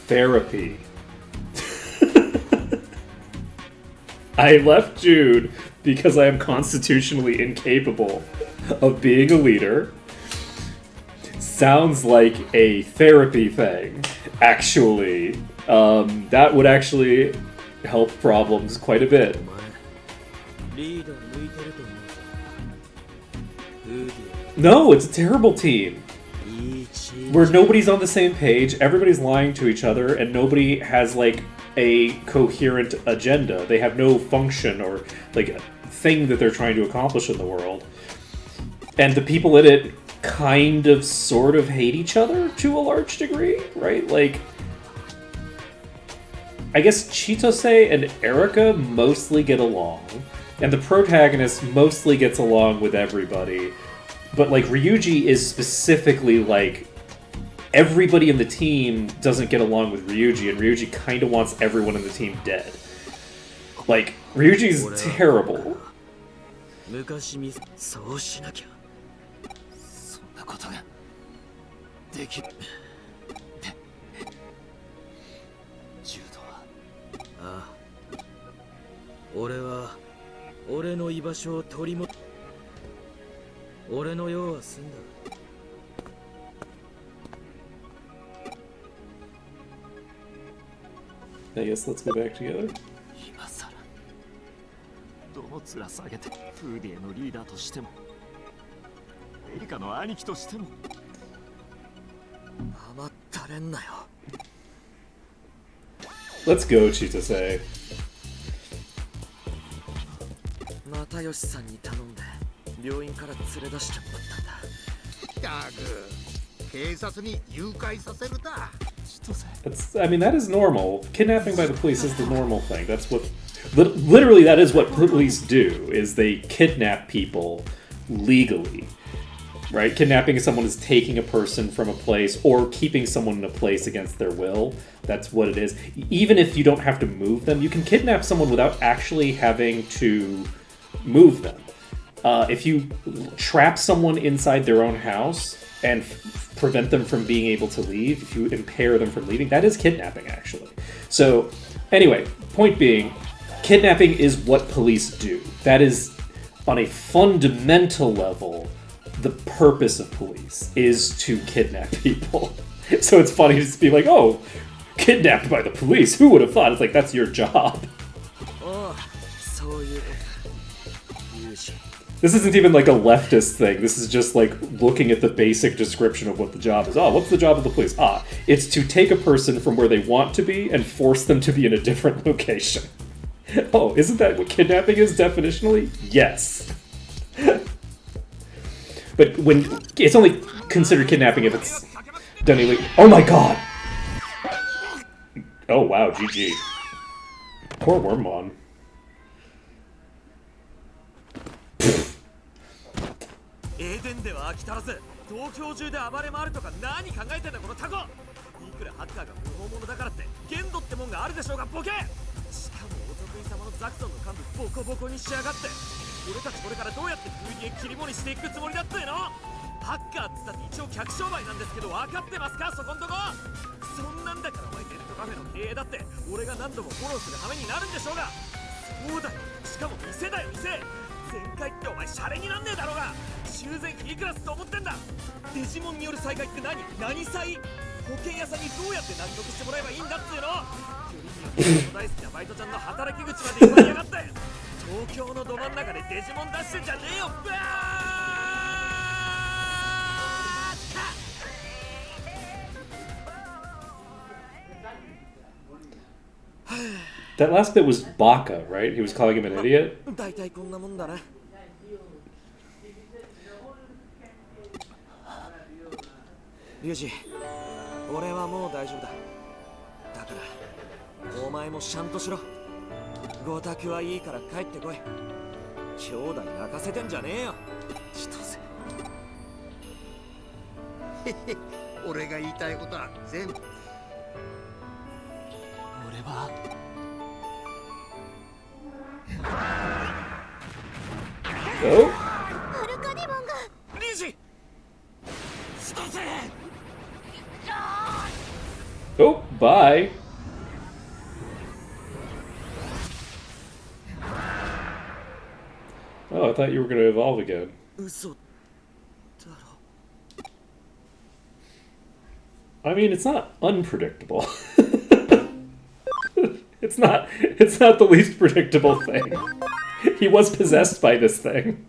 therapy. I left Jude because I am constitutionally incapable of being a leader. Sounds like a therapy thing, actually. That would actually help problems quite a bit. No, it's a terrible team. Where nobody's on the same page, everybody's lying to each other, and nobody has, like, a coherent agenda. They have no function or, like, thing that they're trying to accomplish in the world. And the people in it kind of, sort of hate each other to a large degree, right? Like, I guess Chitose and Erika mostly get along, and the protagonist mostly gets along with everybody. But, like, Ryuji is specifically, like, everybody in the team doesn't get along with Ryuji, and Ryuji kind of wants everyone in the team dead. Like, Ryuji's terrible. ことができる。柔道はああ、俺は俺の居場所を取り戻俺の用は済んだ。I guess let's go back together. 今さらどの面下げてフーディエのリーダーとしてもエリカの兄貴としても甘ったれんなよ。 Let's go, Chitase. 又吉さんに頼んで病院から連れ出しちゃったんだ。ったく警察に誘拐させるだ。That's, I mean, that is normal. Kidnapping by the police is the normal thing. That's what, literally, that is what police do, is they kidnap people legally, right? Kidnapping is someone is taking a person from a place or keeping someone in a place against their will. That's what it is. Even if you don't have to move them, you can kidnap someone without actually having to move them. If you trap someone inside their own house and prevent them from being able to leave, if you impair them from leaving, that is kidnapping, actually. So, anyway, point being, kidnapping is what police do. That is, on a fundamental level, the purpose of police is to kidnap people. So it's funny to just be like, oh, kidnapped by the police, who would have thought? It's like, that's your job. Oh, so you... This isn't even like a leftist thing. This is just like looking at the basic description of what the job is. Oh, what's the job of the police? Ah, it's to take a person from where they want to be and force them to be in a different location. Oh, isn't that what kidnapping is definitionally? Yes. But when it's only considered kidnapping if it's done illegally. Oh my god! Oh wow, GG. Poor Wormmon. エーデンでは飽き足らず東京中で暴れ回るとか何考えてんだこのタコ。いくらハッカーが不法者だからって限度ってもんがあるでしょうがボケ。しかもお得意様のザクソンの幹部ボコボコにしやがって。俺たちこれからどうやって風に切り盛りしていくつもりだっての。ハッカーっつったって一応客商売なんですけど分かってますかそこんとこ。そんなんだからお前ネットカフェの経営だって俺が何度もフォローする羽目になるんでしょうが。そうだよ、しかも店だよ店。前回ってお前シャレになんねえだろうが。修繕費いくらすと思ってんだ。デジモンによる災害って何災？保険屋さんにどうやって納得してもらえばいいんだっていうの。よりによって大好きなバイトちゃんの働き口まで言われやがって。東京のど真ん中でデジモン出してんじゃねえよ。バー That last bit was Baka, right? He was calling him an idiot? 大体こんなもんだな。リュウジ、俺はもう大丈夫だ。だからお前もシャンとしろ。ごたくはいいから帰ってこい。兄弟泣かせてんじゃねえよ。千歳。俺が言いたいことは全部。俺はOh? アルカディモンがリュウジ、千歳。Oh, bye. Oh, I thought you were going to evolve again. 嘘だろ。 I mean, it's not unpredictable. It's not the least predictable thing. He was possessed by this thing.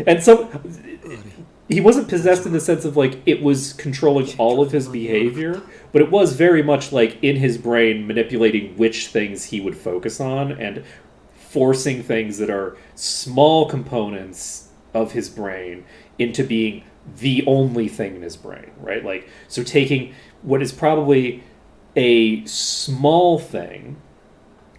And so he wasn't possessed in the sense of like it was controlling all of his behavior, but it was very much like in his brain manipulating which things he would focus on and forcing things that are small components of his brain into being the only thing in his brain, right? Like, so taking what is probably a small thing,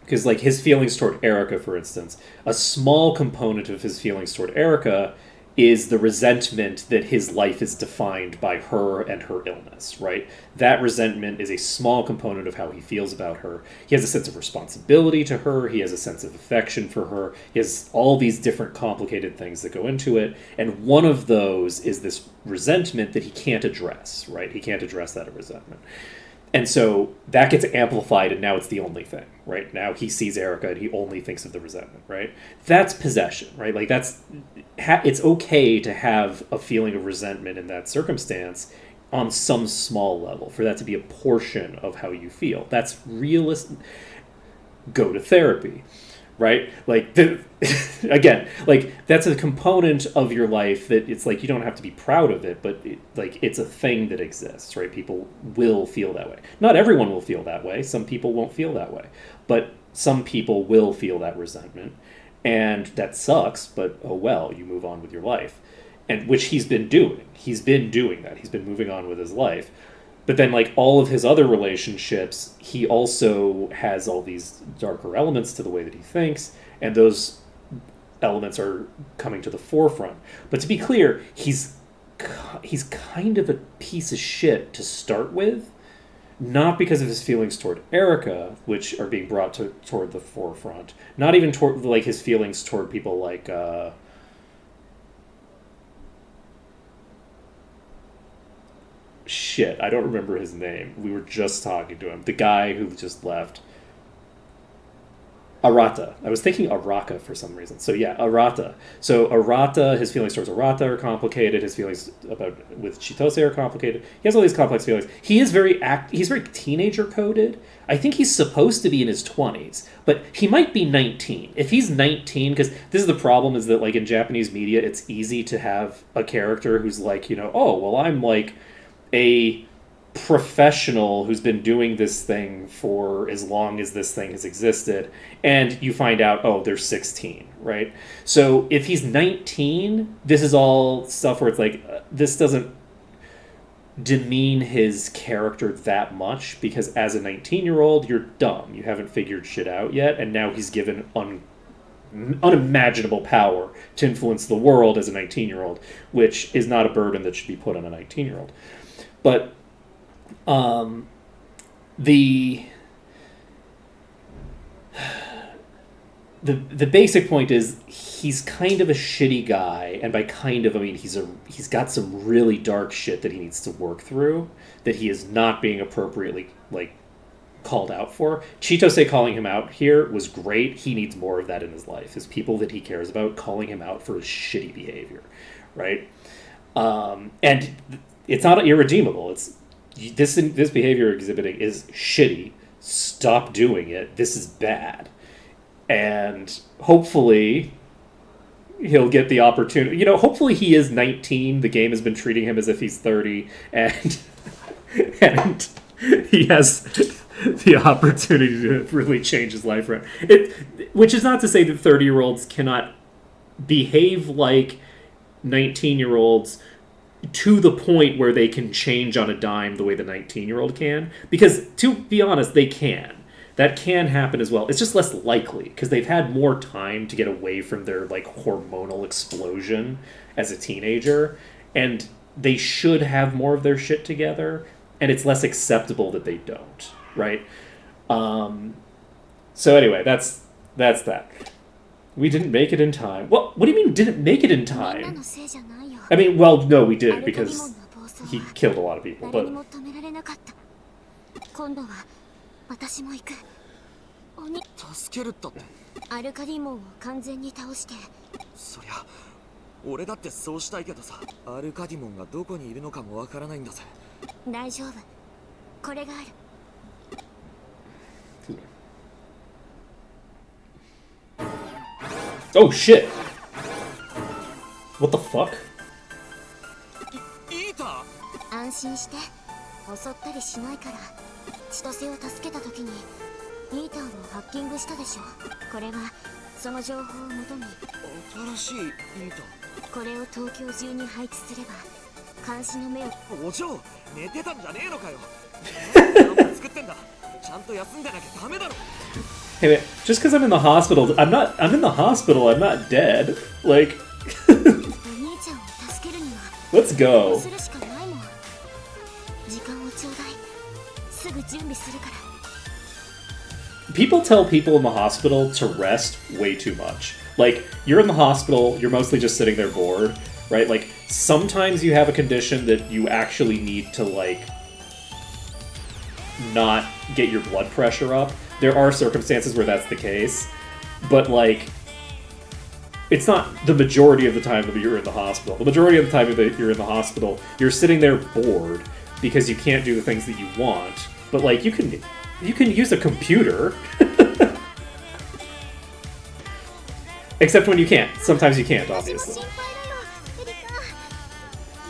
because like his feelings toward Erica, for instance, a small component of his feelings toward Erica is the resentment that his life is defined by her and her illness, right? That resentment is a small component of how he feels about her. He has a sense of responsibility to her. He has a sense of affection for her. He has all these different complicated things that go into it. And one of those is this resentment that he can't address, right? He can't address that resentment. And so that gets amplified, and now it's the only thing, right? Now he sees Erica, and he only thinks of the resentment, right? That's possession, right? Like, it's okay to have a feeling of resentment in that circumstance on some small level, for that to be a portion of how you feel. That's realistic. Go to therapy, right? Like, again, like, that's a component of your life that it's like you don't have to be proud of it, but it's a thing that exists, right? People will feel that way. Not everyone will feel that way. Some people won't feel that way, but some people will feel that resentment, and that sucks. But oh well, you move on with your life, and which he's been doing. He's been doing that. He's been moving on with his life. But then, like, all of his other relationships, he also has all these darker elements to the way that he thinks, and those elements are coming to the forefront. But to be clear, he's kind of a piece of shit to start with, not because of his feelings toward Erica, which are being brought toward the forefront, not even toward, like, his feelings toward people like shit, I don't remember his name. We were just talking to him. The guy who just left. Arata. I was thinking Araka for some reason. So yeah, Arata. So Arata, his feelings towards Arata are complicated. His feelings with Chitose are complicated. He has all these complex feelings. He is he's very teenager coded. I think he's supposed to be in his 20s, but he might be 19. If he's 19, because this is the problem, is that, like, in Japanese media, it's easy to have a character who's like, oh, well, I'm like a professional who's been doing this thing for as long as this thing has existed, and you find out, oh, they're 16, right? So if he's 19, this is all stuff where it's like, this doesn't demean his character that much, because as a 19-year-old, you're dumb. You haven't figured shit out yet, and now he's given unimaginable power to influence the world as a 19-year-old, which is not a burden that should be put on a 19-year-old. But the basic point is he's kind of a shitty guy, and by kind of I mean he's got some really dark shit that he needs to work through that he is not being appropriately, like, called out for. Chitose calling him out here was great. He needs more of that in his life. His people that he cares about calling him out for his shitty behavior, right? And it's not irredeemable. It's this behavior exhibiting is shitty. Stop doing it. This is bad. And hopefully he'll get the opportunity. Hopefully he is 19. The game has been treating him as if he's 30, and he has the opportunity to really change his life around. Which is not to say that 30-year-olds cannot behave like 19-year-olds to the point where they can change on a dime the way the 19-year-old can. Because, to be honest, they can. That can happen as well. It's just less likely, because they've had more time to get away from their, like, hormonal explosion as a teenager, and they should have more of their shit together, and it's less acceptable that they don't, right? So anyway, that's that. We didn't make it in time. Well, what do you mean didn't make it in time? I mean, well, no, we did, because he killed a lot of people, but... 助けるったってアルカディモンを完全に倒して。そりゃ俺だってそうしたいけどさ、アルカディモンがどこにいるのかもわからないんだぜ。大丈夫、これがある。Oh shit! What the fuck? イーター？安心して、襲ったりしないから。千歳を助けた時にイーターをハッキングしたでしょ。これはその情報をもとに新しいイーター。これを東京中に配置すれば監視の目を。お嬢、寝てたんじゃねえのかよ。作ってんだ。ちゃんと休んでなきゃダメだろ。Hey man, just because I'm in the hospital, I'm in the hospital, I'm not dead. Like... 兄ちゃんを助けるには Let's こう go. するしかないもん。時間をちょうだい。すぐ準備するから。 People tell people in the hospital to rest way too much. Like, you're in the hospital, you're mostly just sitting there bored, right? Like, sometimes you have a condition that you actually need to, like, not get your blood pressure up. There are circumstances where that's the case, but, like, it's not the majority of the time that you're in the hospital. The majority of the time that you're in the hospital, you're sitting there bored because you can't do the things that you want. But, like, you can use a computer. Except when you can't. Sometimes you can't, 私も obviously. 心配だよ、エリカ。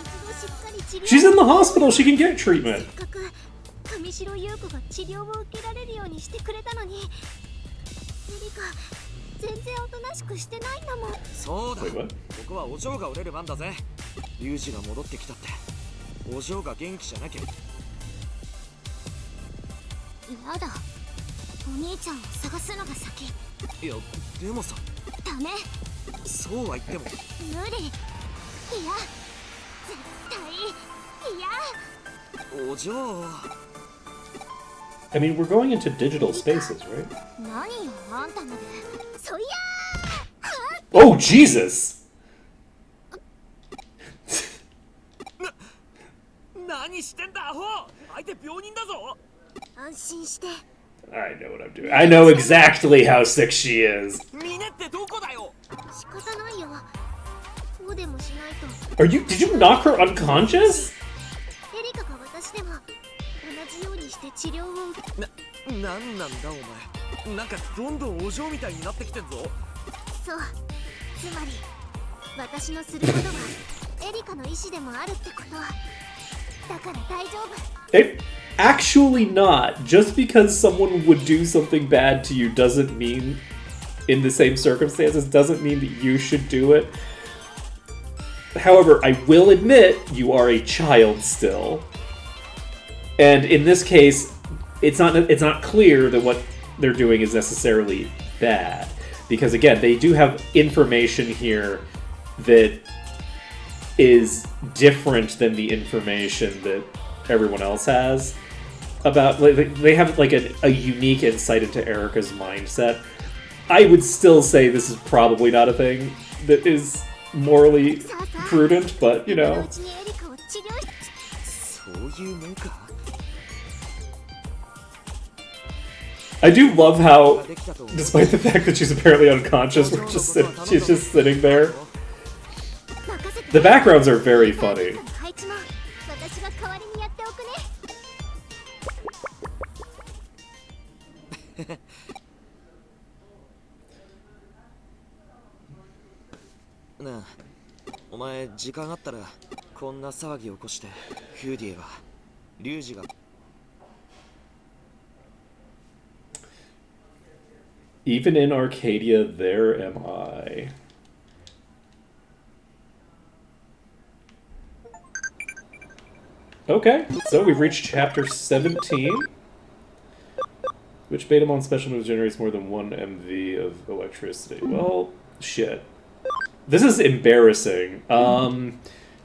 一度しっかり治療 She's in the hospital, she can get treatment. せっかく上白優子が治療を受けられるようにしてくれたのに、エリカ全然おとなしくしてないんだもん。そうだ Wait, what? ここはお嬢が折れる番だぜ。リュウジが戻ってきたってお嬢が元気じゃなきゃ。やだ、お兄ちゃんを探すのが先。いやでもさ、ダメ、そうは言っても無理。いや、絶対嫌。お嬢。 I mean, we're going into digital spaces, right? 何よあんたまで。そいや Oh, Jesus! 何してんだアホ。相手病人だぞ。ー、安心して。 I know what I'm doing. I know exactly how sick she is. ミネってどこだよ。仕方ないよ。こうでもしないと。 Did you knock her unconscious? エリカが私でも同じようにして治療を受け。なんなんだお前。なんかどんどんお嬢みたいになってきてんぞ。そう、つまり私のすることはエリカの意思でもあるってこと。だから大丈夫。 Actually not. Just because someone would do something bad to you doesn't mean, in the same circumstances, doesn't mean that you should do it. However, I will admit, you are a child still. And in this case, it's not clear that what they're doing is necessarily bad. Because again, they do have information here that is different than the information that everyone else has. About, like, they have like a unique insight into Erica's mindset. I would still say this is probably not a thing that is morally prudent, but you 今の know. うちにエリカを治療し。そういうもんか。 I do love how, despite the fact that she's apparently unconscious, she's just sitting there. 任せて。 The backgrounds are very funny. 配置も私が代わりにやっておくね。なあ、お前時間あったらこんな騒ぎ起こしてフーディエがリュウジが Even in Arcadia, there am I. Okay, so we've reached chapter 17. Which Betamon special moves generates more than 1 MV of electricity? Well, shit. This is embarrassing.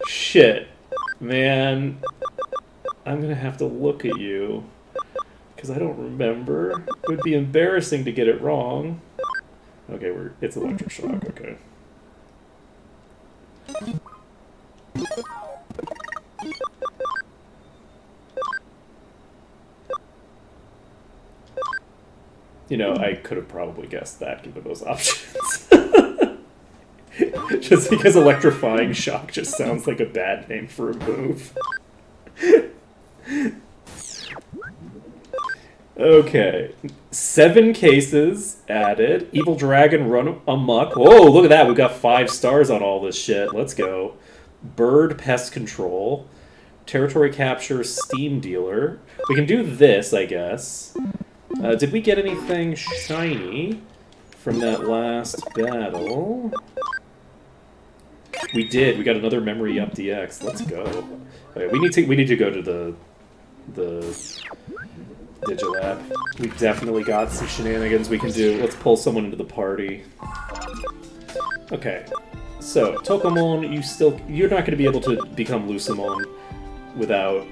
Shit. Man. I'm gonna have to look at you. Because I don't remember. It would be embarrassing to get it wrong. Okay, it's electric shock, okay. You know, I could have probably guessed that given those options. Just because electrifying shock just sounds like a bad name for a move. Okay. 7 cases added. Evil Dragon run amok. Whoa, look at that. We've got 5 stars on all this shit. Let's go. Bird Pest Control. Territory Capture Steam Dealer. We can do this, I guess. Did we get anything shiny from that last battle? We did. We got another Memory Up DX. Let's go. Okay, we need to go to the Digilab. We definitely got some shenanigans we can do. Let's pull someone into the party. Okay. So, Tokomon, you're not going to be able to become Lucemon without...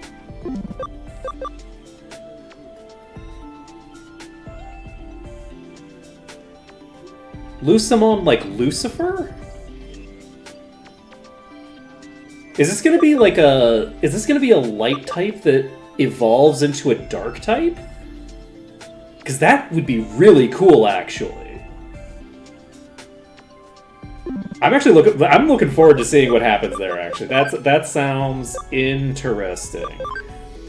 Lucemon like Lucifer? Is this going to be like a... Is this going to be a light type that evolves into a dark type? Because that would be really cool, actually. I'm looking forward to seeing what happens there, actually. That sounds interesting.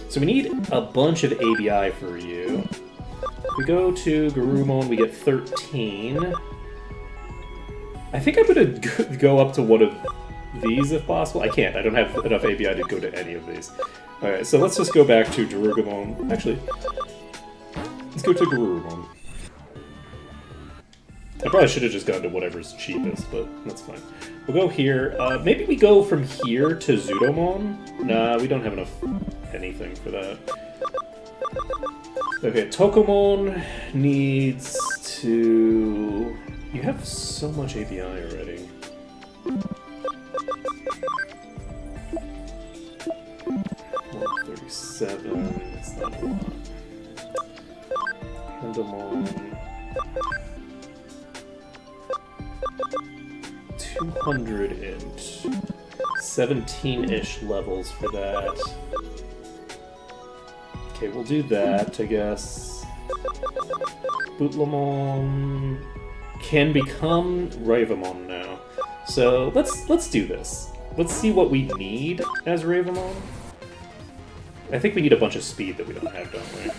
So we need a bunch of ABI for you. If we go to Garurumon, we get 13. I think I'm going to go up to one of these if possible. I can't. I don't have enough ABI to go to any of these. Alright, so let's just go back to Darugumon. Actually, let's go to Garurumon. I probably should have just gone to whatever's cheapest, but that's fine. We'll go here. Maybe we go from here to Zudomon? Nah, we don't have enough anything for that. Okay, Tokomon needs to... You have so much API already. $137, that's not a lot. Pendamon... 200 int. 17-ish levels for that. Okay, we'll do that, I guess. Bootlamon can become Ravamon now. So let's do this. Let's see what we need as Ravamon. I think we need a bunch of speed that we don't have, don't we?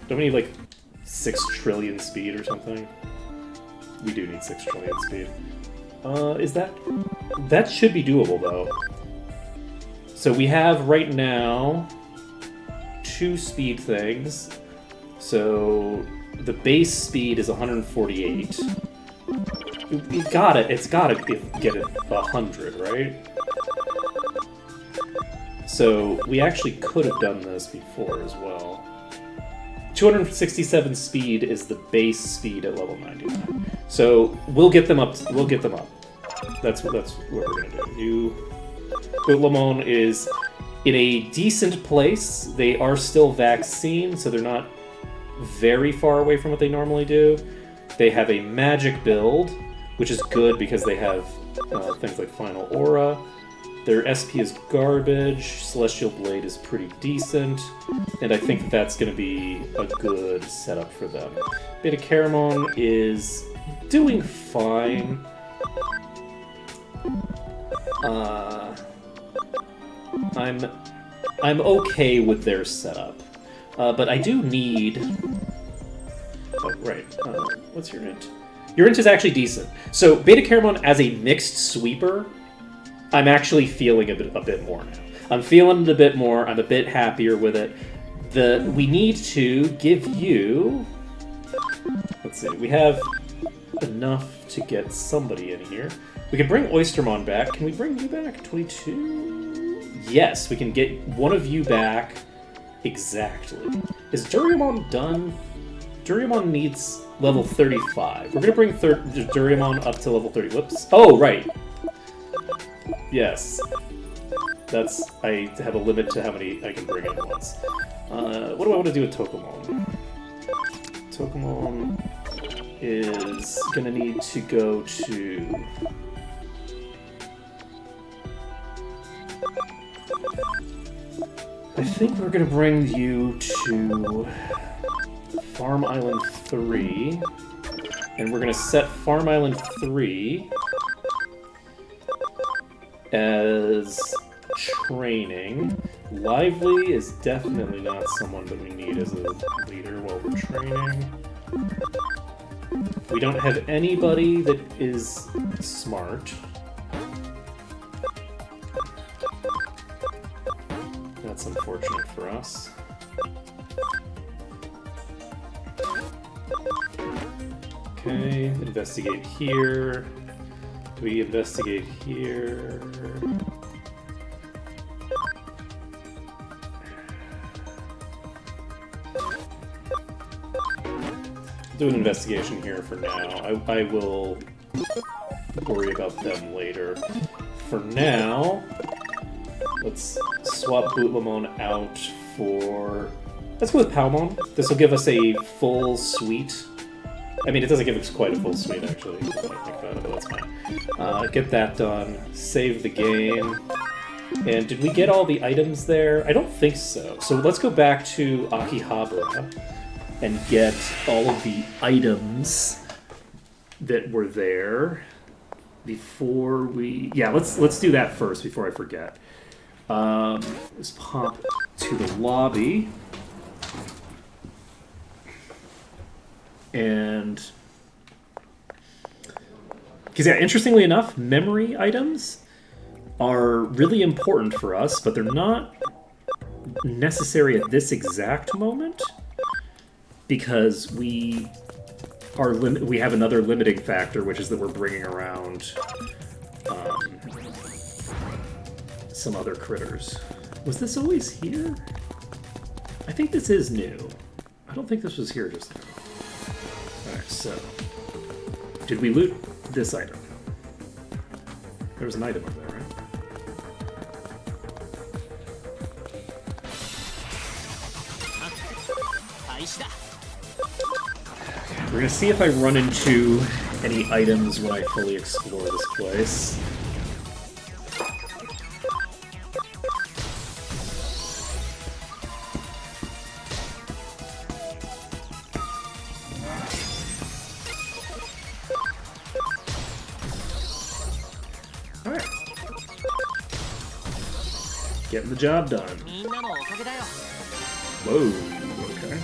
Don't we need like 6 trillion speed or something? We do need 6 trillion speed. Is that... That should be doable, though. So we have, right now, 2 speed things. So the base speed is 148. It's gotta get it 100, right? So we actually could have done this before as well. 267 speed is the base speed at level 99. So we'll get them up. We'll get them up. That's what we're gonna do. Bootlamon is in a decent place. They are still vaccine, so they're not very far away from what they normally do. They have a magic build, which is good because they have things like Final Aura. Their SP is garbage, Celestial Blade is pretty decent, and I think that's going to be a good setup for them. Beta Caramon is doing fine. I'm okay with their setup, but I do need... Oh, right. What's your int? Your int is actually decent. So Beta Caramon as a mixed sweeper, I'm actually feeling a bit more now. I'm feeling it a bit more. I'm a bit happier with it. We need to give you... Let's see. We have enough to get somebody in here. We can bring Oystermon back. Can we bring you back? 22? Yes, we can get one of you back. Exactly. Is Duriamon done? Duriamon needs level 35. We're going to bring Duriamon up to level 30. Whoops. Oh, right. Yes. I have a limit to how many I can bring in once. What do I want to do with Tokomon? Tokomon is going to need to go to... I think we're going to bring you to Farm Island 3. And we're going to set Farm Island 3 as training. Lively is definitely not someone that we need as a leader while we're training. We don't have anybody that is smart. That's unfortunate for us. Okay, investigate here. Do we investigate here? Do an investigation here for now. I will worry about them later. For now, let's swap Bootlemon out for... Let's go with Palmon. This will give us a full suite. I mean, it doesn't give us quite a full suite, actually. I think about it, but that's fine. Get that done. Save the game. And did we get all the items there? I don't think so. So let's go back to Akihabara and get all of the items that were there before we... Yeah, let's do that first before I forget. Let's pop to the lobby. And... Because, yeah, interestingly enough, memory items are really important for us, but they're not necessary at this exact moment because we have another limiting factor, which is that we're bringing around some other critters. Was this always here? I think this is new. I don't think this was here just now. Alright, so... Did we loot this item? There was an item over there, right? We're gonna see if I run into any items when I fully explore this place. Alright. Getting the job done. Whoa, okay.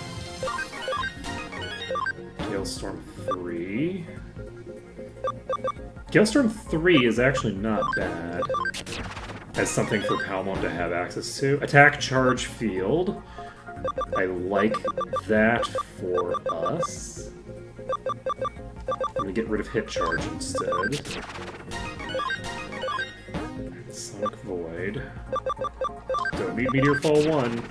Galestorm 3. Galestorm 3 is actually not bad as something for Palmon to have access to. Attack, charge, field. I like that for us. I'm gonna get rid of hit charge instead. Sonic Void. Don't need Meteor Fall 1.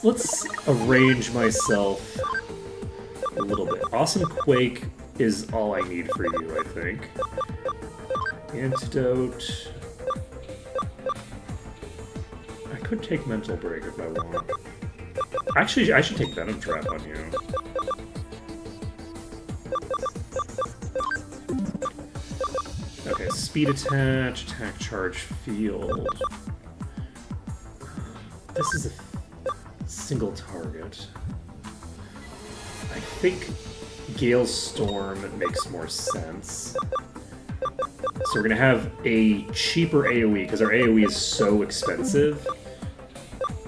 Let's arrange myself a little bit. Awesome Quake is all I need for you, I think. Antidote. I could take Mental Break if I want. Actually, I should take Venom Trap on you. Okay, speed attach, attack, charge, field. This is a single target. I think Gale Storm makes more sense. So we're gonna have a cheaper AoE, because our AoE is so expensive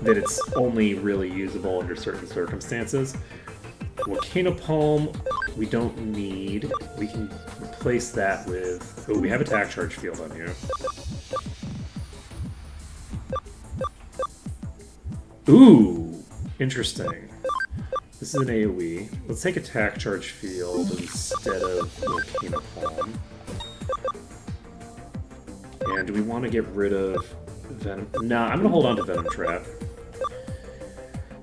that it's only really usable under certain circumstances. Volcano Palm, we don't need. We can replace that with... Oh, we have attack charge field on you. Ooh, interesting. This is an AoE. Let's take attack charge field instead of Volcano Palm. And do we want to get rid of Venom? Nah, I'm gonna hold on to Venom Trap.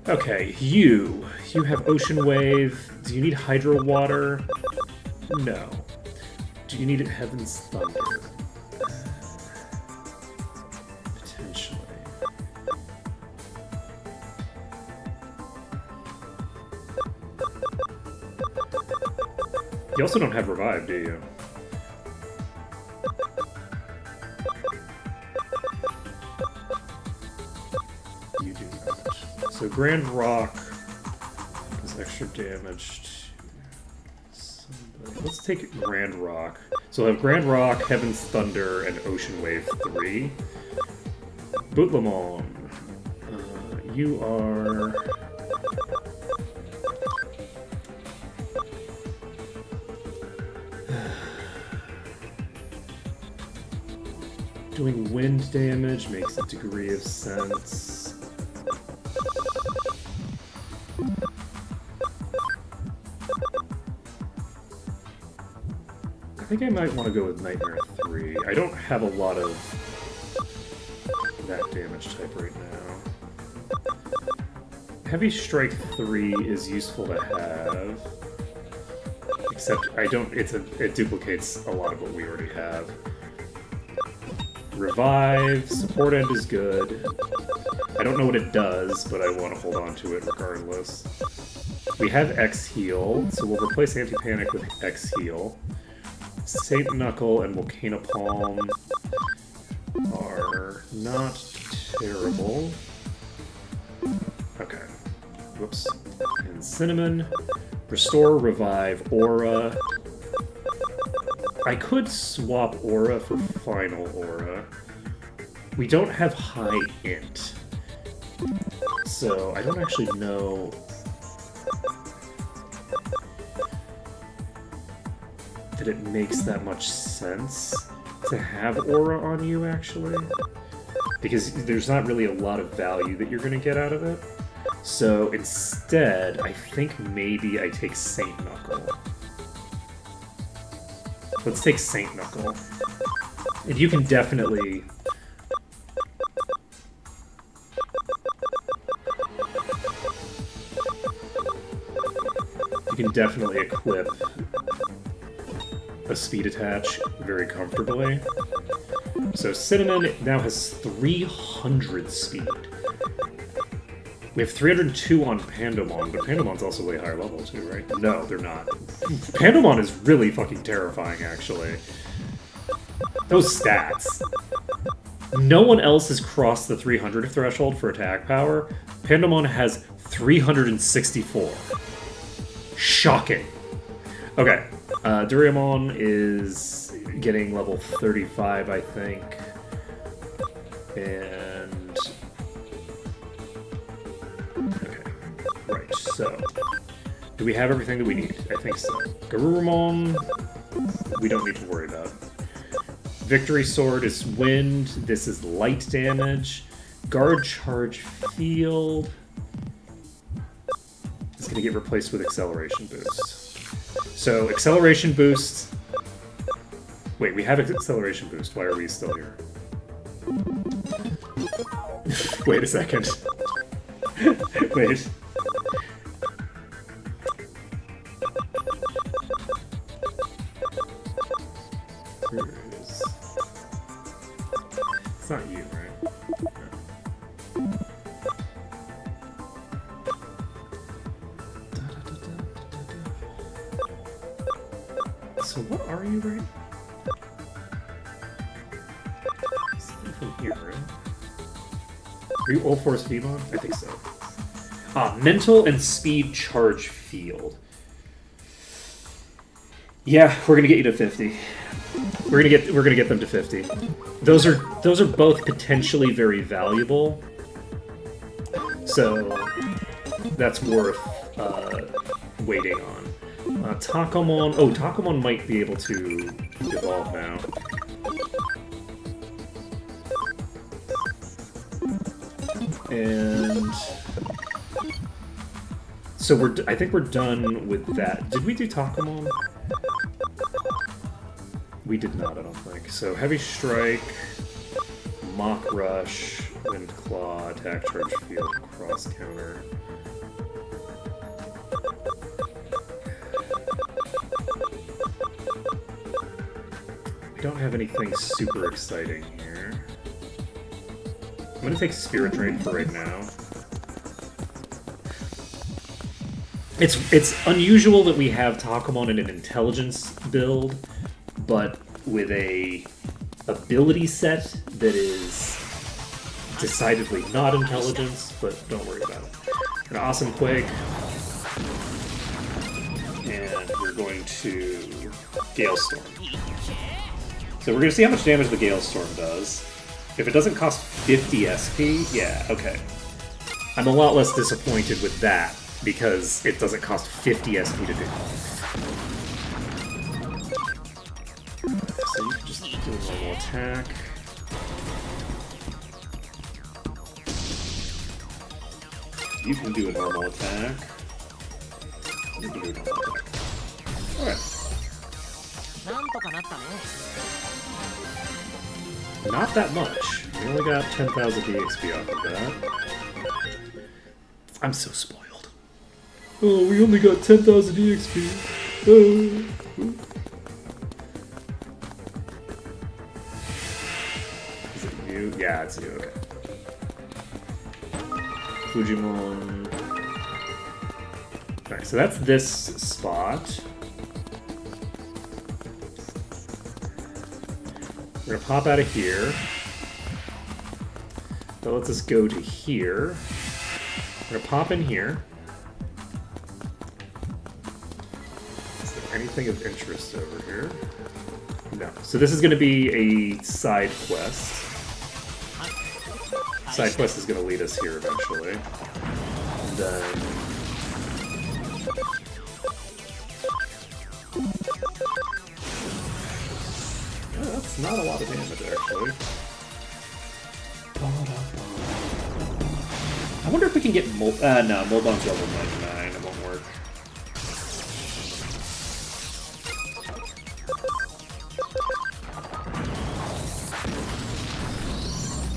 Okay, you have Ocean Wave. Do you need Hydro Water? No. Do you need Heaven's Thunder? Potentially. You also don't have Revive, do you? You do not. So Grand Rock does extra damage to somebody. Let's take Grand Rock. So we'll have Grand Rock, Heaven's Thunder, and Ocean Wave 3. Bootlemon. You are... Doing wind damage makes a degree of sense. I think I might want to go with Nightmare 3. I don't have a lot of that damage type right now. Heavy Strike 3 is useful to have. Except I don't. It duplicates a lot of what we already have. Revive, support end is good. I don't know what it does, but I want to hold on to it regardless. We have X heal, so we'll replace Anti-Panic with X heal. Saint Knuckle and Volcano Palm are not terrible. Okay. Whoops. And Cinnamon. Restore, Revive, Aura. I could swap Aura for Final Aura. We don't have High Int. So I don't actually know... that it makes that much sense to have Aura on you, actually. Because there's not really a lot of value that you're going to get out of it. So instead, I think maybe I take Saint Knuckle. Let's take Saint Knuckle. And you can definitely... you can definitely equip a speed attach very comfortably. So Cinnamon now has 300 speed. We have 302 on Pandemon, but Pandemon's also way higher level too, right? No, they're not. Pandemon is really fucking terrifying, actually. Those stats. No one else has crossed the 300 threshold for attack power. Pandemon has 364. Shocking. Okay. Doraemon is getting level 35, I think. And... okay. Right, so... do we have everything that we need? I think so. Garurumon, we don't need to worry about. Victory Sword is wind. This is light damage. Guard Charge Field is going to get replaced with Acceleration Boost. So, Acceleration Boost... wait, we have Acceleration Boost. Why are we still here? Wait a second. Wait. It's not you, right? So what are you, right? Something from here, right? Are you All Force Vmon? I think so. Mental and Speed Charge Field. Yeah, we're gonna get you to 50. We're gonna get them to 50. Those are both potentially very valuable. So that's worth waiting on. Takamon. Oh, Takamon might be able to evolve now. And so I think we're done with that. Did we do Takamon? We did not, I don't think. So Heavy Strike, Mach Rush, Wind Claw, Attack Charge Field, Cross Counter. We don't have anything super exciting here. I'm gonna take Spirit Drain for right now. It's unusual that we have Takamon in an intelligence build, but with a ability set that is decidedly not intelligence, but don't worry about it. An Awesome Quake, and we're going to Gale Storm. So we're going to see how much damage the Gale Storm does. If it doesn't cost 50 SP, yeah, okay. I'm a lot less disappointed with that, because it doesn't cost 50 SP to do. So you can just do a normal attack. You can do a normal attack. You can do a normal attack. Alright. Not that much. We only got 10,000 EXP off of that. I'm so spoiled. Oh, we only got 10,000 EXP. Oh. Is it you? Yeah, it's you. Okay. Fujimon. Alright, so that's this spot. We're gonna pop out of here. That lets us go to here. We're gonna pop in here. Is there anything of interest over here? No. So this is gonna be a side quest. Side quest is gonna lead us here eventually. And then... oh, that's not a lot of damage, actually. I wonder if we can get no, Molbon's level 99, it won't work.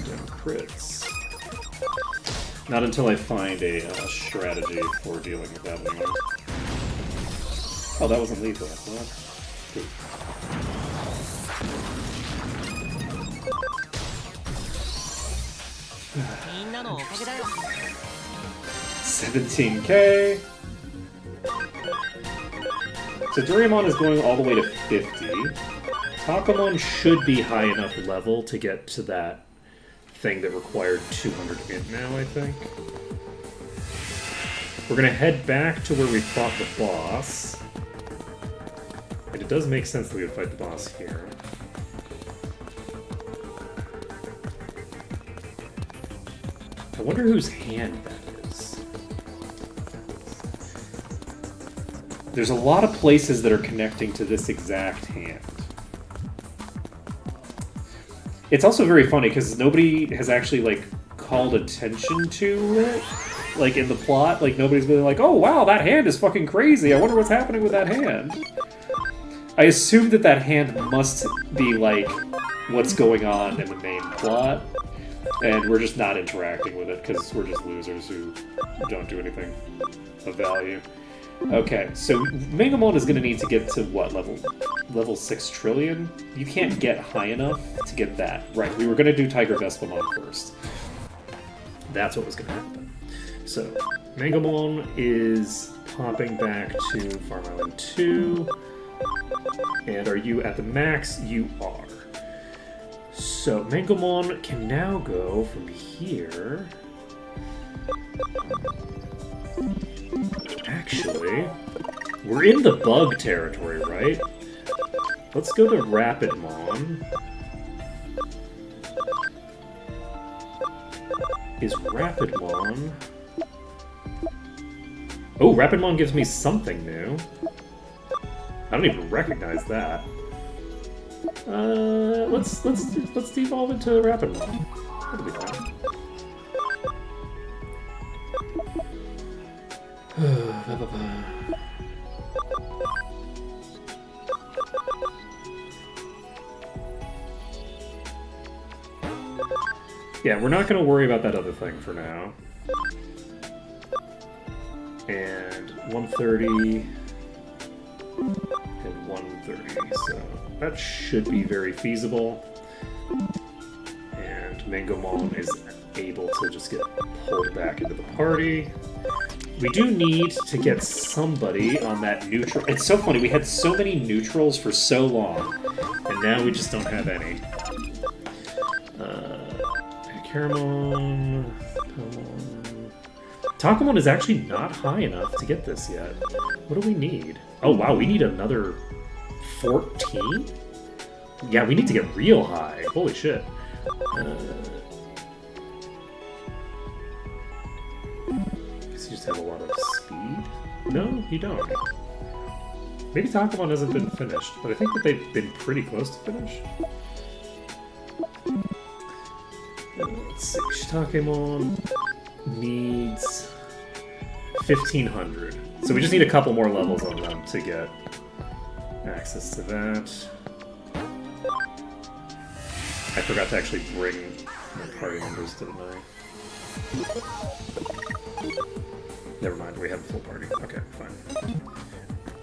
Damn crits. Not until I find a strategy for dealing with that anyway. Oh, that wasn't lethal. What? 17k. So Doraemon is going all the way to 50. Takamon should be high enough level to get to that thing that required 200 int now, I think. We're gonna head back to where we fought the boss. And it does make sense that we would fight the boss here. I wonder whose hand that is. There's a lot of places that are connecting to this exact hand. It's also very funny because nobody has actually like called attention to it, like in the plot. Like nobody's been like, "Oh wow, that hand is fucking crazy. I wonder what's happening with that hand." I assume that that hand must be like what's going on in the main plot, and we're just not interacting with it because we're just losers who don't do anything of value. Okay, so Megamon is going to need to get to what level? Level 6 trillion? You can't get high enough to get that. Right, we were going to do Tiger Vespamon first. That's what was going to happen. So, Megamon is popping back to Farm Island 2. And are you at the max? You are. So, Megamon can now go from here. Actually, we're in the bug territory, right? Let's go to Rapidmon. Is Rapidmon... oh, Rapidmon gives me something new. I don't even recognize that. Let's devolve into Rapidmon. That'll be fine. Yeah, we're not going to worry about that other thing for now. And 130 and 130, so that should be very feasible. And Mangomon is able to just get pulled back into the party. We do need to get somebody on that neutral. It's so funny, we had so many neutrals for so long, and now we just don't have any. Caramon, Palmon. Takamon is actually not high enough to get this yet. What do we need? Oh wow, we need another 14? Yeah, we need to get real high. Holy shit. Does he just have a lot of speed? No, he don't. Maybe Takamon hasn't been finished, but I think that they've been pretty close to finish. Let's see, Shitakemon needs 1,500. So we just need a couple more levels on them to get access to that. I forgot to actually bring my party members, didn't I? Never mind, we have a full party. Okay, fine.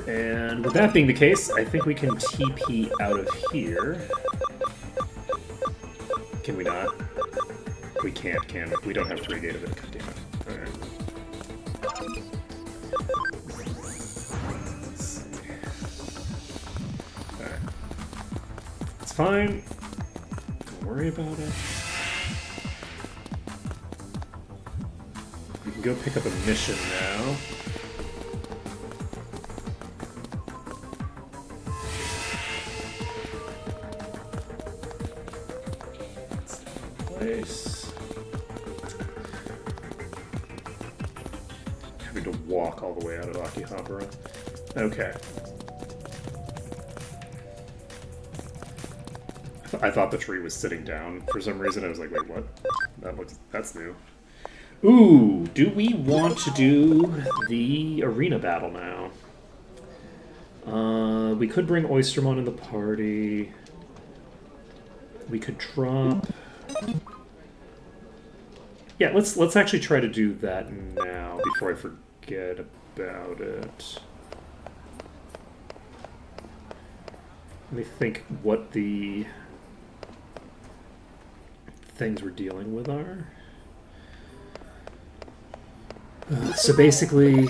And with that being the case, I think we can TP out of here. Can we not? We can't, can we? We don't have free data, but God damn it. Alright. Let's see. Alright. It's fine. Don't worry about it. We can go pick up a mission now. Having to walk all the way out of Akihabara. Okay. I thought the tree was sitting down for some reason. I was like, wait, what? That's new. Ooh, do we want to do the arena battle now? We could bring Oystermon in the party. We could drop... Yeah, let's actually try to do that now before I forget about it. Let me think what the things we're dealing with are. So basically...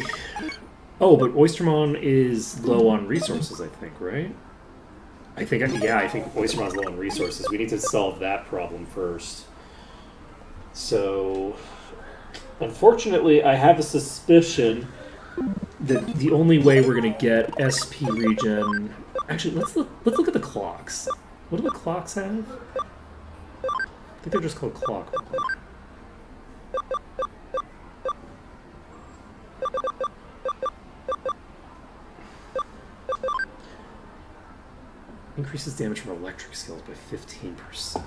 Oh, but Oystermon is low on resources, I think, right? I think Oystermon's low on resources. We need to solve that problem first. So, unfortunately, I have a suspicion that the only way we're going to get SP regen... Actually, let's look at the clocks. What do the clocks have? I think they're just called clock. Increases damage from electric skills by 15%.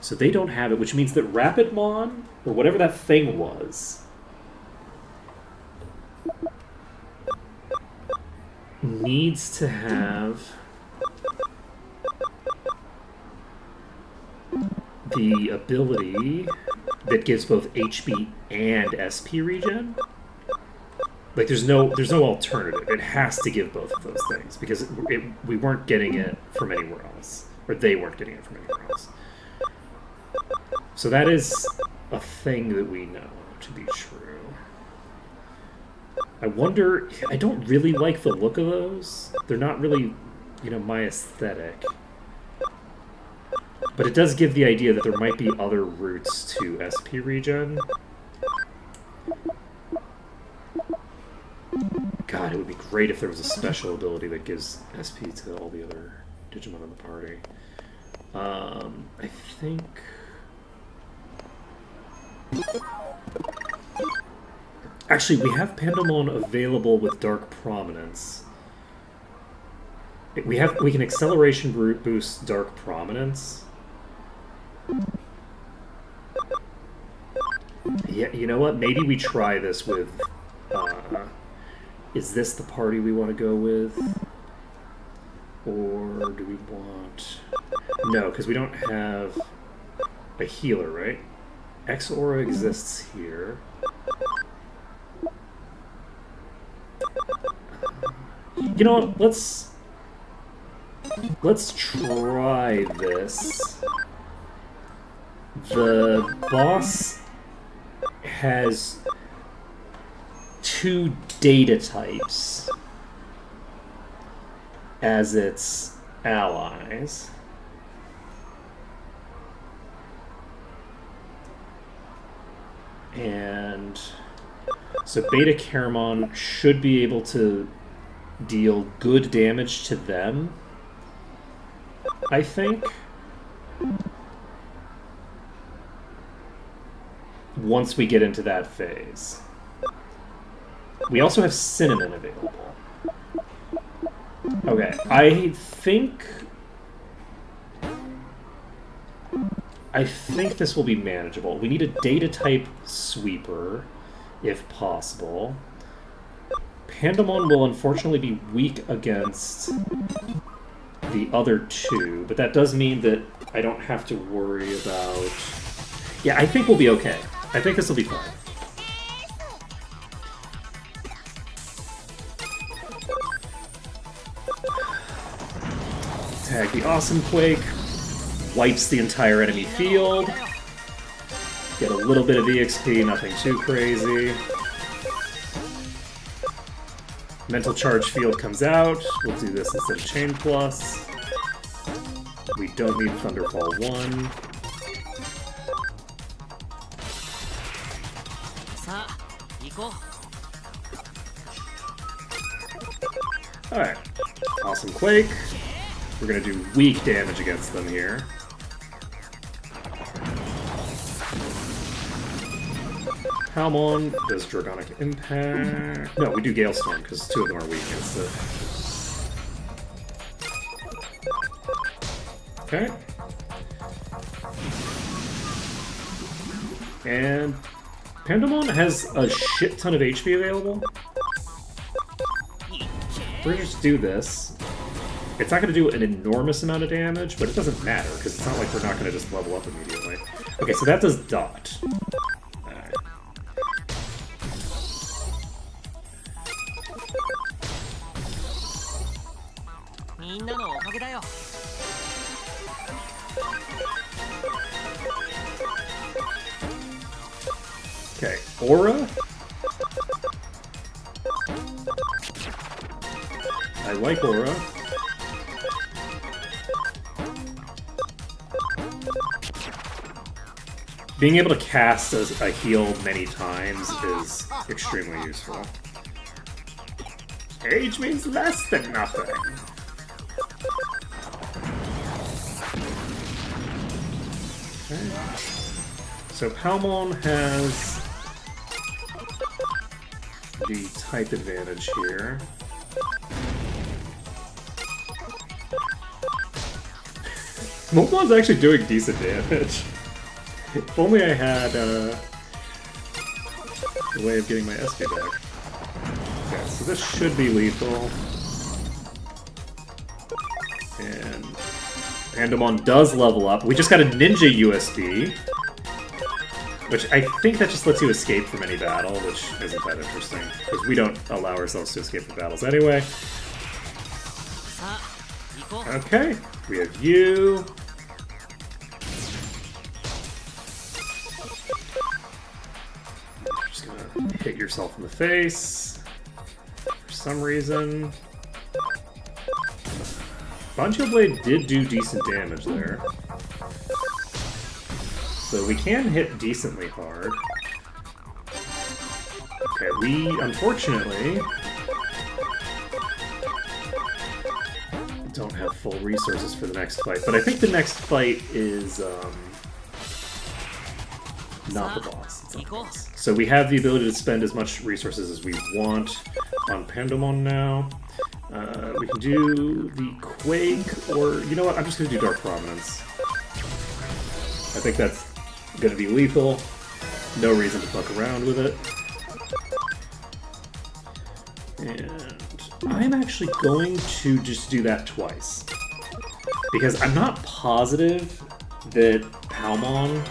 So they don't have it, which means that Rapidmon, or whatever that thing was, needs to have the ability that gives both HP and SP regen. Like, there's no alternative. It has to give both of those things, because we weren't getting it from anywhere else. Or they weren't getting it from anywhere else. So that is a thing that we know to be true. I wonder... I don't really like the look of those. They're not really, my aesthetic. But it does give the idea that there might be other routes to SP regen. God, it would be great if there was a special ability that gives SP to all the other Digimon in the party. I think... Actually, we have Pandemon available with Dark Prominence. We can acceleration boost Dark Prominence. Yeah, you know what? Maybe we try this with... is this the party we want to go with? Or do we want... No, because we don't have a healer, right? X-Aura exists here. You know what? Let's try this. The boss has 2 data types as its allies. And so Beta Caramon should be able to deal good damage to them, I think. Once we get into that phase. We also have Cinnamon available. Okay, I think this will be manageable. We need a data type sweeper, if possible. Pandemon will unfortunately be weak against the other 2, but that does mean that I don't have to worry about... Yeah, I think we'll be okay. I think this will be fine. tag the Awesome Quake. Wipes the entire enemy field. Get a little bit of EXP, nothing too crazy. Mental Charge Field comes out. We'll do this instead of Chain Plus. We don't need Thunderfall 1. Alright. Awesome Quake. We're gonna do weak damage against them here. Palmon does Dragonic Impact. No, we do Gale Storm because 2 of them are weak against it. Okay. And Pandemon has a shit ton of HP available. We're gonna just do this. It's not gonna do an enormous amount of damage, but it doesn't matter because it's not like we're not gonna just level up immediately. Okay, so that does dot. Alright. Okay, Aura. I like Aura. Being able to cast a heal many times is extremely useful. Age means less than nothing. Okay. So Palmon has the type advantage here. Moltemon's actually doing decent damage. If only I had a way of getting my SP back. Okay, so this should be lethal. And Pandemon does level up. We just got a Ninja USB, which I think that just lets you escape from any battle, which isn't that interesting, because we don't allow ourselves to escape from battles anyway. Okay, we have you. Just gonna hit yourself in the face for some reason. Bancho Blade did do decent damage there. So we can hit decently hard. Okay, we unfortunately don't have full resources for the next fight, but I think the next fight is not the boss. It's not the boss. So we have the ability to spend as much resources as we want on Pandemon now. We can do the Quake, or you know what? I'm just going to do Dark Prominence. I think that's going to be lethal. No reason to fuck around with it. And I'm actually going to just do that twice. Because I'm not positive that Palmon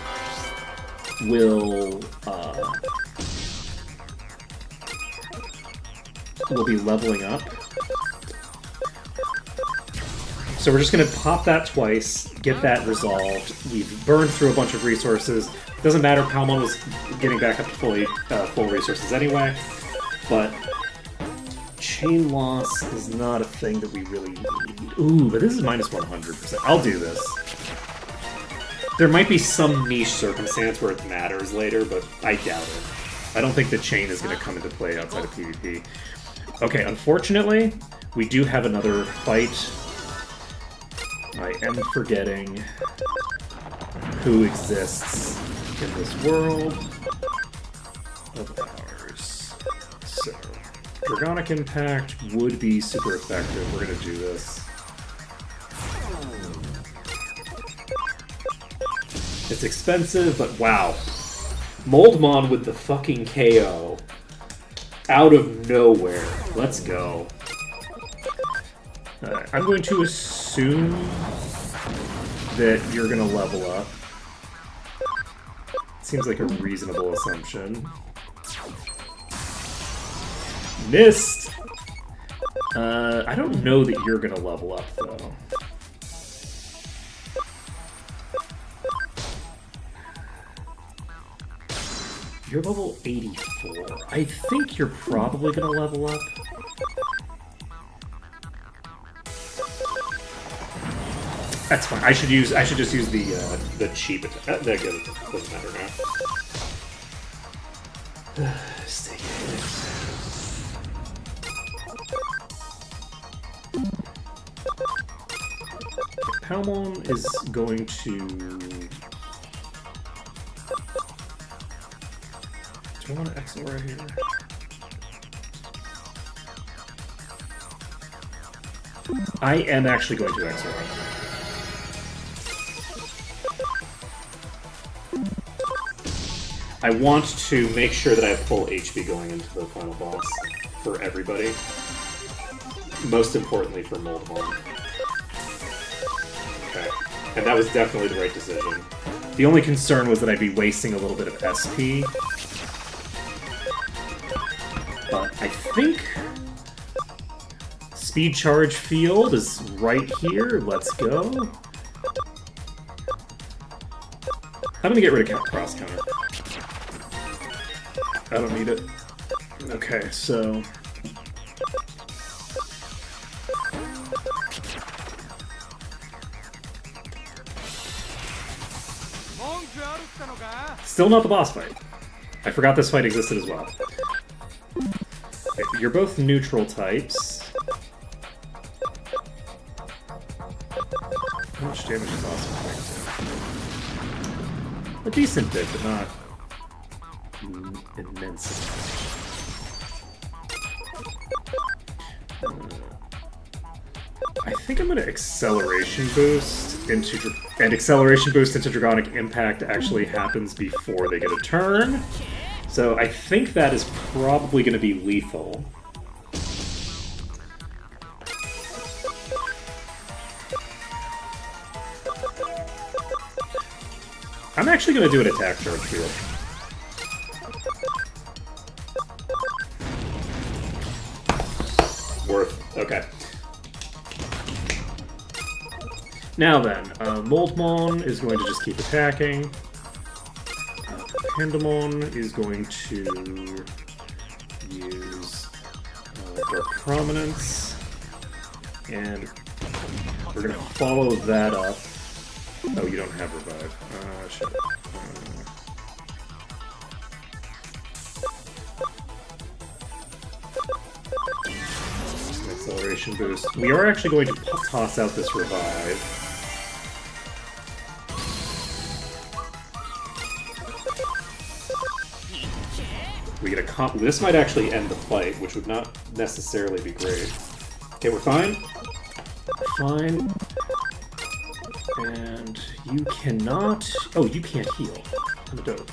will be leveling up. So we're just going to pop that twice, get that resolved. We've burned through a bunch of resources. Doesn't matter, Palmon was getting back up to full resources anyway. But chain loss is not a thing that we really need. Ooh, but this is minus 100%. I'll do this. There might be some niche circumstance where it matters later, but I doubt it. I don't think the chain is going to come into play outside of PvP. Okay, unfortunately, we do have another fight. I am forgetting who exists in this world of ours. So, Dragonic Impact would be super effective. We're going to do this. It's expensive, but wow. Moldmon with the fucking KO. Out of nowhere. Let's go. I'm going to assume that you're going to level up. Seems like a reasonable assumption. Missed! I don't know that you're going to level up, though. You're level 84. I think you're probably gonna level up. That's fine. I should just use the cheap attack. That doesn't matter now. Stay Palmon is going to. Do I want to exit right here? I am actually going to exit right. I want to make sure that I have full HP going into the final boss for everybody. Most importantly for Moldmon. Okay. And that was definitely the right decision. The only concern was that I'd be wasting a little bit of SP. But I think Speed Charge Field is right here. Let's go. I'm gonna get rid of Cross Counter. I don't need it. Okay, so... Still not the boss fight. I forgot this fight existed as well. Okay, you're both neutral types. How much damage is awesome? A decent bit, but not immense. I think I'm going to Acceleration Boost into... And Acceleration Boost into Dragonic Impact actually happens before they get a turn. So I think that is probably going to be lethal. I'm actually going to do an Attack Charge Field. Worth. Okay. Now then, Moldmon is going to just keep attacking. Pandemon is going to use Dark Prominence. And we're going to follow that up. Oh, you don't have Revive. Shit. Acceleration Boost. We are actually going to toss out this Revive. We get a comp. This might actually end the fight, which would not necessarily be great. Okay, we're fine. Fine. And you cannot... Oh, you can't heal. I'm a dope.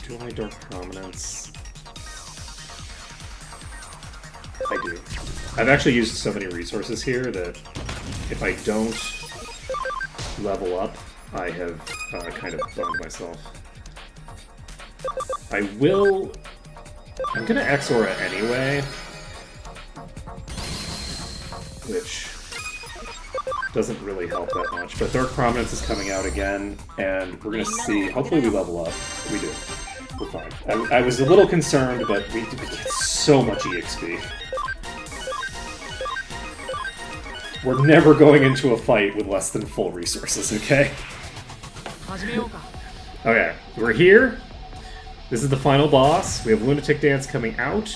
Do I Dark Prominence? I do. I've actually used so many resources here that if I don't level up, I have kind of boned myself. I will... I'm gonna X-Aura anyway, which doesn't really help that much. But Dark Prominence is coming out again, and we're gonna see. Hopefully we level up. We do. We're fine. I was a little concerned, but we get so much EXP. We're never going into a fight with less than full resources, okay? Okay, we're here. This is the final boss. We have Lunatic Dance coming out.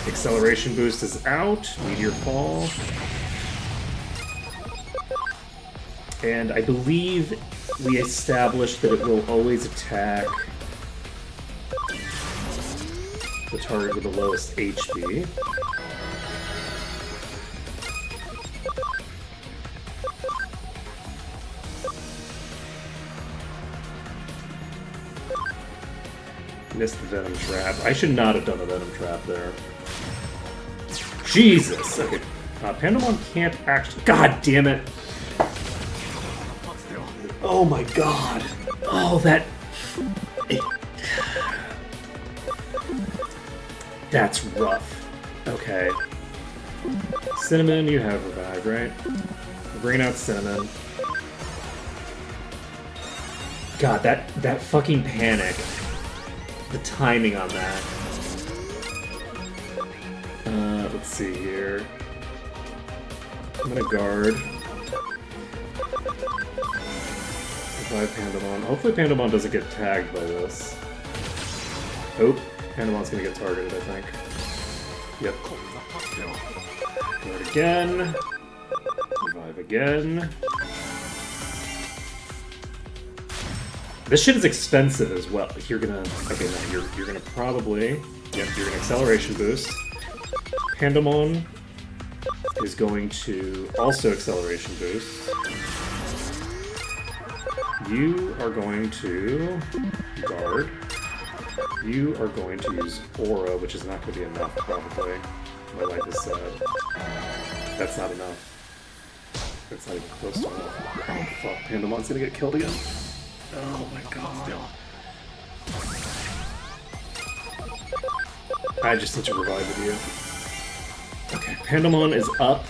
Acceleration Boost is out. Meteor Fall. And I believe we established that it will always attack the target with the lowest HP. Missed the Venom Trap. I should not have done the Venom Trap there. Jesus! Okay. Pandemon can't actually... God damn it! Oh my god! Oh, that... That's rough. Okay. Cinnamon, you have Revive, right? We're bringing out Cinnamon. God, that fucking panic. The timing on that. Let's see here. I'm gonna guard. Revive Pandemon. Hopefully Pandemon doesn't get tagged by this. Oh, Pandemon's gonna get targeted, I think. Yep. Guard again. Revive again. This shit is expensive as well. You're gonna... Okay, no, you're gonna probably... Yep, you're gonna Acceleration Boost. Pandemon is going to also Acceleration Boost. You are going to guard. You are going to use Aura, which is not going to be enough, probably. My life is sad. That's not enough. That's not even close to enough. Oh fuck, Pandemon's gonna get killed again. Oh my god. I just need to revive with you. Okay, Pandemon is up.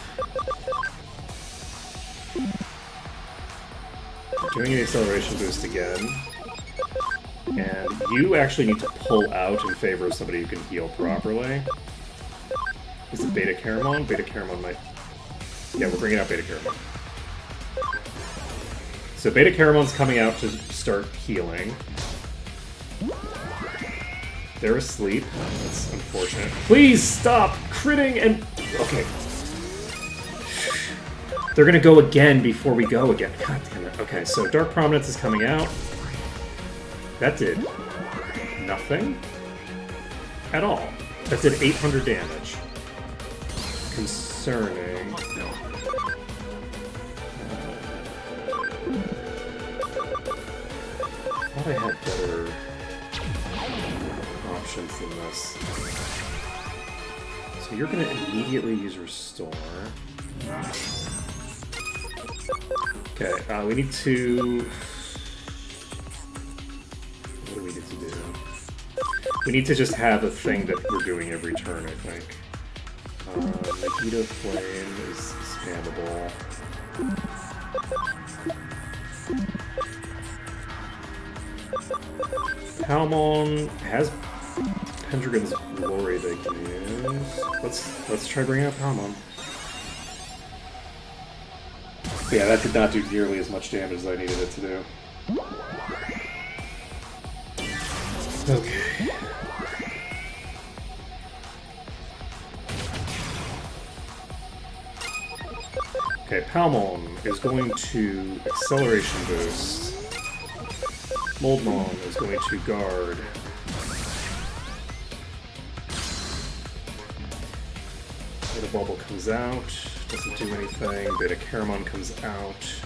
Doing an acceleration boost again. And you actually need to pull out in favor of somebody who can heal properly. Is it Beta Caramon? Beta Caramon might... Yeah, we're bringing out Beta Caramon. So Beta Caramon's coming out to start healing. They're asleep. That's unfortunate. Please stop critting and... Okay. They're gonna go again before we go again. God damn it. Okay, so Dark Prominence is coming out. That did nothing at all. That did 800 damage. Concerning. I thought I had better options than this. So you're going to immediately use Restore. Okay, we need to... What do we need to do? We need to just have a thing that we're doing every turn, I think. Mojito Flame is spammable. Palmon has Pendragon's Glory they can use. Let's try bringing out Palmon. Yeah, that did not do nearly as much damage as I needed it to do. Okay. Okay, Palmon is going to Acceleration Boost. Moldmon is going to guard. Beta Bubble comes out, doesn't do anything. Beta Caramon comes out.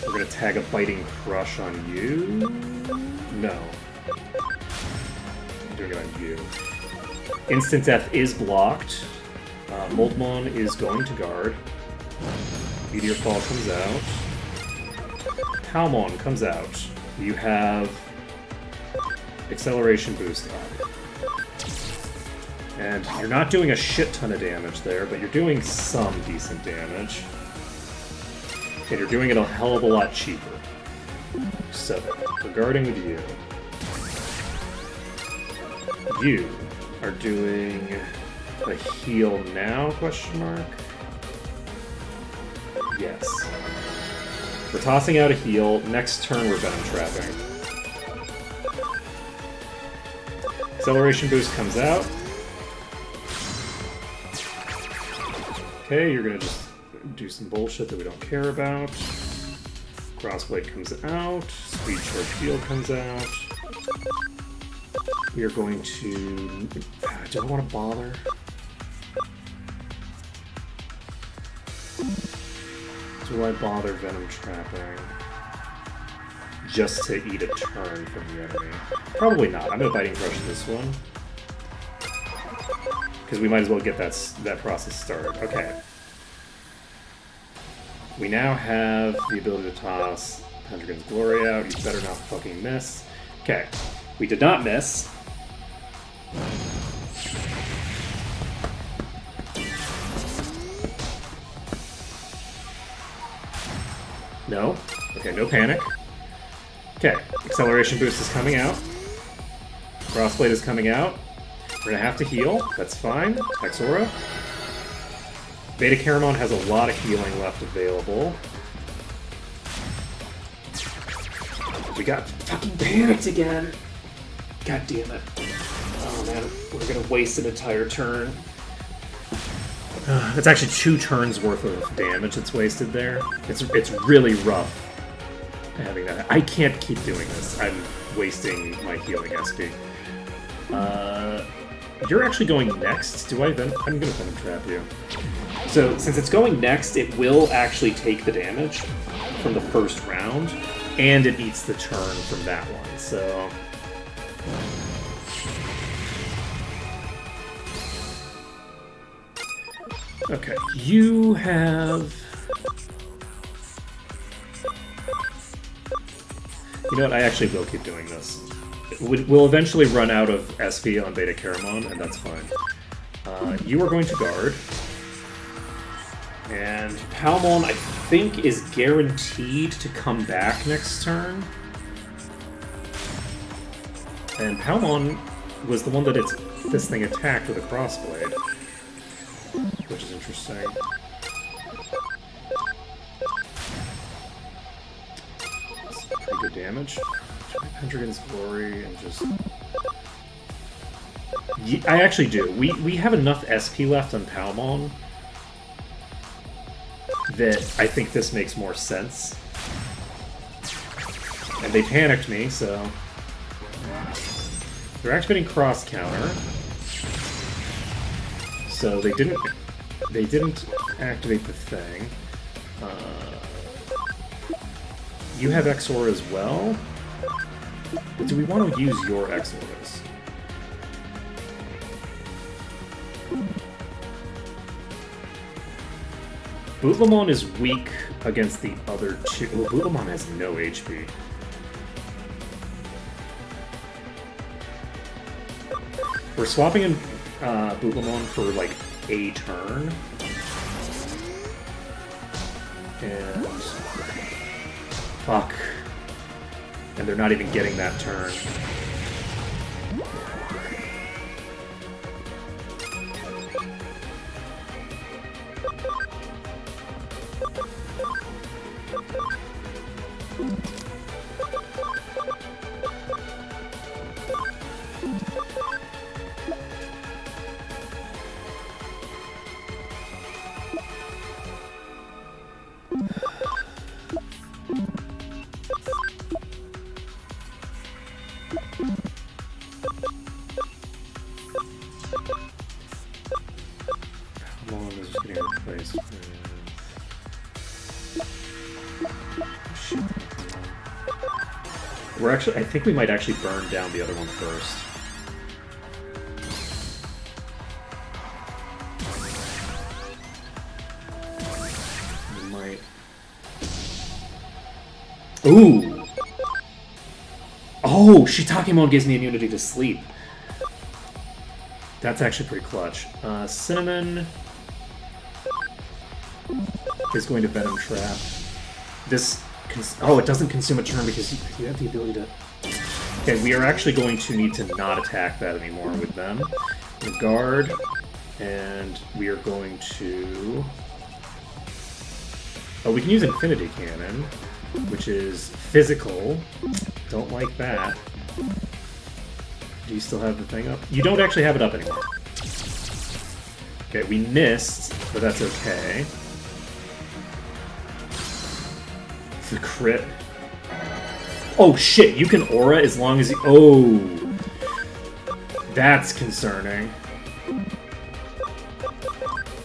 We're gonna tag a Biting Crush on you? No. I'm doing it on you. Instant Death is blocked. Moldmon is going to guard. Meteor Fall comes out. Palmon comes out. You have Acceleration Boost up. And you're not doing a shit ton of damage there, but you're doing some decent damage. And you're doing it a hell of a lot cheaper. So, regarding with you are doing a heal now, question mark? Yes. We're tossing out a heal. Next turn, we're Venom Trapping. Acceleration Boost comes out. Okay, you're gonna just do some bullshit that we don't care about. Crossblade comes out. Speed Short Shield comes out. We are going to... Do I want to bother? Do I bother Venom Trapping? Just to eat a turn from the enemy? Probably not. I'm going to Biting Crush this one. Because we might as well get that process started. Okay. We now have the ability to toss Pendragon's Glory out. You better not fucking miss. Okay. We did not miss. No? Okay, no panic. Okay, acceleration boost is coming out. Crossblade is coming out. We're gonna have to heal. That's fine. Hex Aura. Beta Caramon has a lot of healing left available. We got fucking panicked again. God damn it. Oh man, we're gonna waste an entire turn. That's actually 2 turns worth of damage that's wasted there. It's really rough having that. I can't keep doing this. I'm wasting my healing SP. You're actually going next. Do I then? I'm gonna Venom Trap you. So since it's going next, it will actually take the damage from the first round, and it eats the turn from that one. So. Okay, you have... You know what, I actually will keep doing this. We'll eventually run out of SP on Beta Caramon, and that's fine. You are going to guard. And Palmon, I think, is guaranteed to come back next turn. And Palmon was the one that this thing attacked with a crossblade. Which is interesting. That's pretty good damage. Try Pendragon's Glory and just... I actually do. We have enough SP left on Palmon that I think this makes more sense. And they panicked me, so... They're activating Cross Counter. So they didn't activate the thing. You have X-Aura as well? But do we want to use your X-Auras? Bootlemon is weak against the other two. Well, Bootlemon has no HP. We're swapping in Bootlemon for like a turn. And... Fuck. And they're not even getting that turn. I think we might actually burn down the other one first. We might... Ooh! Oh! Shiitakemon gives me immunity to sleep. That's actually pretty clutch. Cinnamon is going to Venom Trap. This... Oh, it doesn't consume a turn because you have the ability to... Okay, we are actually going to need to not attack that anymore with them. Guard, and we are going to... Oh, we can use Infinity Cannon, which is physical. Don't like that. Do you still have the thing up? You don't actually have it up anymore. Okay, we missed, but that's okay. It's a crit. Oh shit, you can aura as long as you... Oh! That's concerning.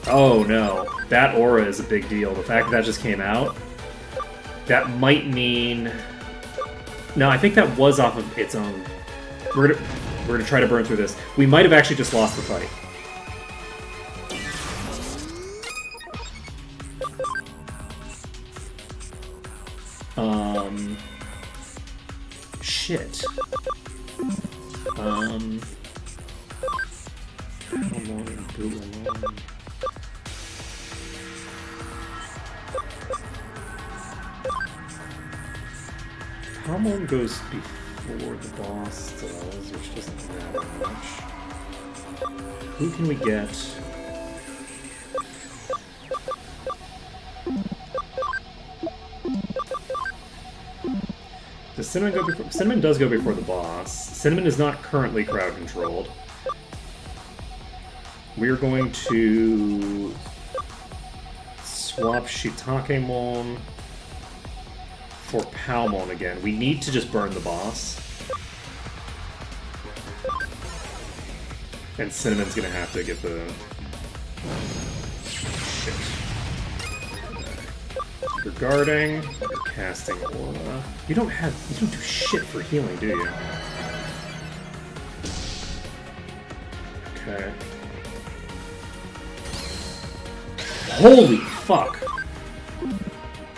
Oh no, that aura is a big deal. The fact that that just came out, that might mean... No, I think that was off of its own... We're gonna try to burn through this. We might have actually just lost the fight. Shit. Palmon goes before the boss does, which doesn't matter much. Who can we get? Does Cinnamon go before? Cinnamon does go before the boss. Cinnamon is not currently crowd controlled. We're going to swap Shitakemon for Palmon again. We need to just burn the boss. And Cinnamon's gonna have to get the... Shit. You're guarding, you're casting Aura. You don't do shit for healing, do you? Okay. Holy fuck!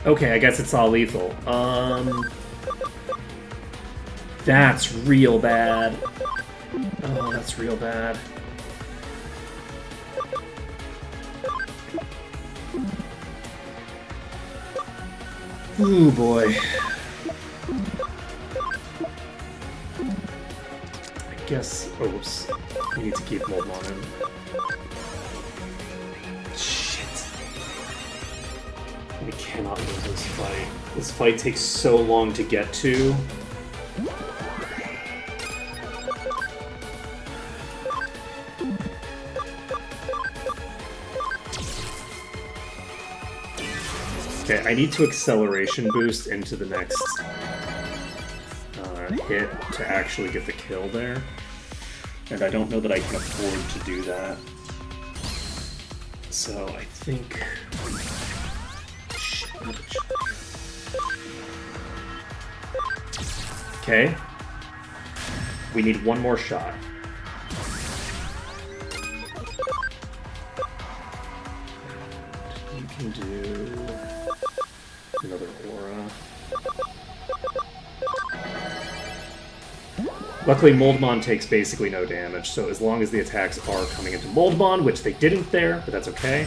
Okay, I guess it's all lethal. That's real bad. Oh, that's real bad. Ooh, boy. I guess... Oops. We need to keep Moldmon in. Shit. We cannot lose this fight. This fight takes so long to get to. Okay, I need to acceleration boost into the next hit to actually get the kill there. And I don't know that I can afford to do that. So I think... Shit. Okay. We need one more shot. You can do... another aura. Luckily, Moldmon takes basically no damage, so as long as the attacks are coming into Moldmon, which they didn't there, but that's okay.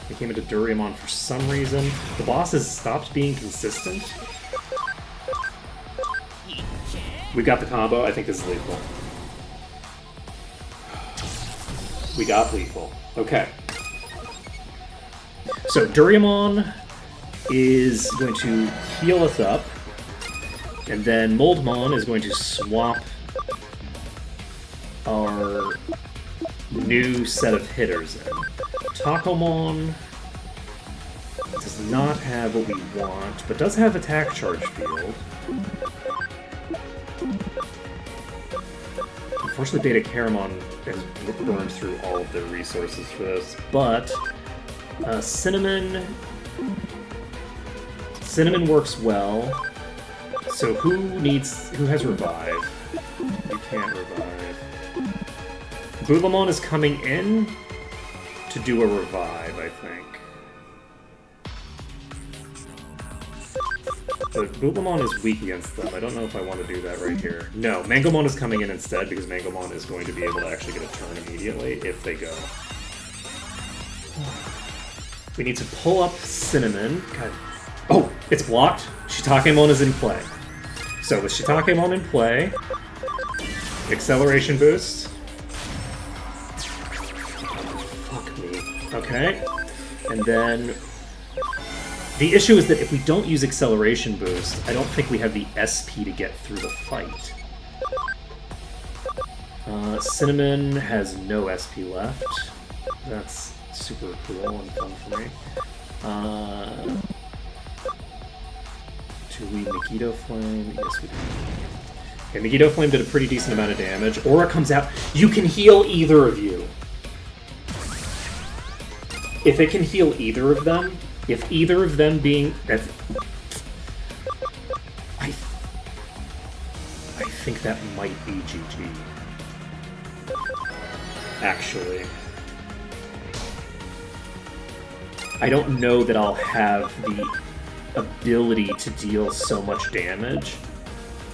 They came into Duriamon for some reason. The boss has stopped being consistent. We got the combo. I think this is lethal. We got lethal. Okay. So Duriamon is going to heal us up, and then Moldmon is going to swap our new set of hitters in. Takomon does not have what we want, but does have attack charge field. Unfortunately, Beta Caramon has burned through all of their resources for this, but Cinnamon works well. So who has revive? You can't revive. Bulamon is coming in to do a revive, I think. But Bulamon is weak against them. I don't know if I want to do that right here. No, Mangomon is coming in instead because Mangomon is going to be able to actually get a turn immediately if they go. We need to pull up Cinnamon. God. Oh, it's blocked. Shitakemon is in play. So with Shitakemon in play, acceleration boost. Fuck me. Okay. And then the issue is that if we don't use acceleration boost, I don't think we have the SP to get through the fight. Cinnamon has no SP left. That's super cool and fun for me. Do we Megiddo Flame? Yes, we do. Okay, Megiddo Flame did a pretty decent amount of damage. Aura comes out. You can heal either of you. If it can heal either of them, if either of them being... I think that might be GG. Actually. I don't know that I'll have the ability to deal so much damage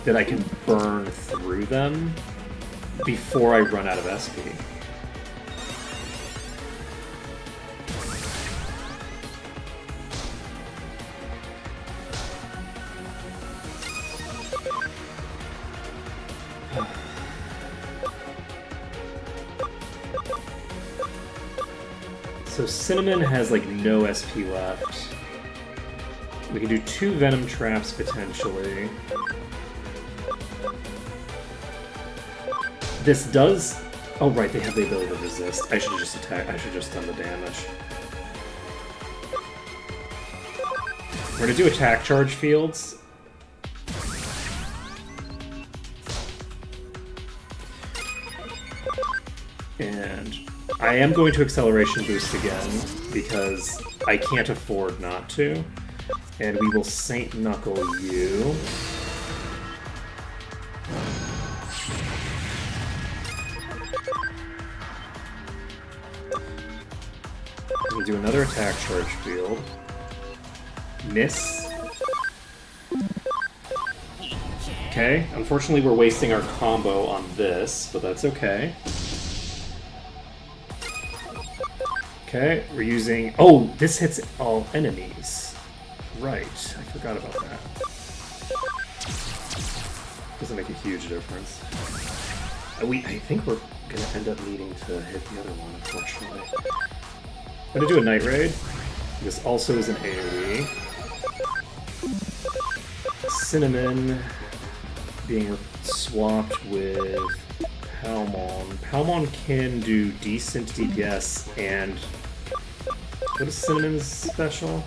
that I can burn through them before I run out of SP. So Cinnamon has like no SP left. We can do 2 Venom Traps potentially. This does... Oh right, they have the ability to resist. I should have just attacked. I should have just done the damage. We're gonna do attack charge fields. And I am going to acceleration boost again because I can't afford not to. And we will Saint Knuckle you. We'll do another attack charge field. Miss. Okay, unfortunately we're wasting our combo on this, but that's okay. Okay, we're using... Oh, this hits all enemies. Right, I forgot about that. Doesn't make a huge difference. I think we're gonna end up needing to hit the other one, unfortunately. I'm gonna do a Night Raid. This also is an AoE. Cinnamon being swapped with Palmon. Palmon can do decent DPS and... What is Cinnamon's special?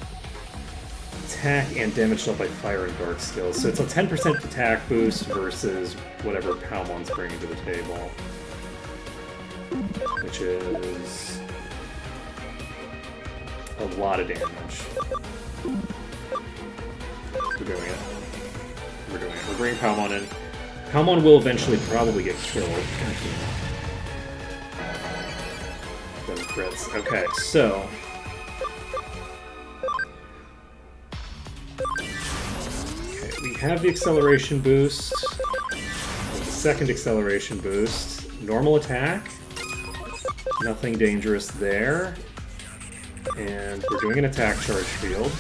Attack and damage dealt by fire and dark skills. So it's a 10% attack boost versus whatever Palmon's bringing to the table. Which is... a lot of damage. We're doing it. We're doing it. We're bringing Palmon in. Palmon will eventually probably get killed. Then crits. Okay, so... Okay, we have the acceleration boost. The second acceleration boost. Normal attack. Nothing dangerous there. And we're doing an attack charge field.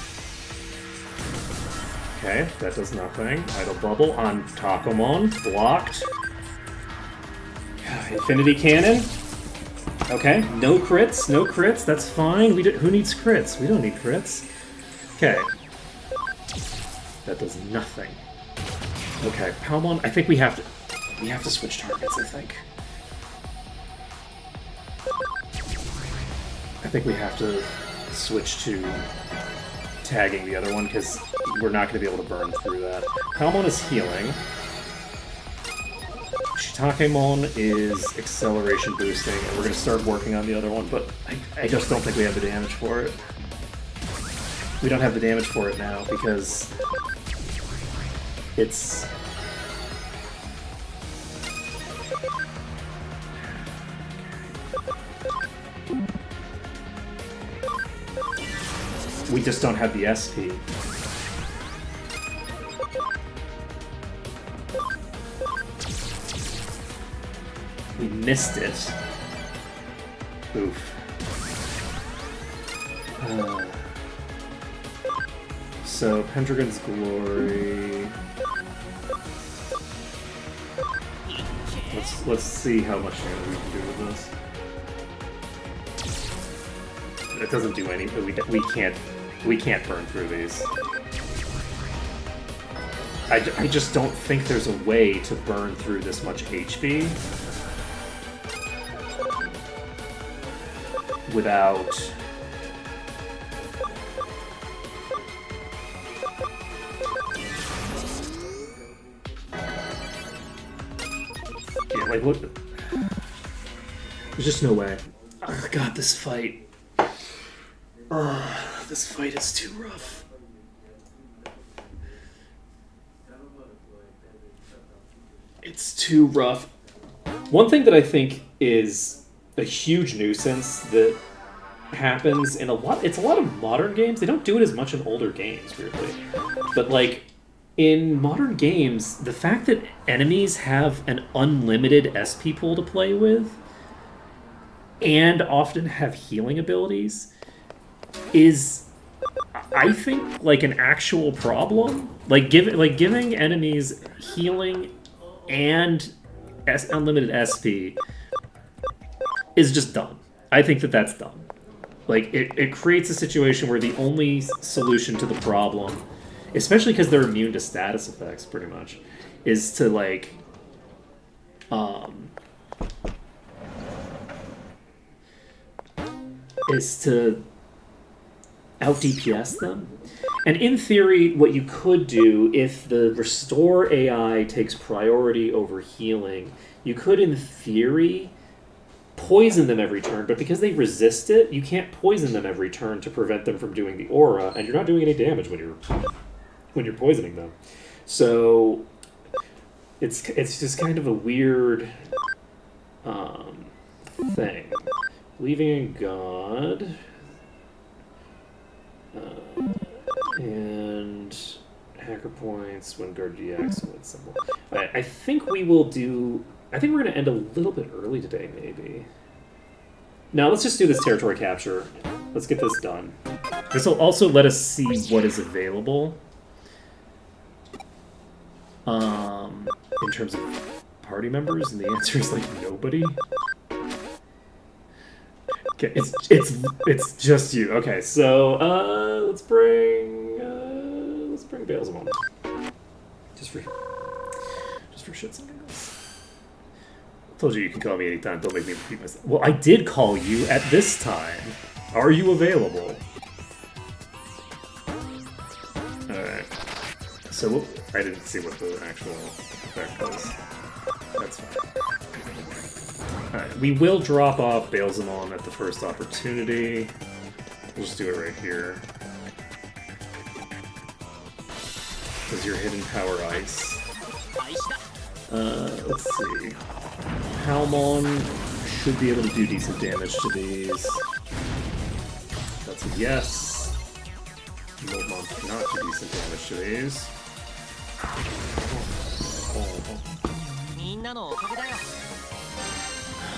Okay, that does nothing. Idle Bubble on Takomon. Blocked. Infinity Cannon. Okay, no crits, no crits. That's fine. Who needs crits? We don't need crits. Okay. That does nothing. Okay, Palmon. I think we have to switch targets, I think. I think we have to switch to tagging the other one because we're not going to be able to burn through that. Palmon is healing. Shitakemon is acceleration boosting, and we're going to start working on the other one, but I just don't think we have the damage for it. We don't have the damage for it now because it's... We just don't have the SP. We missed it. Oof. So, Pendragon's Glory... Let's see how much damage we can do with this. It doesn't do anything. We can't burn through these. I just don't think there's a way to burn through this much HP without... Yeah, like, look... There's just no way. Oh, God, this fight... This fight is too rough. It's too rough. One thing that I think is a huge nuisance that happens in it's a lot of modern games. They don't do it as much in older games, weirdly. But like in modern games, the fact that enemies have an unlimited SP pool to play with and often have healing abilities is, I think, like an actual problem. Like giving enemies healing and unlimited SP is just dumb. I think that that's dumb. Like, it creates a situation where the only solution to the problem, especially because they're immune to status effects, pretty much, is to, like, is to out DPS them. And in theory, what you could do, if the restore AI takes priority over healing, you could, in theory, poison them every turn, but because they resist it, you can't poison them every turn to prevent them from doing the aura, and you're not doing any damage when you're poisoning them. So it's just kind of a weird thing. Leaving in God and hacker points when guard DX and win symbol. I think we will do. I think we're going to end a little bit early today, maybe. Now, let's just do this territory capture. Let's get this done. This will also let us see what is available. In terms of party members, and the answer is, like, nobody. Okay, it's just you. Okay, so, let's bring Beelzebub. Just for shits and giggles. Told you can call me anytime. Don't make me repeat myself. Well, I did call you at this time. Are you available? Alright. So, I didn't see what the actual effect was. That's fine. Alright, we will drop off Beelzebub at the first opportunity. We'll just do it right here. Because you're hidden power ice. Let's see. Palmon should be able to do decent damage to these. That's a yes. Moltmon cannot do decent damage to these.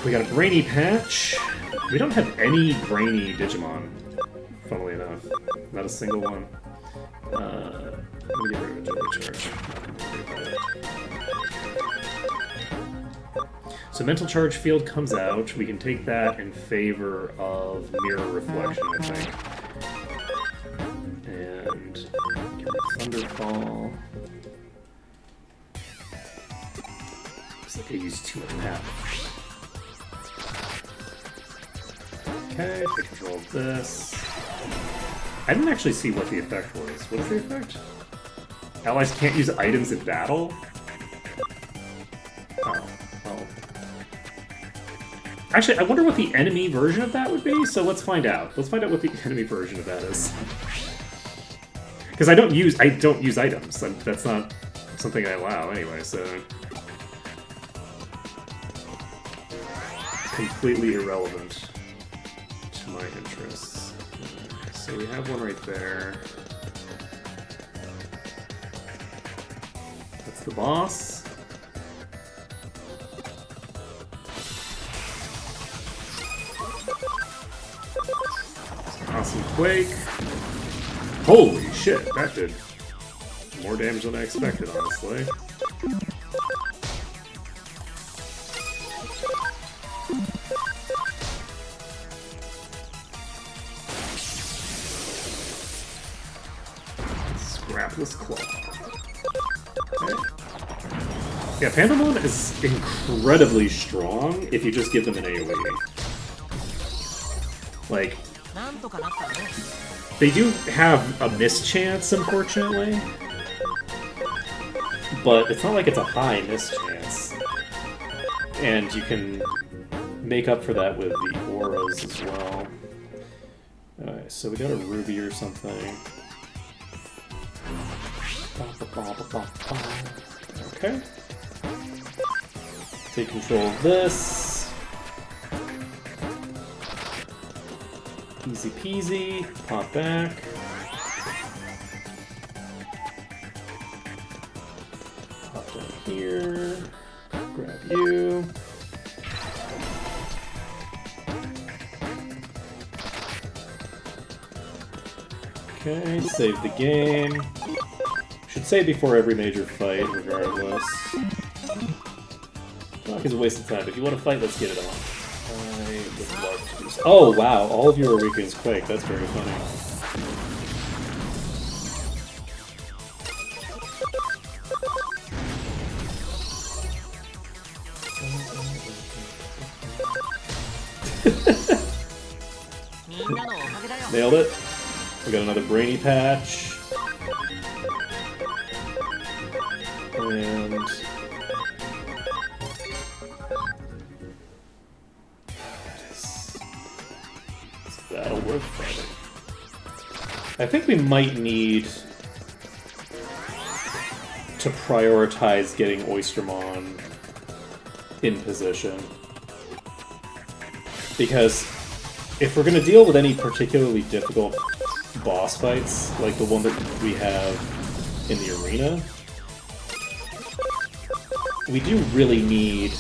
We got a Brainy patch. We don't have any Brainy Digimon, funnily enough. Not a single one. Let me get rid of Agility Charge. So Mental Charge Field comes out. We can take that in favor of Mirror Reflection, I think. And get rid of Thunderfall. Looks like I used too much power. Okay, take control of this. I didn't actually see what the effect was. What is the effect? Allies can't use items in battle? Oh, well. Actually, I wonder what the enemy version of that would be, so let's find out. Let's find out what the enemy version of that is. Because I don't use items. That's not something I allow anyway, so... It's completely irrelevant to my interests. So we have one right there. That's the boss. Awesome Quake. Holy shit, that did more damage than I expected, honestly. Scrapless Claw. Okay. Yeah, Pandemon is incredibly strong if you just give them an AoE. Like, they do have a mischance, unfortunately, but it's not like it's a high mischance. And you can make up for that with the auras as well. Alright, so we got a ruby or something. Okay. Take control of this. Easy peasy. Pop back. Pop down here. Grab you. Okay, save the game. Should save before every major fight, regardless. Talk is a waste of time. If you want to fight, let's get it on. I love to do so. Oh wow, all of you are weak against Quake. That's very funny. Nailed it. We got another brainy patch. And that'll work fighting. I think we might need to prioritize getting Oystermon in position. Because if we're going to deal with any particularly difficult boss fights, like the one that we have in the arena, we do really need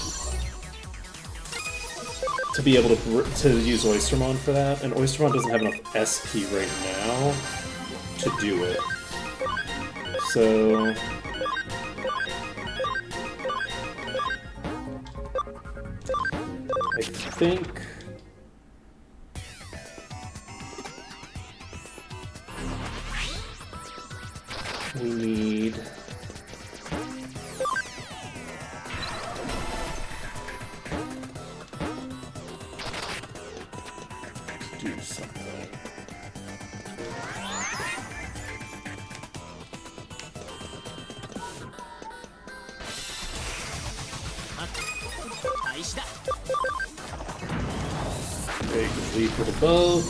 to be able to use Oystermon for that, and Oystermon doesn't have enough SP right now to do it. So I think we need to do something. Okay, you can lead for the bow.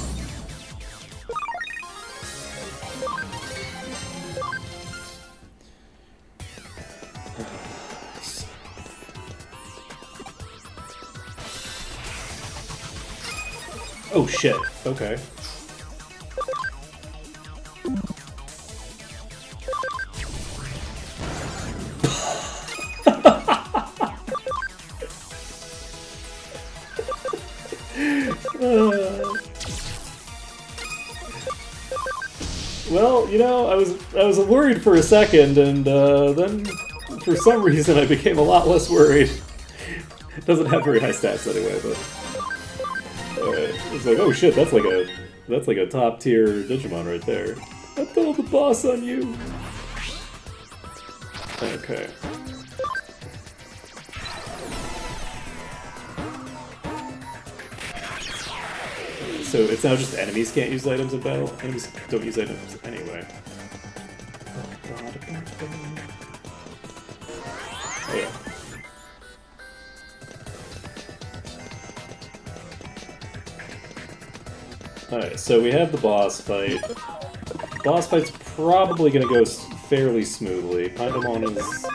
Oh shit, okay. Well, you know, I was worried for a second, and then for some reason I became a lot less worried. It doesn't have very high stats anyway, but it's like, oh shit, that's like a top tier Digimon right there. I told the boss on you. Okay. So it's now just enemies can't use items in battle? Enemies don't use items anyway. Oh yeah. Alright, so we have the boss fight. Boss fight's probably gonna go fairly smoothly. Paimon is...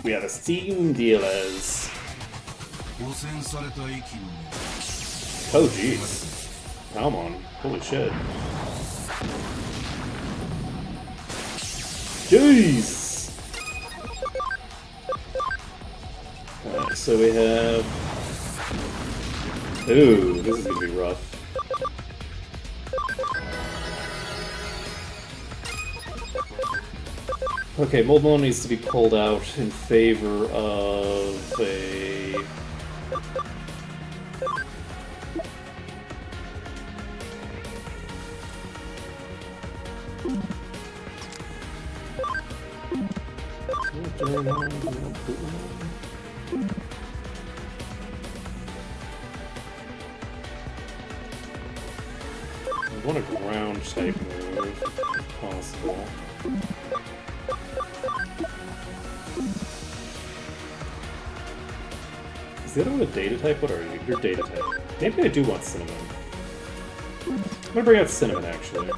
We have a Steam Dealers. Oh jeez. Paimon. Holy shit. Jeez! Alright, so we have... Ooh, this is gonna be rough. Okay, Moldmon needs to be pulled out in favor of a... I want a ground type move, if possible. Is the other one a data type? What are you? You're data type. Maybe I do want Cinnamon. I'm gonna bring out Cinnamon, actually.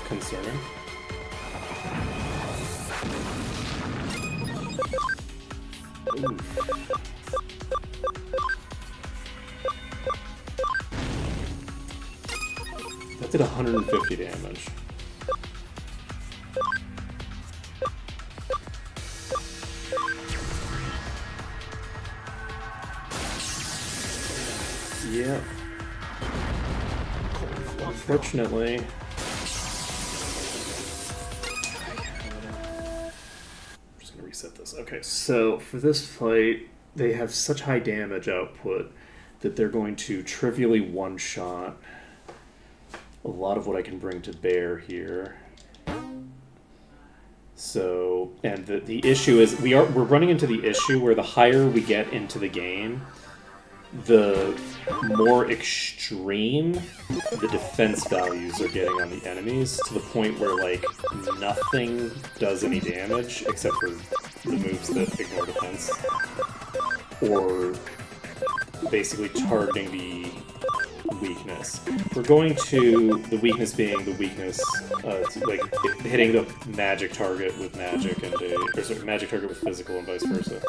Concerning. Ooh. That did 150 damage. Yeah. Unfortunately. I'm just gonna reset this. Okay, so for this fight, they have such high damage output that they're going to trivially one-shot a lot of what I can bring to bear here. So, and the issue is we're running into the issue where the higher we get into the game, the more extreme the defense values are getting on the enemies, to the point where like nothing does any damage except for the moves that ignore defense, or basically targeting the weakness. We're going to the weakness being the weakness, like hitting the magic target with magic and magic target with physical and vice versa.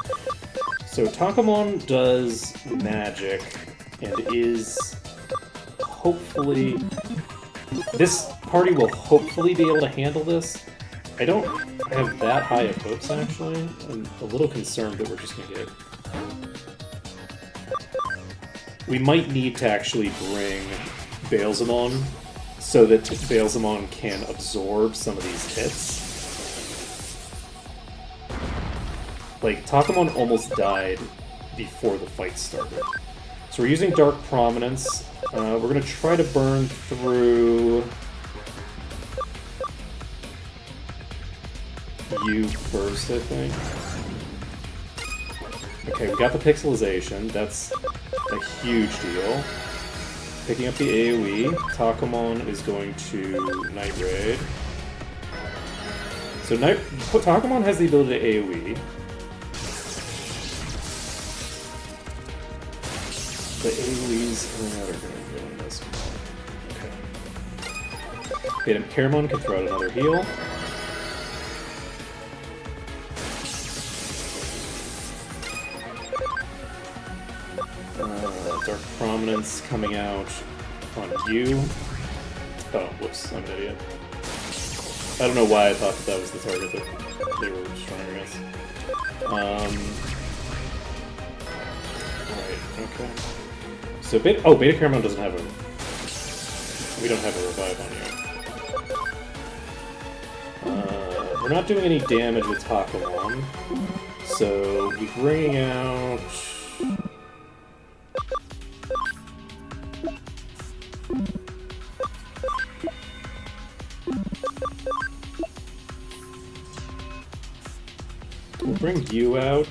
So Takamon does magic and is hopefully... This party will hopefully be able to handle this. I don't have that high of hopes, actually. I'm a little concerned that we're just going to get... We might need to actually bring Baelzamon so that Baelzamon can absorb some of these hits. Like, Takamon almost died before the fight started. So we're using Dark Prominence. We're going to try to burn through you first, I think. Okay, we got the pixelization. That's a huge deal. Picking up the AoE. Takamon is going to Night Raid. So Takamon has the ability to AoE. The AoEs coming out are going to go in this one. Okay. Beta Caramon can throw out another heal. Dark Prominence coming out on you. Oh, whoops, I'm an idiot. I don't know why I thought that was the target that they were trying against. Alright, okay. So Beta Caramon doesn't have a... We don't have a revive on you. We're not doing any damage with Takamon. So we're bringing out... We'll bring you out.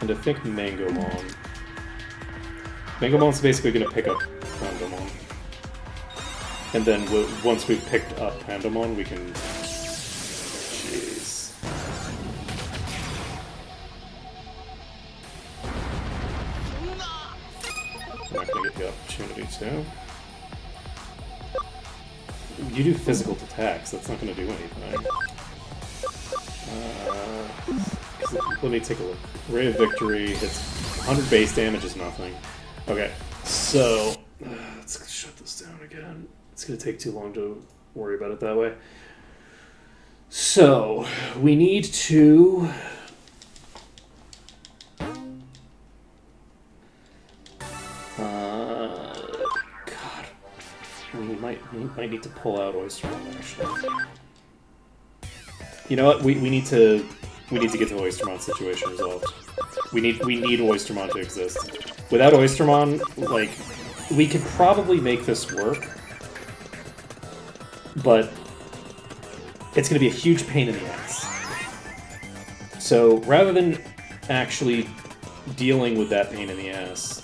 And I think Mangomon. Mangomon's basically going to pick up Pandomon. And then once we've picked up Pandomon, we can... Jeez. I'm not going to get the opportunity to. You do physical attacks, that's not going to do anything. Let me take a look. Ray of Victory hits 100 base damage is nothing. Okay, so let's shut this down again. It's going to take too long to worry about it that way. So, we need to... God. We might need to pull out Oystermon, actually. You know what? We need to get the Oystermon situation resolved. We need Oystermon to exist. Without Oystermon, like, we could probably make this work, but it's going to be a huge pain in the ass. So rather than actually dealing with that pain in the ass,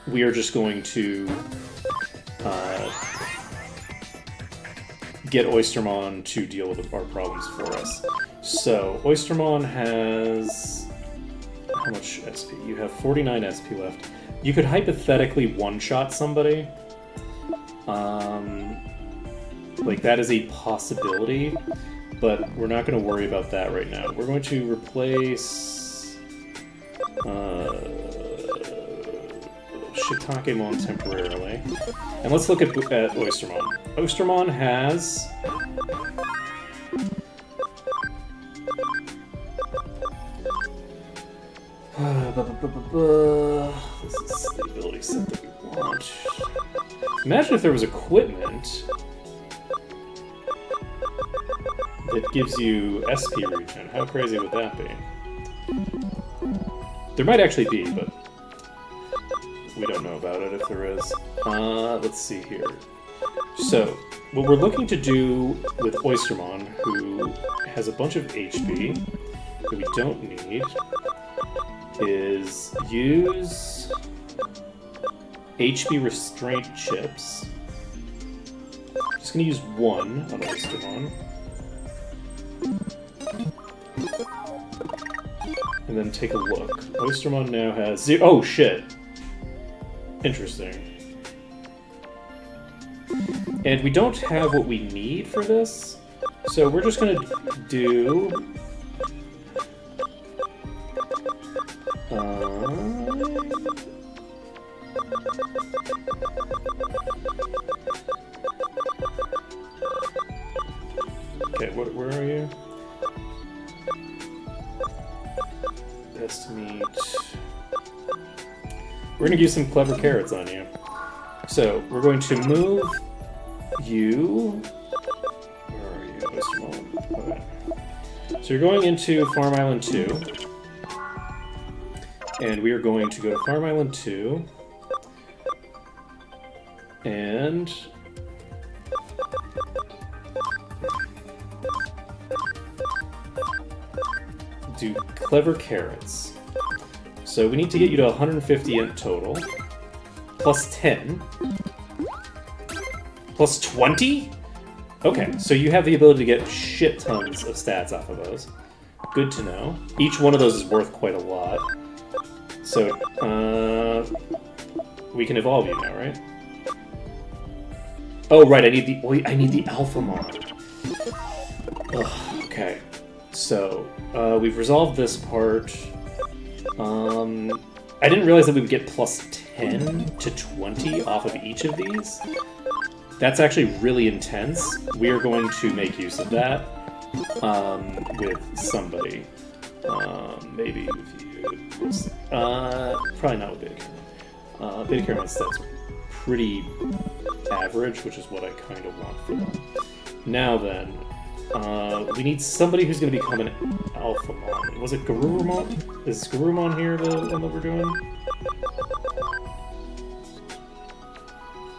we are just going to get Oystermon to deal with our problems for us. So, Oystermon has... How much SP? You have 49 SP left. You could hypothetically one-shot somebody. Like, that is a possibility, but we're not going to worry about that right now. We're going to replace... Shitakemon temporarily. And let's look at Oystermon. Oystermon has... This is the ability set that we want. Imagine if there was equipment that gives you SP regen. How crazy would that be? There might actually be, but we don't know about it if there is. Let's see here. So, what we're looking to do with Oystermon, who has a bunch of HP that we don't need, is use HP restraint chips. Just gonna use one on Oystermon. And then take a look. Oystermon now has zero. Oh shit! Interesting. And we don't have what we need for this, so we're just gonna do... Okay, where are you? Best meat. We're gonna use some clever carrots on you. So, we're going to move you... Where are you? Okay. So you're going into Farm Island 2. And we are going to go to Farm Island 2. And... do clever carrots. So we need to get you to 150 in total. Plus 10. Plus 20? Okay, so you have the ability to get shit tons of stats off of those. Good to know. Each one of those is worth quite a lot. So, we can evolve you now, right? Oh, right, I need the Alphamon. Ugh, okay. So, we've resolved this part. I didn't realize that we would get plus 10 to 20 off of each of these. That's actually really intense. We are going to make use of that with somebody. Maybe with you. Probably not with Beta Caramel. Beta Caramel's stats are pretty average, which is what I kind of want for them. Now then, we need somebody who's going to become an Alphamon. Was it Garurumon? Is Garurumon here the one that we're doing?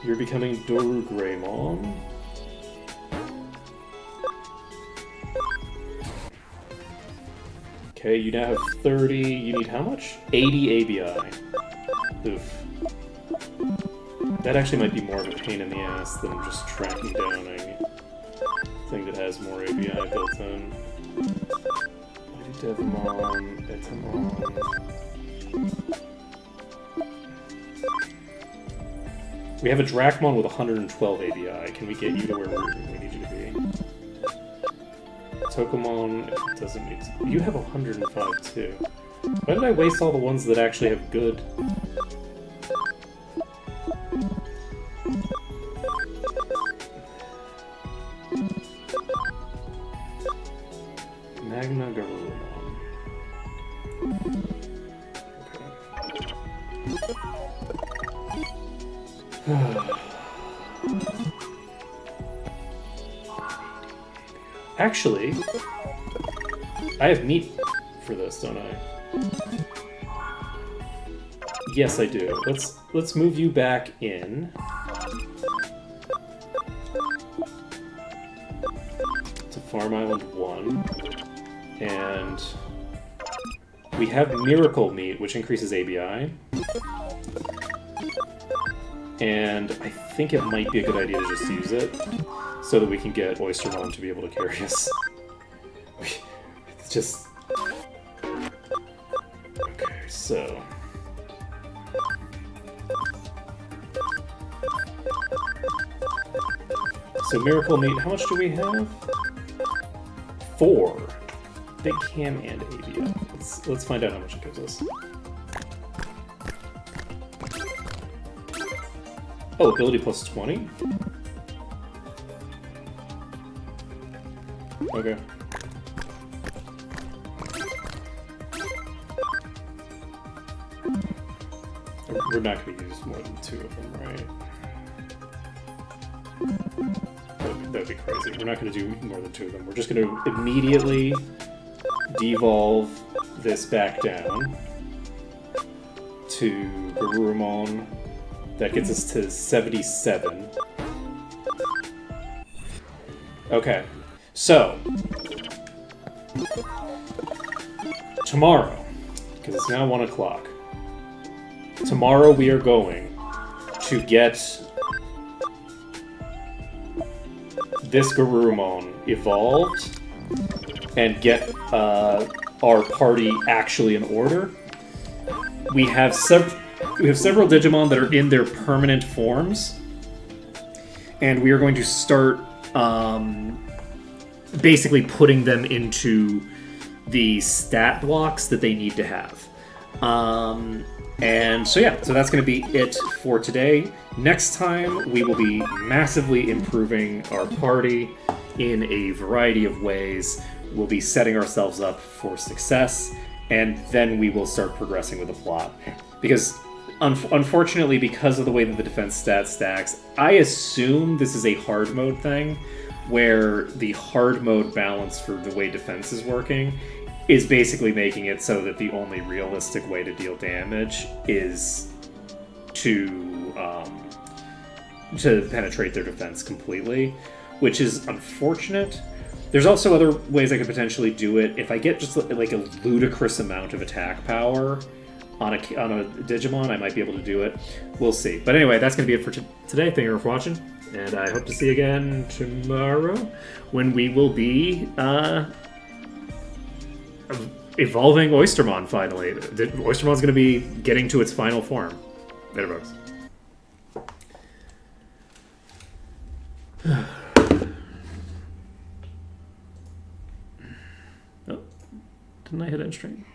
You're becoming Dorugreymon. Okay, you now have 30. You need how much? 80 ABI. Oof. That actually might be more of a pain in the ass than just tracking down a thing that has more ABI built in. Devamon, Etamon. We have a Dracmon with 112 ABI. Can we get you to where we need you to be? Tokomon doesn't need to... You have 105 too. Why did I waste all the ones that actually have good? Magna Garurumon. Okay. Actually, I have meat for this, don't I? Yes, I do. Let's move you back in. To Farm Island 1. And we have Miracle Meat, which increases ABI. And I think it might be a good idea to just use it, so that we can get Oystermon to be able to carry us. It's just... Okay, so... So Miracle Meat, how much do we have? 4. Big Cam and ABI. Let's find out how much it gives us. Oh, ability plus 20? Okay. We're not going to use more than 2 of them, right? That'd be crazy. We're not going to do more than 2 of them. We're just going to immediately devolve this back down to Garurumon. That gets us to 77. Okay, so tomorrow, because it's now 1 o'clock, tomorrow we are going to get this Garurumon evolved and get our party actually in order. We have several Digimon that are in their permanent forms, and we are going to start basically putting them into the stat blocks that they need to have. And so yeah, so that's going to be it for today. Next time, we will be massively improving our party in a variety of ways. We'll be setting ourselves up for success, and then we will start progressing with the plot. Because, unfortunately, because of the way that the defense stat stacks, I assume this is a hard mode thing, where the hard mode balance for the way defense is working is basically making it so that the only realistic way to deal damage is to penetrate their defense completely, which is unfortunate. There's also other ways I could potentially do it. If I get just like a ludicrous amount of attack power on a Digimon, I might be able to do it. We'll see. But anyway, that's going to be it for today. Thank you for watching, and I hope to see you again tomorrow when we will be evolving Oystermon finally. Oystermon's going to be getting to its final form. Later, folks. Oh, didn't I hit end stream?